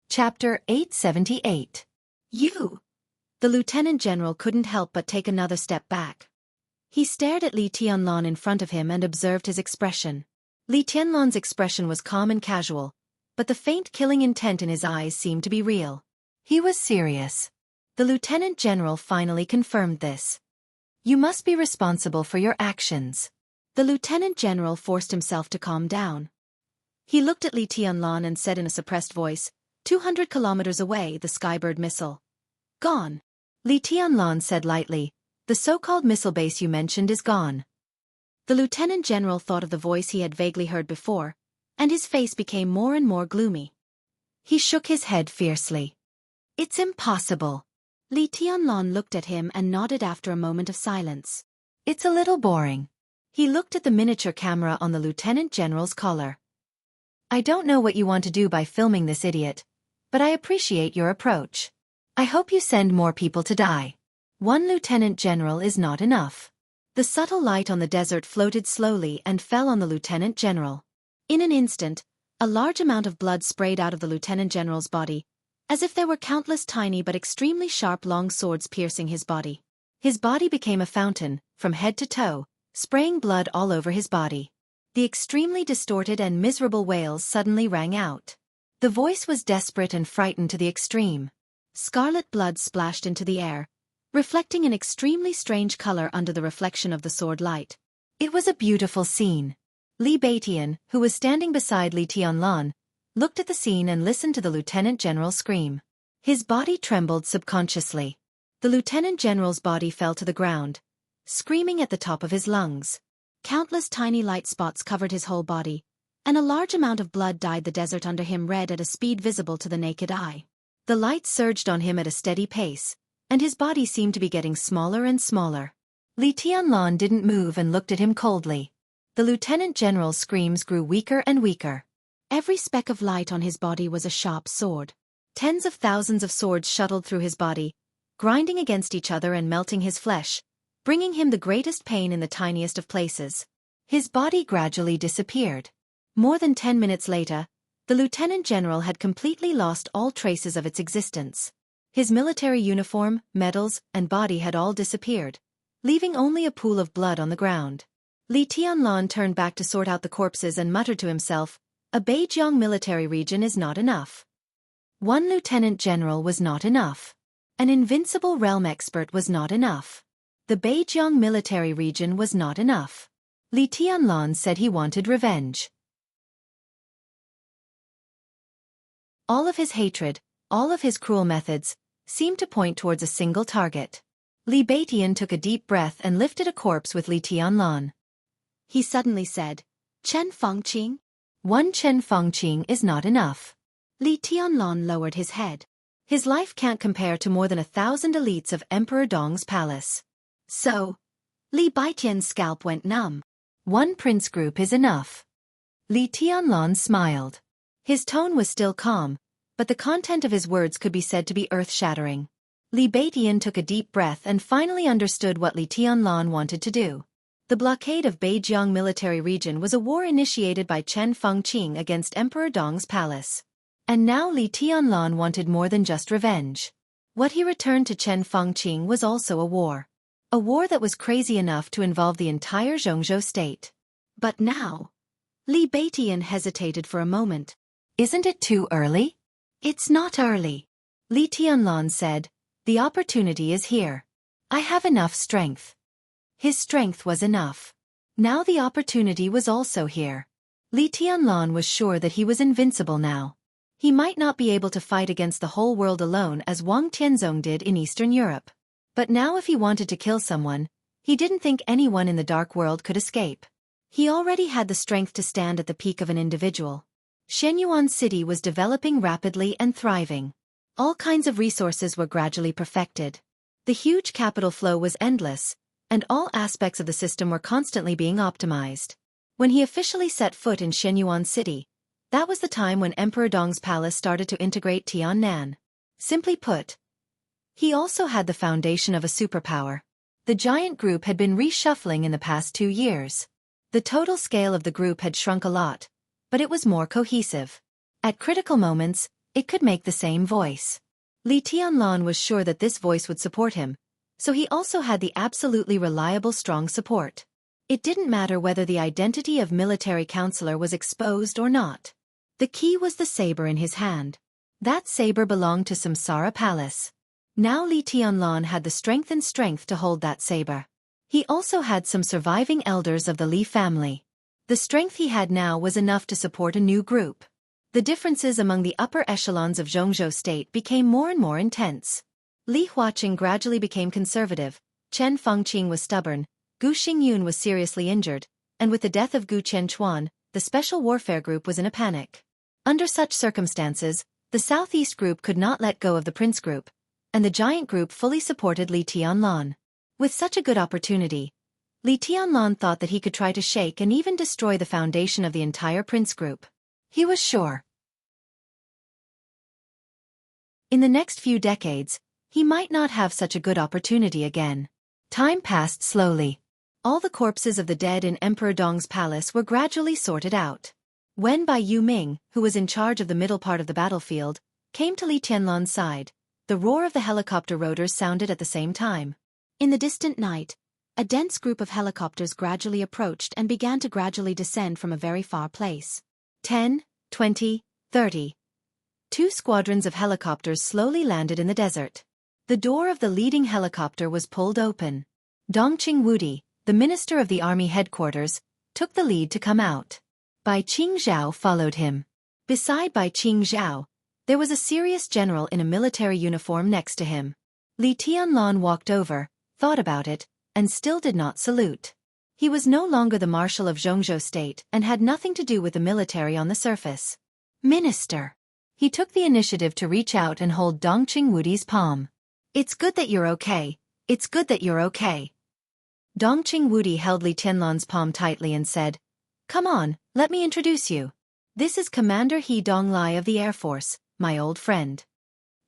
Chapter 878. You! The lieutenant general couldn't help but take another step back. He stared at Li Tianlan in front of him and observed his expression. Li Tianlan's expression was calm and casual, but the faint killing intent in his eyes seemed to be real. He was serious. The lieutenant general finally confirmed this. You must be responsible for your actions. The lieutenant general forced himself to calm down. He looked at Li Tianlan and said in a suppressed voice, 200 kilometers away, the Skybird missile. Gone. Li Tianlan said lightly, The so-called missile base you mentioned is gone. The lieutenant general thought of the voice he had vaguely heard before, and his face became more and more gloomy. He shook his head fiercely. It's impossible. Li Tianlan looked at him and nodded after a moment of silence. It's a little boring. He looked at the miniature camera on the lieutenant general's collar. I don't know what you want to do by filming this idiot, but I appreciate your approach. I hope you send more people to die. One lieutenant general is not enough. The subtle light on the desert floated slowly and fell on the lieutenant general. In an instant, a large amount of blood sprayed out of the lieutenant general's body, as if there were countless tiny but extremely sharp long swords piercing his body. His body became a fountain, from head to toe, spraying blood all over his body. The extremely distorted and miserable wails suddenly rang out. The voice was desperate and frightened to the extreme. Scarlet blood splashed into the air, reflecting an extremely strange color under the reflection of the sword light. It was a beautiful scene. Li Beitian, who was standing beside Li Tianlan, looked at the scene and listened to the lieutenant general scream. His body trembled subconsciously. The lieutenant general's body fell to the ground, screaming at the top of his lungs. Countless tiny light spots covered his whole body, and a large amount of blood dyed the desert under him red at a speed visible to the naked eye. The light surged on him at a steady pace, and his body seemed to be getting smaller and smaller. Li Tianlan didn't move and looked at him coldly. The lieutenant general's screams grew weaker and weaker. Every speck of light on his body was a sharp sword. Tens of thousands of swords shuttled through his body, grinding against each other and melting his flesh, bringing him the greatest pain in the tiniest of places. His body gradually disappeared. More than 10 minutes later, the lieutenant general had completely lost all traces of its existence. His military uniform, medals, and body had all disappeared, leaving only a pool of blood on the ground. Li Tianlan turned back to sort out the corpses and muttered to himself, "A Beijiang military region is not enough. One lieutenant general was not enough. An invincible realm expert was not enough. The Beijiang military region was not enough." Li Tianlan said he wanted revenge. All of his hatred, all of his cruel methods, seemed to point towards a single target. Li Beijian took a deep breath and lifted a corpse with Li Tianlan. He suddenly said, "Chen Fengqing?" "One Chen Fengqing is not enough." Li Tianlan lowered his head. His life can't compare to more than 1,000 elites of Emperor Dong's palace. So, Li Beijian's scalp went numb. "One prince group is enough." Li Tianlan smiled. His tone was still calm, but the content of his words could be said to be earth-shattering. Li Beijian took a deep breath and finally understood what Li Tianlan wanted to do. The blockade of Beijiang military region was a war initiated by Chen Fengqing against Emperor Dong's palace. And now Li Tianlan wanted more than just revenge. What he returned to Chen Fengqing was also a war. A war that was crazy enough to involve the entire Jianghu state. But now, Li Beijian hesitated for a moment. "Isn't it too early?" "It's not early," Li Tianlan said. "The opportunity is here. I have enough strength." His strength was enough. Now the opportunity was also here. Li Tianlan was sure that he was invincible now. He might not be able to fight against the whole world alone as Wang Tianzong did in Eastern Europe. But now if he wanted to kill someone, he didn't think anyone in the dark world could escape. He already had the strength to stand at the peak of an individual. Shenyuan City was developing rapidly and thriving. All kinds of resources were gradually perfected. The huge capital flow was endless, and all aspects of the system were constantly being optimized. When he officially set foot in Shenyuan City, that was the time when Emperor Dong's palace started to integrate Tiannan. Simply put, he also had the foundation of a superpower. The giant group had been reshuffling in the past 2 years. The total scale of the group had shrunk a lot, but it was more cohesive. At critical moments, it could make the same voice. Li Tianlan was sure that this voice would support him, so he also had the absolutely reliable strong support. It didn't matter whether the identity of military counselor was exposed or not. The key was the saber in his hand. That saber belonged to Samsara Palace. Now Li Tianlan had the strength to hold that saber. He also had some surviving elders of the Li family. The strength he had now was enough to support a new group. The differences among the upper echelons of Jianghu state became more and more intense. Li Huaqing gradually became conservative, Chen Fengqing was stubborn, Gu Xingyun was seriously injured, and with the death of Gu Qianchuan, the special warfare group was in a panic. Under such circumstances, the southeast group could not let go of the prince group, and the giant group fully supported Li Tianlan. With such a good opportunity, Li Tianlan thought that he could try to shake and even destroy the foundation of the entire prince group. He was sure. In the next few decades, he might not have such a good opportunity again. Time passed slowly. All the corpses of the dead in Emperor Dong's palace were gradually sorted out. When Bai Yuming, who was in charge of the middle part of the battlefield, came to Li Tianlan's side, the roar of the helicopter rotors sounded at the same time. In the distant night, a dense group of helicopters gradually approached and began to gradually descend from a very far place. 10, 20, 30. 2 squadrons of helicopters slowly landed in the desert. The door of the leading helicopter was pulled open. Dongqing Wudi, the minister of the army headquarters, took the lead to come out. Bai Qingzhao followed him. Beside Bai Qingzhao, there was a serious general in a military uniform next to him. Li Tianlan walked over, thought about it, and still did not salute. He was no longer the marshal of Jianghu state and had nothing to do with the military on the surface. "Minister." He took the initiative to reach out and hold Dongqing Wudi's palm. "It's good that you're okay. It's good that you're okay." Dongqing Wudi held Li Tianlan's palm tightly and said, Come on, let me introduce you. This is Commander He Donglai of the Air Force, my old friend.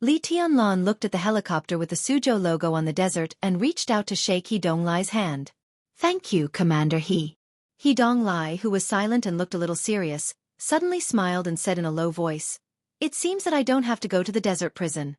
Li Tianlan looked at the helicopter with the Suzhou logo on the desert and reached out to shake He Donglai's hand. Thank you, Commander He. He Donglai, who was silent and looked a little serious, suddenly smiled and said in a low voice, "It seems that I don't have to go to the desert prison."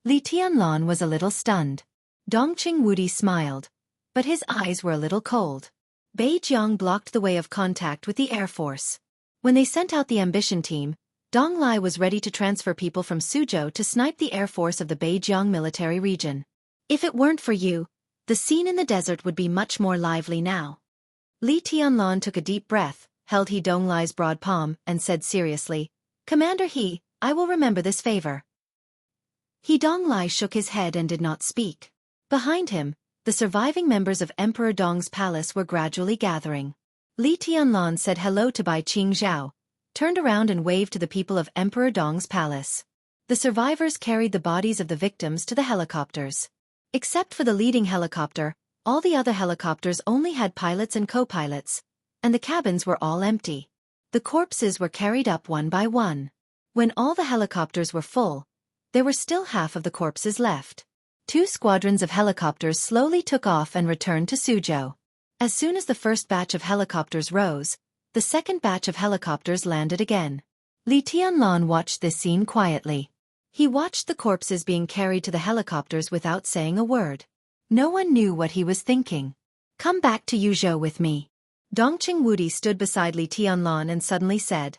Li Tianlan was a little stunned. Dongqing Wudi smiled, but his eyes were a little cold. Beijiang blocked the way of contact with the Air Force. When they sent out the ambition team, Donglai was ready to transfer people from Suzhou to snipe the Air Force of the Beijiang military region. If it weren't for you, the scene in the desert would be much more lively now. Li Tianlan took a deep breath, held He Donglai's broad palm, and said seriously, "Commander He, I will remember this favor." He Donglai shook his head and did not speak. Behind him, the surviving members of Emperor Dong's palace were gradually gathering. Li Tianlan said hello to Bai Qingzhao, turned around and waved to the people of Emperor Dong's palace. The survivors carried the bodies of the victims to the helicopters. Except for the leading helicopter, all the other helicopters only had pilots and co-pilots, and the cabins were all empty. The corpses were carried up one by one. When all the helicopters were full, there were still half of the corpses left. 2 squadrons of helicopters slowly took off and returned to Suzhou. As soon as the first batch of helicopters rose, the second batch of helicopters landed again. Li Tianlan watched this scene quietly. He watched the corpses being carried to the helicopters without saying a word. No one knew what he was thinking. "Come back to Yuzhou with me." Dongqing Wudi stood beside Li Tianlan and suddenly said.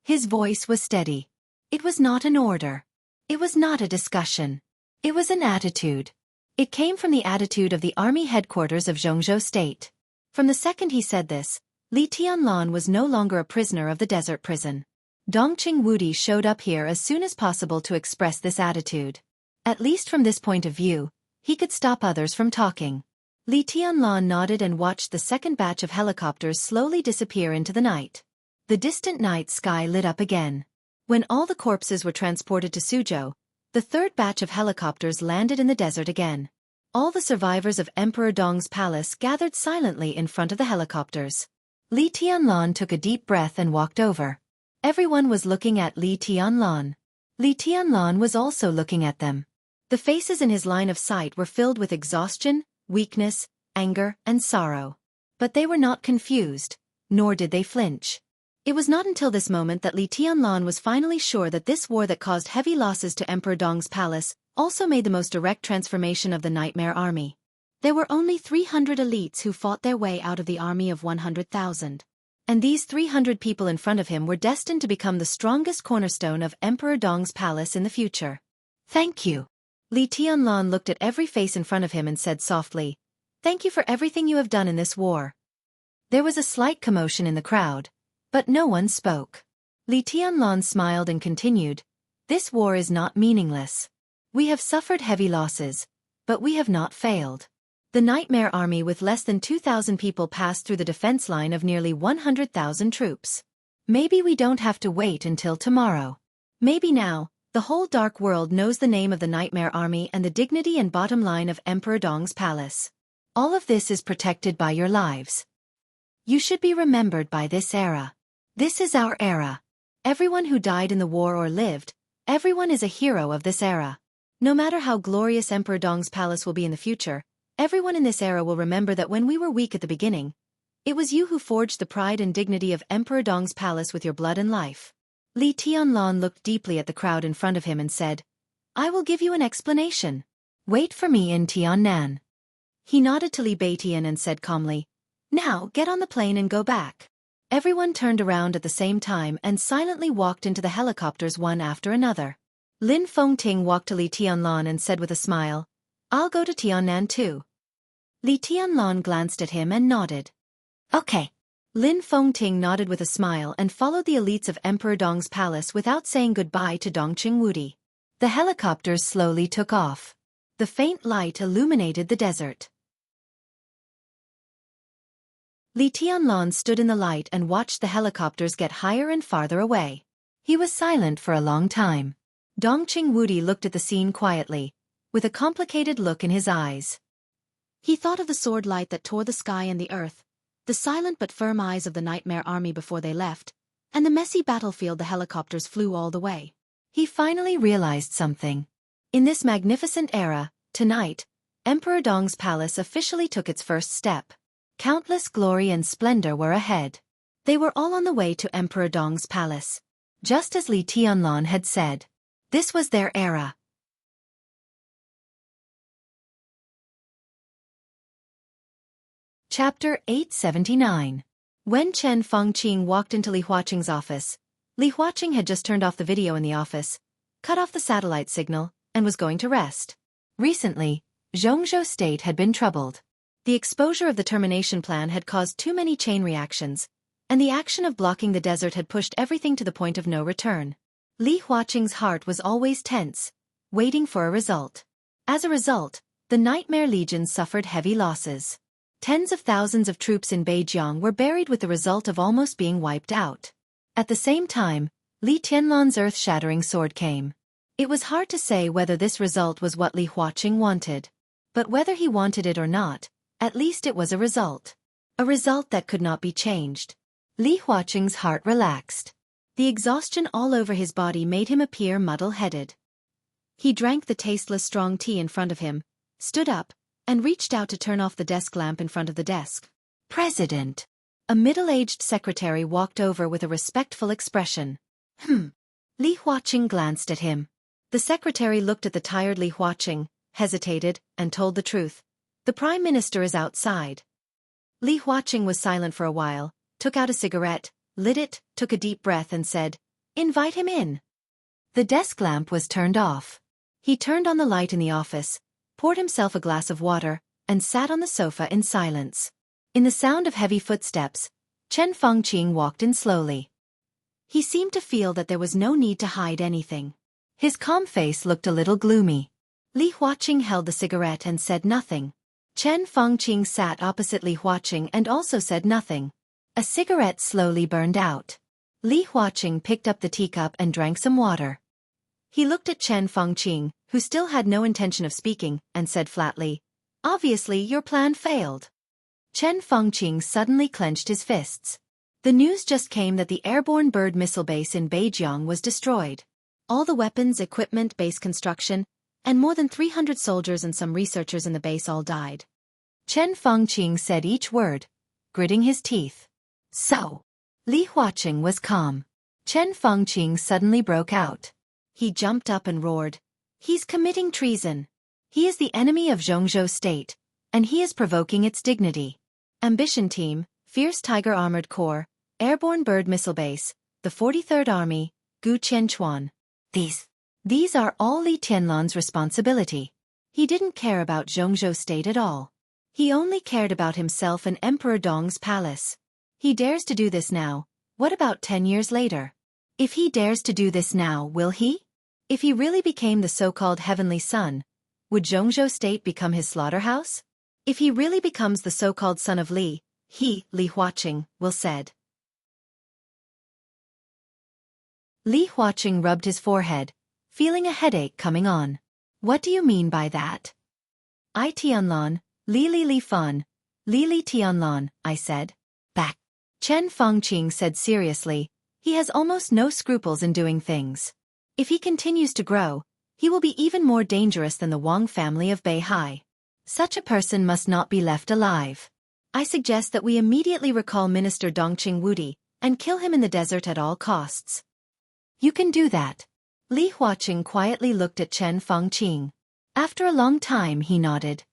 His voice was steady. It was not an order. It was not a discussion. It was an attitude. It came from the attitude of the army headquarters of Jianghu State. From the second he said this, Li Tianlan was no longer a prisoner of the desert prison. Dongqing Wudi showed up here as soon as possible to express this attitude. At least from this point of view, he could stop others from talking. Li Tianlan nodded and watched the second batch of helicopters slowly disappear into the night. The distant night sky lit up again. When all the corpses were transported to Suzhou, the third batch of helicopters landed in the desert again. All the survivors of Emperor Dong's palace gathered silently in front of the helicopters. Li Tianlan took a deep breath and walked over. Everyone was looking at Li Tianlan. Li Tianlan was also looking at them. The faces in his line of sight were filled with exhaustion, weakness, anger, and sorrow. But they were not confused, nor did they flinch. It was not until this moment that Li Tianlan was finally sure that this war that caused heavy losses to Emperor Dong's palace also made the most direct transformation of the Nightmare Army. There were only 300 elites who fought their way out of the army of 100,000. And these 300 people in front of him were destined to become the strongest cornerstone of Emperor Dong's palace in the future. "Thank you." Li Tianlan looked at every face in front of him and said softly, "Thank you for everything you have done in this war." There was a slight commotion in the crowd, but no one spoke. Li Tianlan smiled and continued, "This war is not meaningless. We have suffered heavy losses, but we have not failed. The Nightmare Army with less than 2,000 people passed through the defense line of nearly 100,000 troops. Maybe we don't have to wait until tomorrow. Maybe now, the whole dark world knows the name of the Nightmare Army and the dignity and bottom line of Emperor Dong's palace. All of this is protected by your lives. You should be remembered by this era. This is our era. Everyone who died in the war or lived, everyone is a hero of this era. No matter how glorious Emperor Dong's palace will be in the future, everyone in this era will remember that when we were weak at the beginning, it was you who forged the pride and dignity of Emperor Dong's palace with your blood and life." Li Tianlan looked deeply at the crowd in front of him and said, "I will give you an explanation. Wait for me in Tiannan." He nodded to Li Beitian and said calmly, "Now get on the plane and go back." Everyone turned around at the same time and silently walked into the helicopters one after another. Lin Fengting walked to Li Tianlan and said with a smile, "I'll go to Tiannan too." Li Tianlan glanced at him and nodded. "Okay." Lin Fengting nodded with a smile and followed the elites of Emperor Dong's palace without saying goodbye to Dongqing Wudi. The helicopters slowly took off. The faint light illuminated the desert. Li Tianlan stood in the light and watched the helicopters get higher and farther away. He was silent for a long time. Dongqing Wudi looked at the scene quietly, with a complicated look in his eyes. He thought of the sword light that tore the sky and the earth, the silent but firm eyes of the nightmare army before they left, and the messy battlefield the helicopters flew all the way. He finally realized something. In this magnificent era, tonight, Emperor Dong's palace officially took its first step. Countless glory and splendor were ahead. They were all on the way to Emperor Dong's palace. Just as Li Tianlan had said. This was their era. Chapter 879. When Chen Fengqing walked into Li Huaqing's office, Li Huaqing had just turned off the video in the office, cut off the satellite signal, and was going to rest. Recently, Jianghu state had been troubled. The exposure of the termination plan had caused too many chain reactions, and the action of blocking the desert had pushed everything to the point of no return. Li Huaqing's heart was always tense, waiting for a result. As a result, the Nightmare Legion suffered heavy losses. Tens of thousands of troops in Beijiang were buried with the result of almost being wiped out. At the same time, Li Tianlan's earth-shattering sword came. It was hard to say whether this result was what Li Huaqing wanted. But whether he wanted it or not, at least it was a result. A result that could not be changed. Li Huaqing's heart relaxed. The exhaustion all over his body made him appear muddle-headed. He drank the tasteless strong tea in front of him, stood up, and reached out to turn off the desk lamp in front of the desk. President. A middle-aged secretary walked over with a respectful expression. Li Huaqing glanced at him. The secretary looked at the tired Li Huaqing, hesitated, and told the truth. The Prime Minister is outside. Li Huaqing was silent for a while, took out a cigarette, lit it, took a deep breath and said, "Invite him in." The desk lamp was turned off. He turned on the light in the office, poured himself a glass of water, and sat on the sofa in silence. In the sound of heavy footsteps, Chen Fengqing walked in slowly. He seemed to feel that there was no need to hide anything. His calm face looked a little gloomy. Li Huaqing held the cigarette and said nothing. Chen Fengqing sat opposite Li Huaqing and also said nothing. A cigarette slowly burned out. Li Huaqing picked up the teacup and drank some water. He looked at Chen Fengqing, who still had no intention of speaking, and said flatly, "Obviously your plan failed." Chen Fengqing suddenly clenched his fists. The news just came that the airborne bird missile base in Beijiang was destroyed. All the weapons, equipment, base construction, and more than 300 soldiers and some researchers in the base all died. Chen Fengqing said each word, gritting his teeth. So. Li Huaqing was calm. Chen Fengqing suddenly broke out. He jumped up and roared. "He's committing treason. He is the enemy of Jianghu state, and he is provoking its dignity. Ambition Team, Fierce Tiger Armored Corps, Airborne Bird Missile Base, the 43rd Army, Gu Qianchuan. These are all Li Tianlan's responsibility. He didn't care about Jianghu state at all. He only cared about himself and Emperor Dong's palace. He dares to do this now. What about 10 years later? If he dares to do this now, will he? If he really became the so-called Heavenly Son, would Jianghu state become his slaughterhouse? If he really becomes the so-called son of Li, he, Li Huaqing, will said. Li Huaqing rubbed his forehead, feeling a headache coming on. What do you mean by that? I Tianlan, Li Fan, Li Tianlan, I said. Back. Chen Fengqing said seriously, he has almost no scruples in doing things. If he continues to grow, he will be even more dangerous than the Wang family of Beihai. Such a person must not be left alive. I suggest that we immediately recall Minister Dongqing Wudi and kill him in the desert at all costs. You can do that. Li Huaqing quietly looked at Chen Fengqing. After a long time he nodded.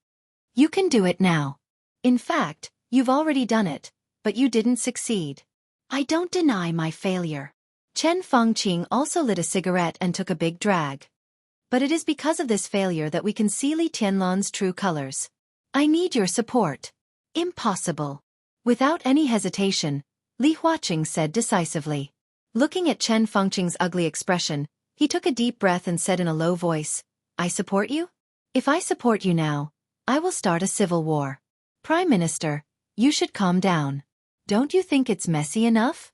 You can do it now. In fact, you've already done it, but you didn't succeed. I don't deny my failure. Chen Fengqing also lit a cigarette and took a big drag. But it is because of this failure that we can see Li Tianlan's true colors. I need your support. Impossible. Without any hesitation, Li Huaqing said decisively. Looking at Chen Fengqing's ugly expression, he took a deep breath and said in a low voice, I support you? If I support you now, I will start a civil war. Prime Minister, you should calm down. Don't you think it's messy enough?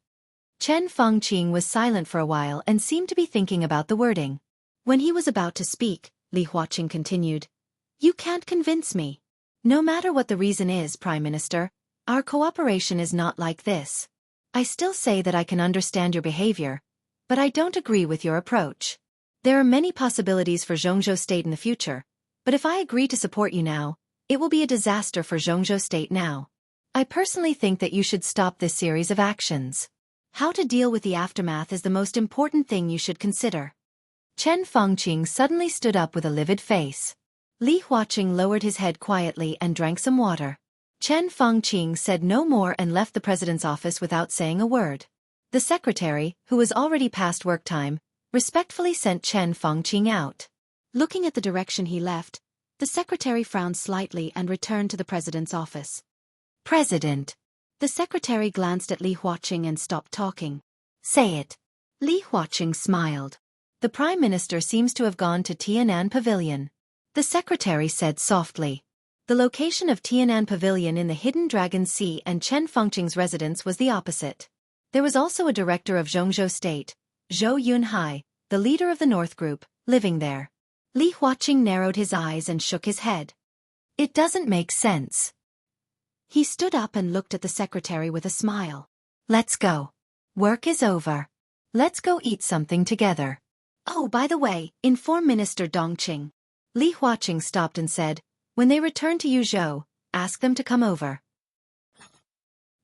Chen Fengqing was silent for a while and seemed to be thinking about the wording. When he was about to speak, Li Huaqing continued, You can't convince me. No matter what the reason is, Prime Minister, our cooperation is not like this. I still say that I can understand your behavior, but I don't agree with your approach. There are many possibilities for Jianghu State in the future, but if I agree to support you now, it will be a disaster for Jianghu State now. I personally think that you should stop this series of actions. How to deal with the aftermath is the most important thing you should consider. Chen Fengqing suddenly stood up with a livid face. Li Huaqing lowered his head quietly and drank some water. Chen Fengqing said no more and left the president's office without saying a word. The secretary, who was already past work time, respectfully sent Chen Fengqing out. Looking at the direction he left, the secretary frowned slightly and returned to the president's office. President. The secretary glanced at Li Huaqing and stopped talking. Say it. Li Huaqing smiled. The Prime Minister seems to have gone to Tianan Pavilion. The secretary said softly. The location of Tianan Pavilion in the Hidden Dragon Sea and Chen Fengqing's residence was the opposite. There was also a director of Jianghu State, Zhou Yunhai, the leader of the North Group, living there. Li Huaqing narrowed his eyes and shook his head. It doesn't make sense. He stood up and looked at the secretary with a smile. Let's go. Work is over. Let's go eat something together. Oh, by the way, inform Minister Dongqing. Li Huaqing stopped and said, when they return to Yuzhou, ask them to come over.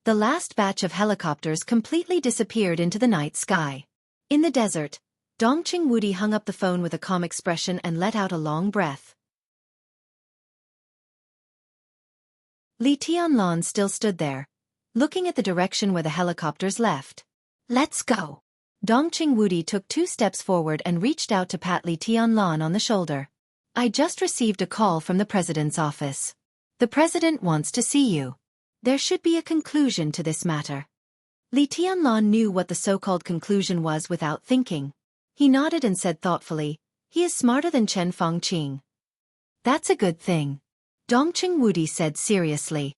The last batch of helicopters completely disappeared into the night sky. In the desert, Dongqing Wudi hung up the phone with a calm expression and let out a long breath. Li Tianlan still stood there, looking at the direction where the helicopters left. Let's go. Dongqing Wudi took 2 steps forward and reached out to pat Li Tianlan on the shoulder. I just received a call from the president's office. The president wants to see you. There should be a conclusion to this matter. Li Tianlan knew what the so-called conclusion was without thinking. He nodded and said thoughtfully, he is smarter than Chen Fengqing. That's a good thing. Dongqing Wudi said seriously.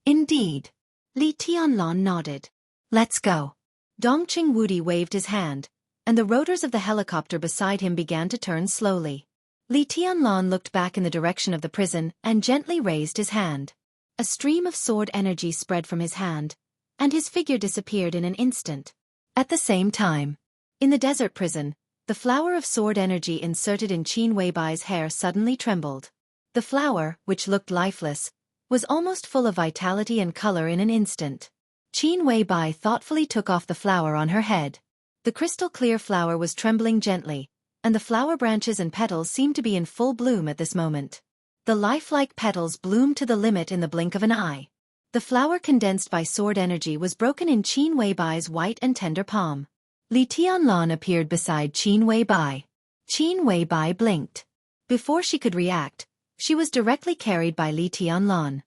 Indeed. Li Tianlan nodded. Let's go. Dongqing Wudi waved his hand, and the rotors of the helicopter beside him began to turn slowly. Li Tianlan looked back in the direction of the prison and gently raised his hand. A stream of sword energy spread from his hand, and his figure disappeared in an instant. At the same time, in the desert prison, the flower of sword energy inserted in Qin Weibai's hair suddenly trembled. The flower, which looked lifeless, was almost full of vitality and color in an instant. Qin Weibai thoughtfully took off the flower on her head. The crystal-clear flower was trembling gently, and the flower branches and petals seemed to be in full bloom at this moment. The lifelike petals bloomed to the limit in the blink of an eye. The flower condensed by sword energy was broken in Qin Weibai's white and tender palm. Li Tianlan appeared beside Qin Weibai. Qin Weibai blinked. Before she could react, she was directly carried by Li Tianlan.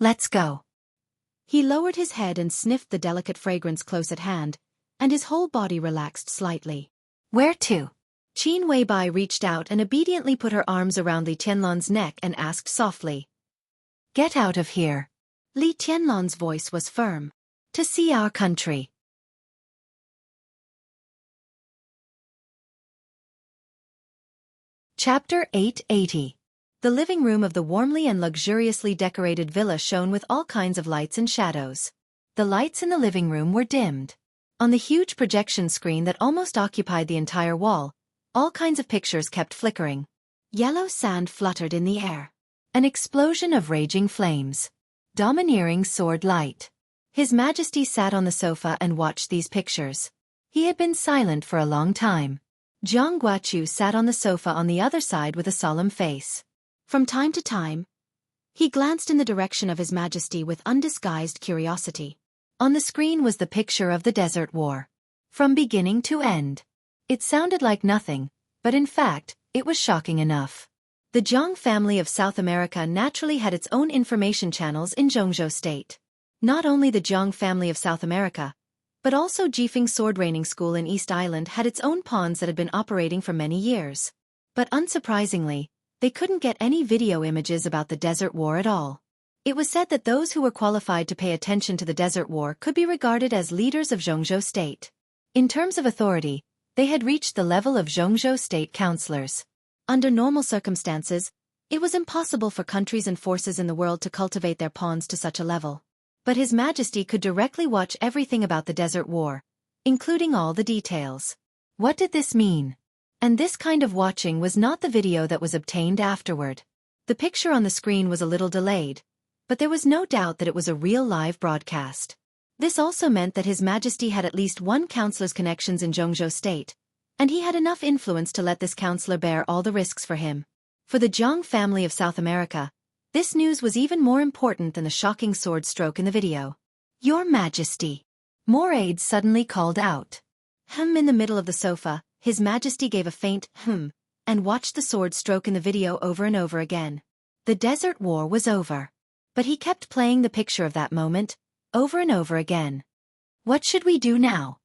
Let's go. He lowered his head and sniffed the delicate fragrance close at hand, and his whole body relaxed slightly. Where to? Qin Weibai reached out and obediently put her arms around Li Tianlan's neck and asked softly. Get out of here. Li Tianlan's voice was firm. To see our country. Chapter 880. The living room of the warmly and luxuriously decorated villa shone with all kinds of lights and shadows. The lights in the living room were dimmed. On the huge projection screen that almost occupied the entire wall, all kinds of pictures kept flickering. Yellow sand fluttered in the air. An explosion of raging flames. Domineering sword light. His Majesty sat on the sofa and watched these pictures. He had been silent for a long time. Jiang Guachu sat on the sofa on the other side with a solemn face. From time to time, he glanced in the direction of His Majesty with undisguised curiosity. On the screen was the picture of the Desert War. From beginning to end. It sounded like nothing, but in fact, it was shocking enough. The Jiang family of South America naturally had its own information channels in Jianghu State. Not only the Jiang family of South America, but also Jifeng Sword Training School in East Island had its own pawns that had been operating for many years. But unsurprisingly, they couldn't get any video images about the Desert War at all. It was said that those who were qualified to pay attention to the Desert War could be regarded as leaders of Jianghu State. In terms of authority, they had reached the level of Jianghu State councillors. Under normal circumstances, It was impossible for countries and forces in the world to cultivate their pawns to such a level. But His Majesty could directly watch everything about the Desert War, including all the details. What did this mean? And this kind of watching was not the video that was obtained afterward. The picture on the screen was a little delayed, but there was no doubt that it was a real live broadcast. This also meant that His Majesty had at least one counselor's connections in Jianghu state, and he had enough influence to let this counselor bear all the risks for him. For the Jiang family of South America, this news was even more important than the shocking sword stroke in the video. Your Majesty. More aides suddenly called out. In the middle of the sofa, His Majesty gave a faint and watched the sword stroke in the video over and over again. The Desert War was over. But he kept playing the picture of that moment, over and over again. What should we do now?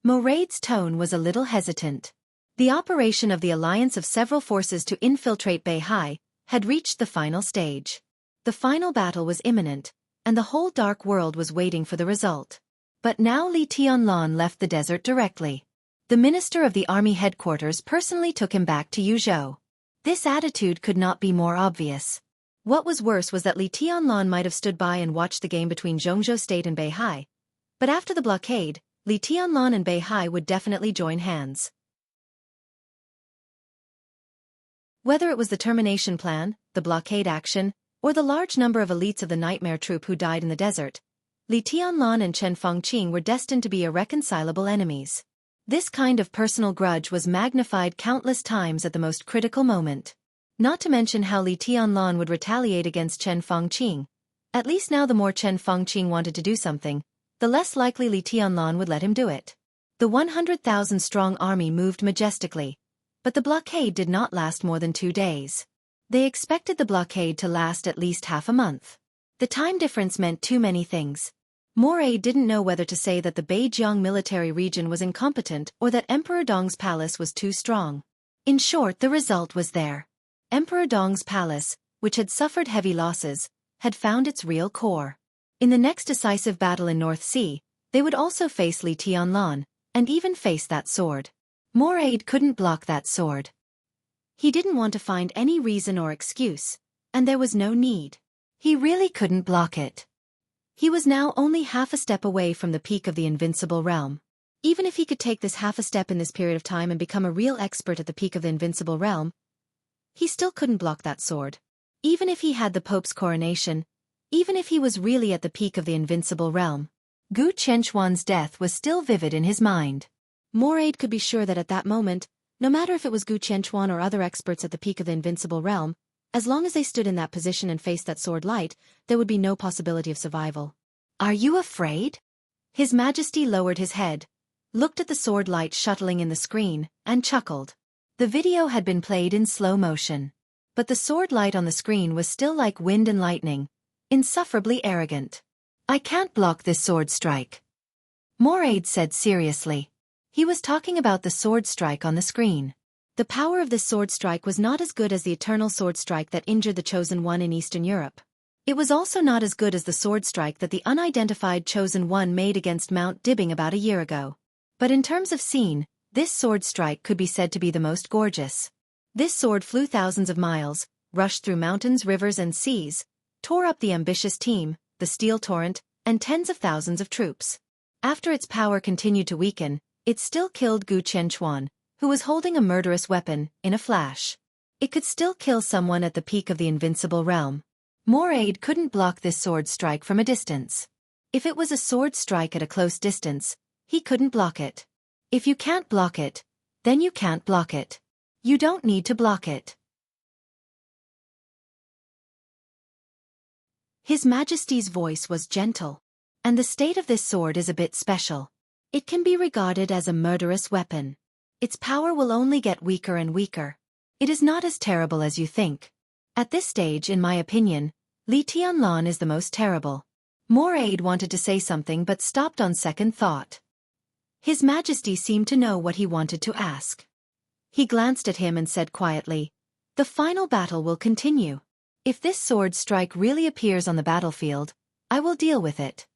Moraid's tone was a little hesitant. The operation of the alliance of several forces to infiltrate Beihai had reached the final stage. The final battle was imminent, and the whole dark world was waiting for the result. But now Li Tianlan left the desert directly. The minister of the army headquarters personally took him back to Yuzhou. This attitude could not be more obvious. What was worse was that Li Tianlan might have stood by and watched the game between Jianghu state and Beihai. But after the blockade, Li Tianlan and Beihai would definitely join hands. Whether it was the termination plan, the blockade action, or the large number of elites of the nightmare troop who died in the desert, Li Tianlan and Chen Fengqing were destined to be irreconcilable enemies. This kind of personal grudge was magnified countless times at the most critical moment. Not to mention how Li Tianlan would retaliate against Chen Fengqing. At least now the more Chen Fengqing wanted to do something, the less likely Li Tianlan would let him do it. The 100,000-strong army moved majestically, but the blockade did not last more than 2 days. They expected the blockade to last at least half a month. The time difference meant too many things. Moray didn't know whether to say that the Beijiang military region was incompetent or that Emperor Dong's palace was too strong. In short, the result was there. Emperor Dong's palace, which had suffered heavy losses, had found its real core. In the next decisive battle in North Sea, they would also face Li Tianlan, and even face that sword. Moraid couldn't block that sword. He didn't want to find any reason or excuse, and there was no need. He really couldn't block it. He was now only half a step away from the peak of the invincible realm. Even if he could take this half a step in this period of time and become a real expert at the peak of the invincible realm, he still couldn't block that sword. Even if he had the Pope's coronation, even if he was really at the peak of the invincible realm, Gu Qianquan's death was still vivid in his mind. Moraid could be sure that at that moment, no matter if it was Gu Qianquan or other experts at the peak of the invincible realm, as long as they stood in that position and faced that sword light, there would be no possibility of survival. Are you afraid? His Majesty lowered his head, looked at the sword light shuttling in the screen, and chuckled. The video had been played in slow motion. But the sword light on the screen was still like wind and lightning, insufferably arrogant. I can't block this sword strike. Moraid said seriously. He was talking about the sword strike on the screen. The power of this sword strike was not as good as the eternal sword strike that injured the Chosen One in Eastern Europe. It was also not as good as the sword strike that the unidentified Chosen One made against Mount Dibbing about a year ago. But in terms of scene, this sword strike could be said to be the most gorgeous. This sword flew thousands of miles, rushed through mountains, rivers, and seas, tore up the ambitious team, the steel torrent, and tens of thousands of troops. After its power continued to weaken, it still killed Gu Qianquan, who was holding a murderous weapon, in a flash. It could still kill someone at the peak of the invincible realm. Moraid couldn't block this sword strike from a distance. If it was a sword strike at a close distance, he couldn't block it. If you can't block it, then you can't block it. You don't need to block it. His Majesty's voice was gentle. And the state of this sword is a bit special. It can be regarded as a murderous weapon. Its power will only get weaker and weaker. It is not as terrible as you think. At this stage, in my opinion, Li Tianlan is the most terrible. Moraid wanted to say something but stopped on second thought. His Majesty seemed to know what he wanted to ask. He glanced at him and said quietly, "The final battle will continue. If this sword strike really appears on the battlefield, I will deal with it."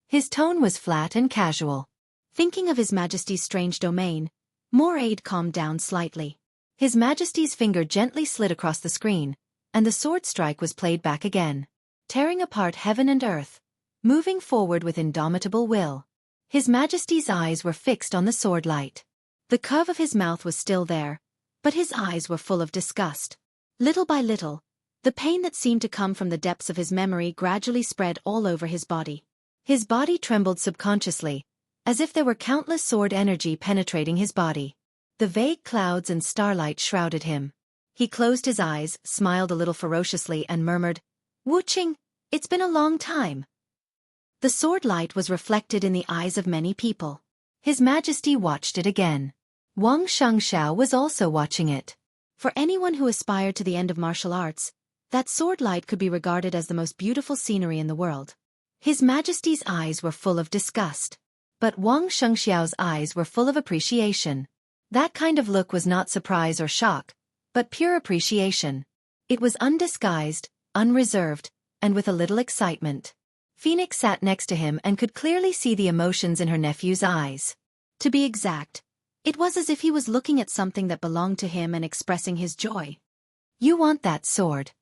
His tone was flat and casual. Thinking of His Majesty's strange domain, Moraid calmed down slightly. His Majesty's finger gently slid across the screen, and the sword strike was played back again, tearing apart heaven and earth, moving forward with indomitable will. His Majesty's eyes were fixed on the sword light. The curve of his mouth was still there, but his eyes were full of disgust. Little by little, the pain that seemed to come from the depths of his memory gradually spread all over his body. His body trembled subconsciously, as if there were countless sword energy penetrating his body. The vague clouds and starlight shrouded him. He closed his eyes, smiled a little ferociously and murmured, "Wuxia, it's been a long time." The sword light was reflected in the eyes of many people. His Majesty watched it again. Xianxia was also watching it. For anyone who aspired to the end of martial arts, that sword light could be regarded as the most beautiful scenery in the world. His Majesty's eyes were full of disgust. But Xianxiao's eyes were full of appreciation. That kind of look was not surprise or shock, but pure appreciation. It was undisguised, unreserved, and with a little excitement. Phoenix sat next to him and could clearly see the emotions in her nephew's eyes. To be exact, it was as if he was looking at something that belonged to him and expressing his joy. "You want that sword?"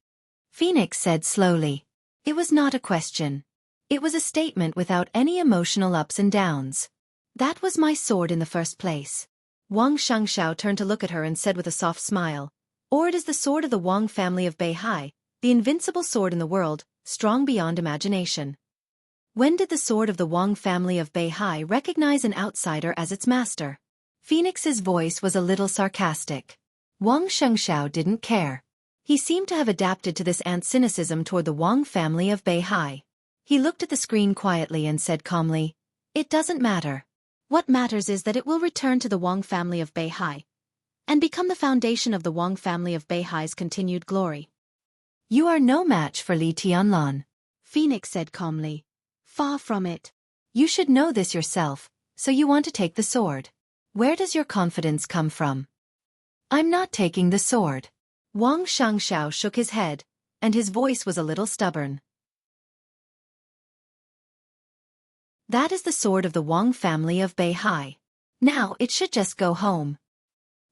Phoenix said slowly. It was not a question. It was a statement without any emotional ups and downs. "That was my sword in the first place." Xianxia turned to look at her and said with a soft smile, "Or it is the sword of the Wang family of Beihai, the invincible sword in the world, strong beyond imagination." When did the sword of the Wang family of Beihai recognize an outsider as its master? Phoenix's voice was a little sarcastic. Xianxia didn't care. He seemed to have adapted to this aunt's cynicism toward the Wang family of Beihai. He looked at the screen quietly and said calmly, "It doesn't matter. What matters is that it will return to the Wang family of Beihai and become the foundation of the Wang family of Beihai's continued glory." "You are no match for Li Tianlan," Phoenix said calmly. "Far from it. You should know this yourself, so you want to take the sword. Where does your confidence come from?" "I'm not taking the sword." Xianxia shook his head, and his voice was a little stubborn. "That is the sword of the Wang family of Beihai. Now it should just go home."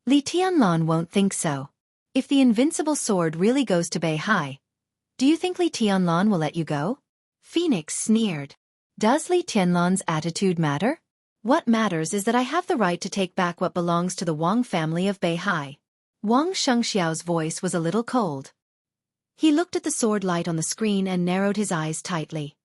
"Li Tianlan won't think so. If the invincible sword really goes to Beihai, do you think Li Tianlan will let you go?" Phoenix sneered. "Does Li Tianlan's attitude matter? What matters is that I have the right to take back what belongs to the Wang family of Beihai." Xianxiao's voice was a little cold. He looked at the sword light on the screen and narrowed his eyes tightly.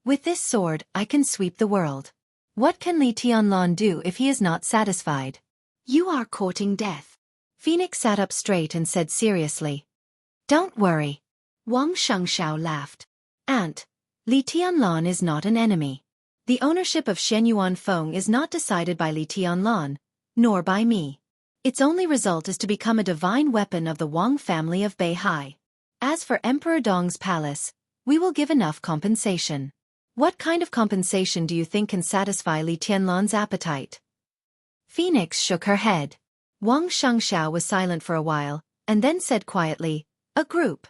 "With this sword, I can sweep the world. What can Li Tianlan do if he is not satisfied?" "You are courting death." Phoenix sat up straight and said seriously. "Don't worry." Xianxia laughed. "Aunt, Li Tianlan is not an enemy. The ownership of Shenyuan Feng is not decided by Li Tianlan, nor by me. Its only result is to become a divine weapon of the Wang family of Beihai. As for Emperor Dong's palace, we will give enough compensation." "What kind of compensation do you think can satisfy Li Tianlan's appetite?" Phoenix shook her head. Xianxia was silent for a while, and then said quietly, "A group."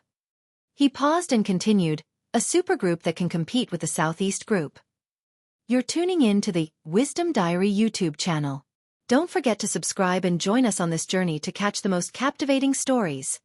He paused and continued, "A supergroup that can compete with the Southeast group." You're tuning in to the Wisdom Diary YouTube channel. Don't forget to subscribe and join us on this journey to catch the most captivating stories.